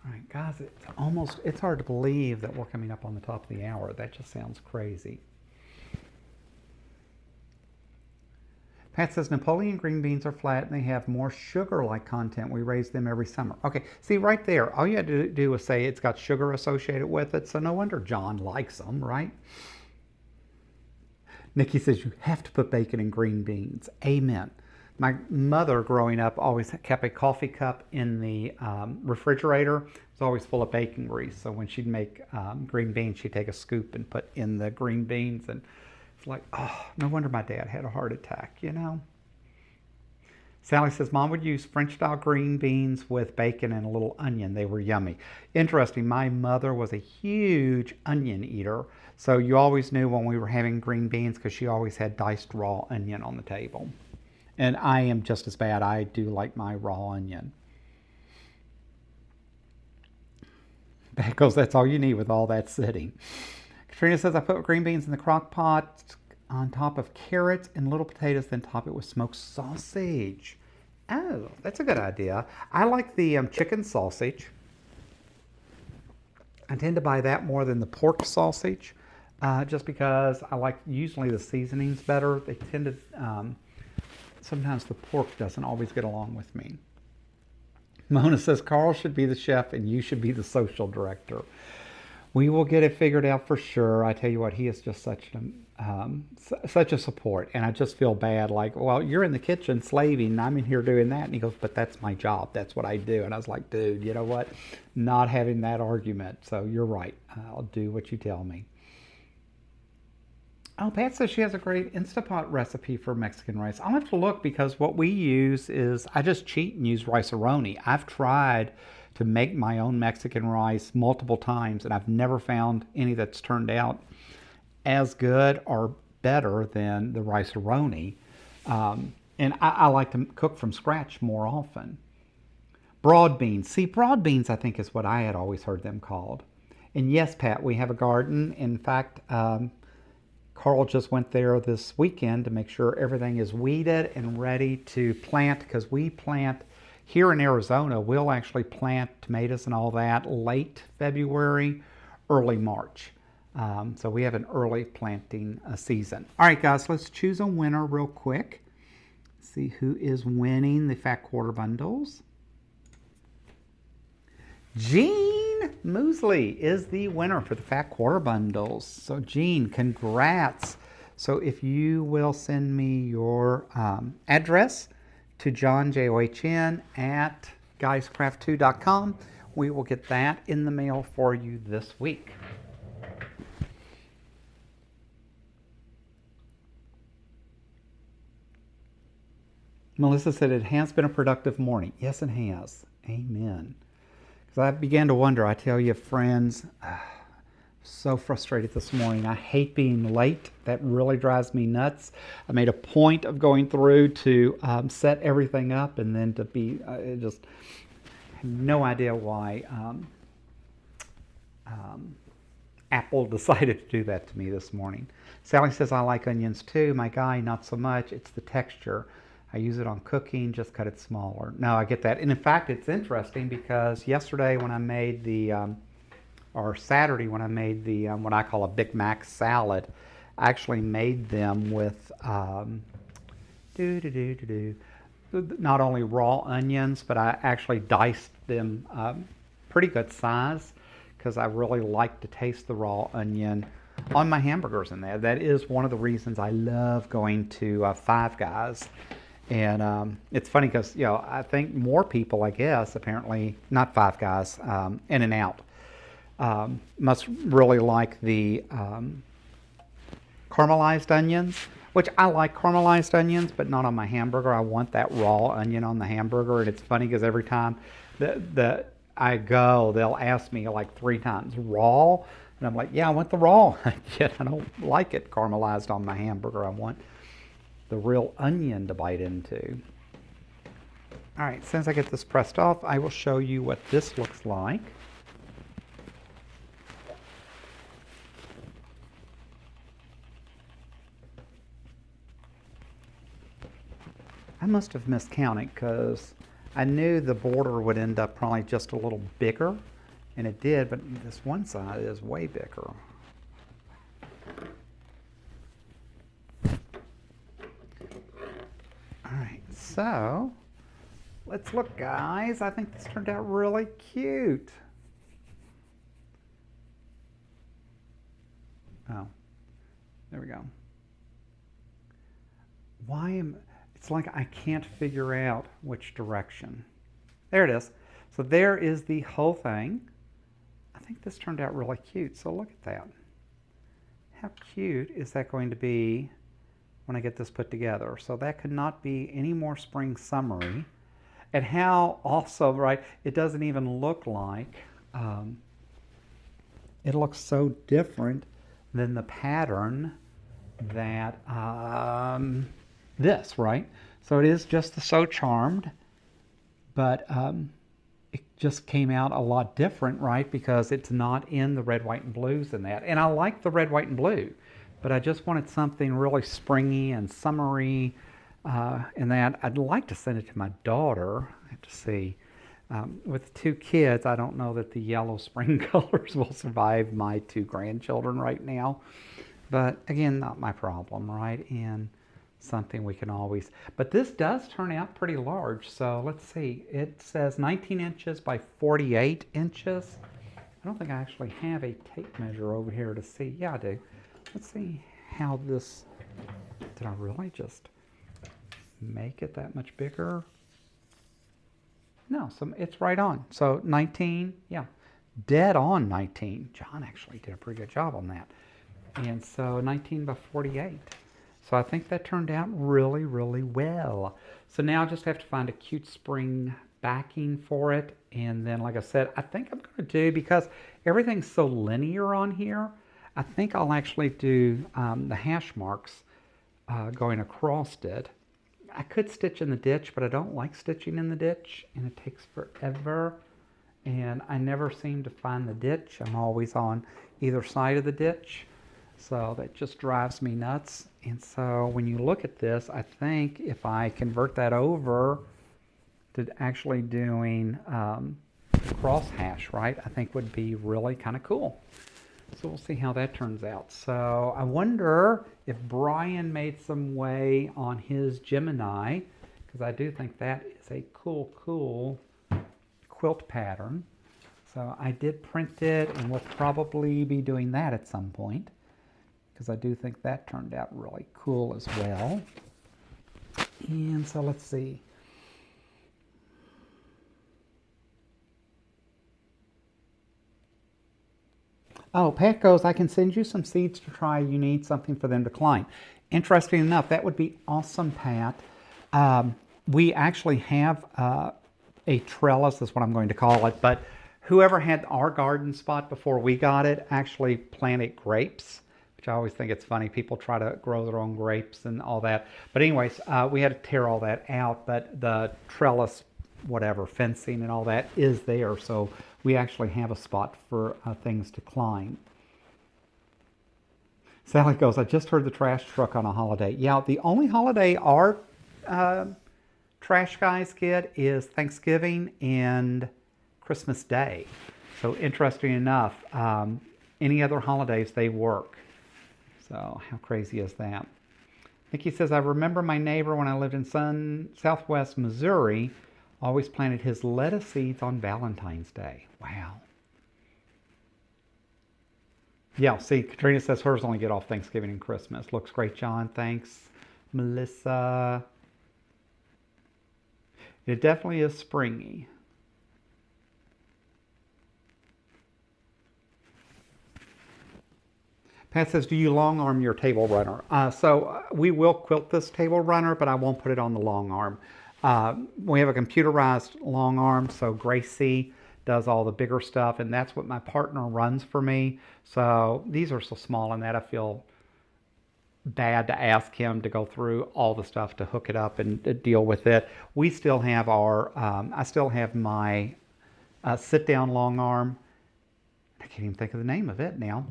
Speaker 1: All right, guys, it's hard to believe that we're coming up on the top of the hour. That just sounds crazy. Pat says, Napoleon green beans are flat and they have more sugar-like content. We raise them every summer. Okay, see right there, all you had to do was say it's got sugar associated with it, so no wonder John likes them, right? Nikki says, you have to put bacon in green beans. Amen. My mother, growing up, always kept a coffee cup in the refrigerator. It was always full of bacon grease. So when she'd make green beans, she'd take a scoop and put in the green beans. And It's like, oh, no wonder my dad had a heart attack, you know? Sally says, Mom would use French style green beans with bacon and a little onion. They were yummy. Interesting, my mother was a huge onion eater. So you always knew when we were having green beans because she always had diced raw onion on the table. And I am just as bad. I do like my raw onion. Because that's all you need with all that sitting. Katrina says, I put green beans in the crock pot on top of carrots and little potatoes, then top it with smoked sausage. Oh, that's a good idea. I like the chicken sausage. I tend to buy that more than the pork sausage, just because I like usually the seasonings better. They tend to, sometimes the pork doesn't always get along with me. Mona says, Carl should be the chef and you should be the social director. We will get it figured out for sure. I tell you what, he is just such a support. And I just feel bad, like, well, you're in the kitchen slaving and I'm in here doing that. And he goes, but that's my job. That's what I do. And I was like, dude, you know what? Not having that argument. So you're right. I'll do what you tell me. Oh, Pat says she has a great Instapot recipe for Mexican rice. I'll have to look because what we use is, I just cheat and use rice-a-roni. I've tried to make my own Mexican rice multiple times and I've never found any that's turned out as good or better than the rice-a-roni. And I like to cook from scratch more often. Broad beans. See, broad beans I think is what I had always heard them called. And yes, Pat, we have a garden. In fact, Carl just went there this weekend to make sure everything is weeded and ready to plant, because we plant here in Arizona. We'll actually plant tomatoes and all that late February, early March. So we have an early planting season. All right, guys, let's choose a winner real quick. See who is winning the Fat Quarter Bundles. Jean Moosley is the winner for the Fat Quarter Bundles. So Jean, congrats. So if you will send me your address to John, John, at guyscraft2.com, we will get that in the mail for you this week. Melissa said it has been a productive morning. Yes, it has. Amen. I began to wonder, I tell you, friends, so frustrated this morning. I hate being late. That really drives me nuts. I made a point of going through to set everything up and then to be, just have no idea why Apple decided to do that to me this morning. Sally says, I like onions too. My guy, not so much. It's the texture. I use it on cooking, just cut it smaller. No, I get that. And in fact, it's interesting because yesterday when I made the, or Saturday when I made the, what I call a Big Mac salad, I actually made them with, not only raw onions, but I actually diced them pretty good size because I really like to taste the raw onion on my hamburgers in there. That is one of the reasons I love going to Five Guys. And it's funny because, you know, I think more people, I guess, apparently, not Five Guys, In-N-Out, must really like the caramelized onions, which I like caramelized onions, but not on my hamburger. I want that raw onion on the hamburger. And it's funny because every time I go, they'll ask me like 3 times, raw? And I'm like, yeah, I want the raw. Yet I don't like it caramelized on my hamburger. I want the real onion to bite into. All right, since I get this pressed off, I will show you what this looks like. I must have miscounted because I knew the border would end up probably just a little bigger, and it did, but this one side is way bigger. Alright, so let's look, guys. I think this turned out really cute. Oh, there we go. It's like I can't figure out which direction. There it is. So there is the whole thing. I think this turned out really cute. So look at that. How cute is that going to be when I get this put together? So that could not be any more spring summery. And how also, right, it doesn't even look like, it looks so different than the pattern that this, right? So it is just the So Charmed, but it just came out a lot different, right? Because it's not in the red, white, and blues in that. And I like the red, white, and blue, but I just wanted something really springy and summery in that. I'd like to send it to my daughter. I have to see. With 2 kids, I don't know that the yellow spring colors will survive my 2 grandchildren right now. But again, not my problem, right? And something we can always, but this does turn out pretty large. So let's see, it says 19 inches by 48 inches. I don't think I actually have a tape measure over here to see. Yeah, I do. Let's see how this, did I really just make it that much bigger? No, so it's right on. So 19, yeah, dead on 19. John actually did a pretty good job on that. And so 19 by 48. So I think that turned out really, really well. So now I just have to find a cute spring backing for it. And then, like I said, I think I'm going to do, because everything's so linear on here, I think I'll actually do the hash marks going across it. I could stitch in the ditch, but I don't like stitching in the ditch, and it takes forever. And I never seem to find the ditch. I'm always on either side of the ditch. So that just drives me nuts. And so when you look at this, I think if I convert that over to actually doing cross hash, right, I think would be really kind of cool. So we'll see how that turns out. So I wonder if Brian made some way on his Gemini, because I do think that is a cool, cool quilt pattern. So I did print it, and we'll probably be doing that at some point, because I do think that turned out really cool as well. And so let's see. Oh, Pat goes, I can send you some seeds to try. You need something for them to climb. Interesting enough, that would be awesome, Pat. We actually have a trellis, is what I'm going to call it, but whoever had our garden spot before we got it actually planted grapes, which I always think it's funny. People try to grow their own grapes and all that. But anyways, we had to tear all that out, but the trellis, whatever, fencing and all that is there. So we actually have a spot for things to climb. Sally goes, I just heard the trash truck on a holiday. Yeah, the only holiday our trash guys get is Thanksgiving and Christmas Day. So interesting enough, any other holidays they work. So how crazy is that? Nikki says, I remember my neighbor when I lived in southwest Missouri always planted his lettuce seeds on Valentine's Day. Wow. Yeah, see, Katrina says hers only get off Thanksgiving and Christmas. Looks great, John. Thanks, Melissa. It definitely is springy. Pat says, do you long arm your table runner? So we will quilt this table runner, but I won't put it on the long arm. We have a computerized long arm, so Gracie does all the bigger stuff, and that's what my partner runs for me. So these are so small in that I feel bad to ask him to go through all the stuff to hook it up and deal with it. We still have our, I still have my sit-down long arm. I can't even think of the name of it now.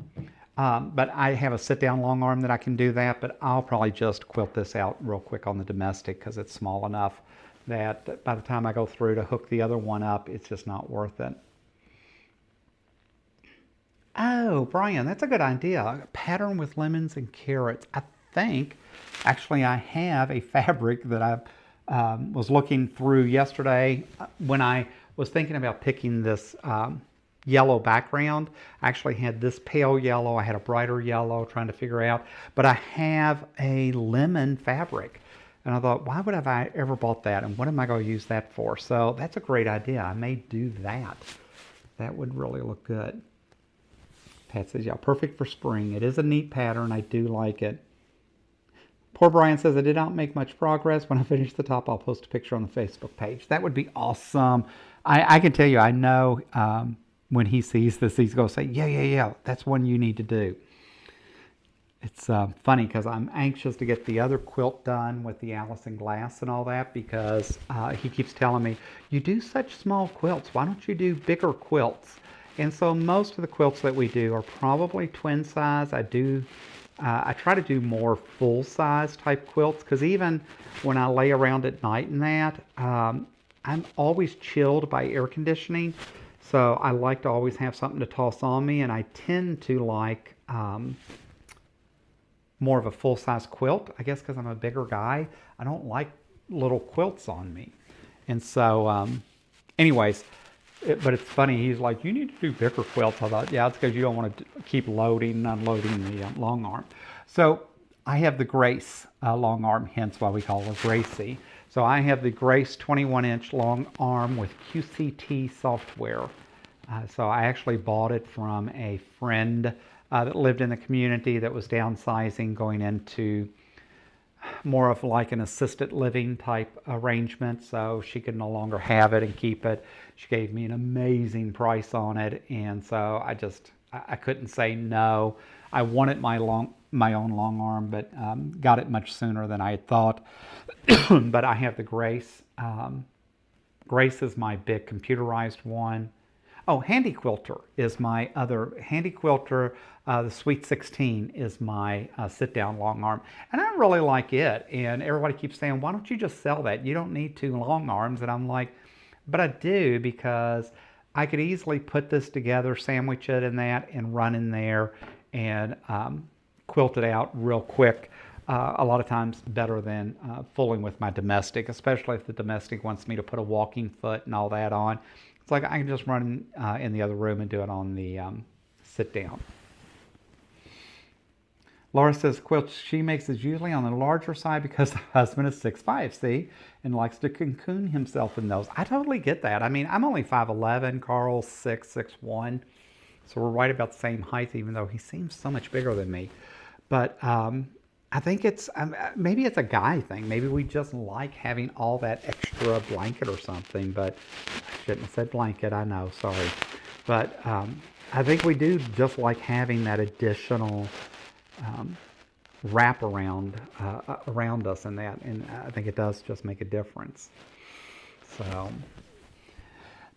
Speaker 1: But I have a sit-down long arm that I can do that, but I'll probably just quilt this out real quick on the domestic because it's small enough that by the time I go through to hook the other one up, it's just not worth it. Oh, Brian, that's a good idea. A pattern with lemons and carrots. I think, actually, I have a fabric that I was looking through yesterday when I was thinking about picking this yellow background. I actually had this pale yellow. I had a brighter yellow trying to figure out, but I have a lemon fabric. And I thought, why would have I ever bought that? And what am I going to use that for? So that's a great idea. I may do that. That would really look good. Pat says, yeah, perfect for spring. It is a neat pattern. I do like it. Poor Brian says, I did not make much progress. When I finish the top, I'll post a picture on the Facebook page. That would be awesome. I can tell you, I know when he sees this, he's going to say, yeah, that's one you need to do. It's funny because I'm anxious to get the other quilt done with the Allison glass and all that, because he keeps telling me, you do such small quilts. Why don't you do bigger quilts? And so most of the quilts that we do are probably twin size. I try to do more full size type quilts, because even when I lay around at night and that, I'm always chilled by air conditioning. So I like to always have something to toss on me, and I tend to like more of a full-size quilt, I guess because I'm a bigger guy. I don't like little quilts on me. And so, anyways, but it's funny, he's like, you need to do bigger quilts. I thought, yeah, it's because you don't want to keep loading and unloading the long arm. So I have the Grace long arm, hence why we call her Gracie. So I have the Grace 21-inch long arm with QCT software. So I actually bought it from a friend that lived in the community that was downsizing, going into more of like an assisted living type arrangement, so she could no longer have it and keep it. She gave me an amazing price on it, and so I couldn't say no. I wanted my own long arm, but got it much sooner than I had thought. But I have the Grace. Grace is my big computerized one. Oh, Handy Quilter is my other. Handy Quilter, the Sweet 16 is my sit-down long arm. And I really like it. And everybody keeps saying, why don't you just sell that? You don't need two long arms. And I'm like, but I do, because I could easily put this together, sandwich it in that, and run in there and quilt it out real quick. A lot of times better than fooling with my domestic, especially if the domestic wants me to put a walking foot and all that on. It's like I can just run in the other room and do it on the sit down. Laura says quilts she makes is usually on the larger side because the husband is 6'5", see, and likes to cocoon himself in those. I totally get that. I mean, I'm only 5'11", Carl's 6'1", so we're right about the same height, even though he seems so much bigger than me. But I think it's, maybe it's a guy thing. Maybe we just like having all that extra blanket or something, but I shouldn't have said blanket, I know, sorry. But I think we do just like having that additional wrap around us and that, and I think it does just make a difference. So,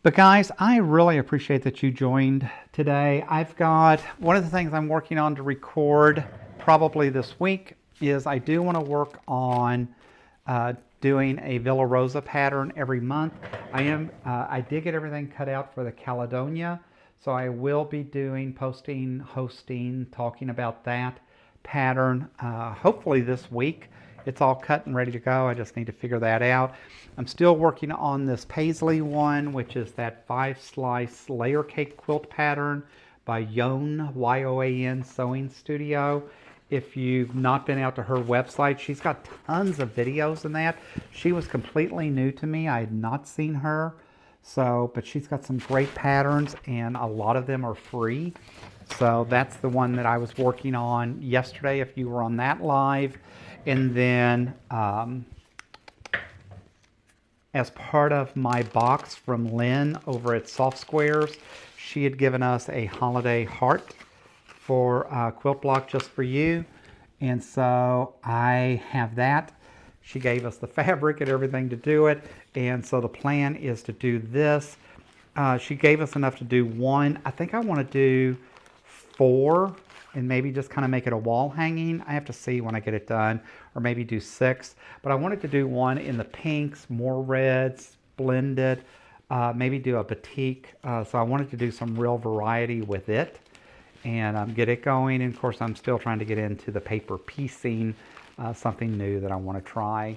Speaker 1: but guys, I really appreciate that you joined today. I've got one of the things I'm working on to record probably this week is I do want to work on doing a Villa Rosa pattern every month. I did get everything cut out for the Caledonia, so I will be posting, hosting, talking about that pattern hopefully this week. It's all cut and ready to go. I just need to figure that out. I'm still working on this Paisley one, which is that 5-slice layer cake quilt pattern by Yoan, Y-O-A-N Sewing Studio. If you've not been out to her website, she's got tons of videos in that. She was completely new to me. I had not seen her. So, but she's got some great patterns, and a lot of them are free. So that's the one that I was working on yesterday, if you were on that live. And then as part of my box from Lynn over at Soft Squares, she had given us a holiday heart for Quilt Block just for you. And so I have that. She gave us the fabric and everything to do it. And so the plan is to do this. She gave us enough to do one. I think I want to do 4 and maybe just kind of make it a wall hanging. I have to see when I get it done, or maybe do 6. But I wanted to do one in the pinks, more reds, blended, maybe do a batik. So I wanted to do some real variety with it and get it going. And of course, I'm still trying to get into the paper piecing, something new that I want to try.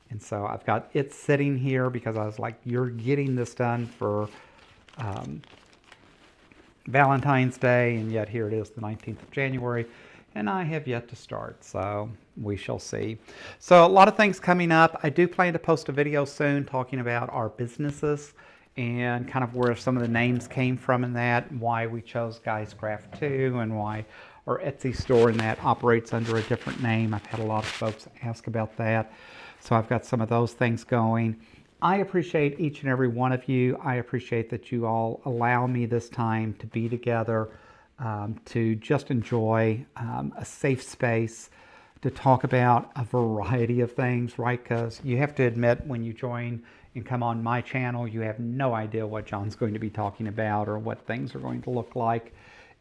Speaker 1: And so I've got it sitting here because I was like, you're getting this done for Valentine's Day, and yet here it is, the 19th of January, and I have yet to start, so we shall see. So a lot of things coming up. I do plan to post a video soon talking about our businesses and kind of where some of the names came from in that, and why we chose Guys Craft 2, and why our Etsy store in that operates under a different name. I've had a lot of folks ask about that, so I've got some of those things going. I appreciate each and every one of you. I appreciate that you all allow me this time to be together, to just enjoy a safe space, to talk about a variety of things, right? Because you have to admit, when you join and come on my channel, you have no idea what John's going to be talking about or what things are going to look like.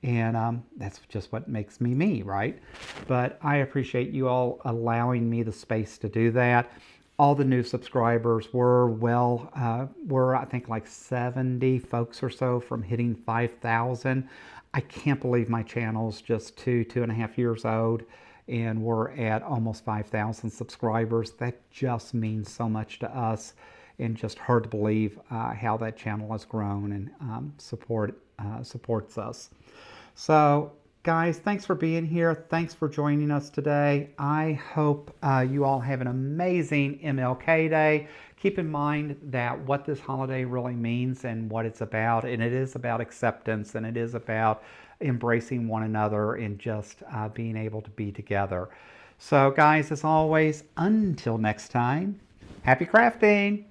Speaker 1: And that's just what makes me me, right? But I appreciate you all allowing me the space to do that. All the new subscribers were I think like 70 folks or so from hitting 5,000. I can't believe my channel's just 2.5 years old, and we're at almost 5,000 subscribers. That just means so much to us, and just hard to believe how that channel has grown and supports us. So guys, thanks for being here. Thanks for joining us today. I hope you all have an amazing MLK Day. Keep in mind that what this holiday really means and what it's about, and it is about acceptance, and it is about embracing one another and just being able to be together. So guys, as always, until next time, happy crafting!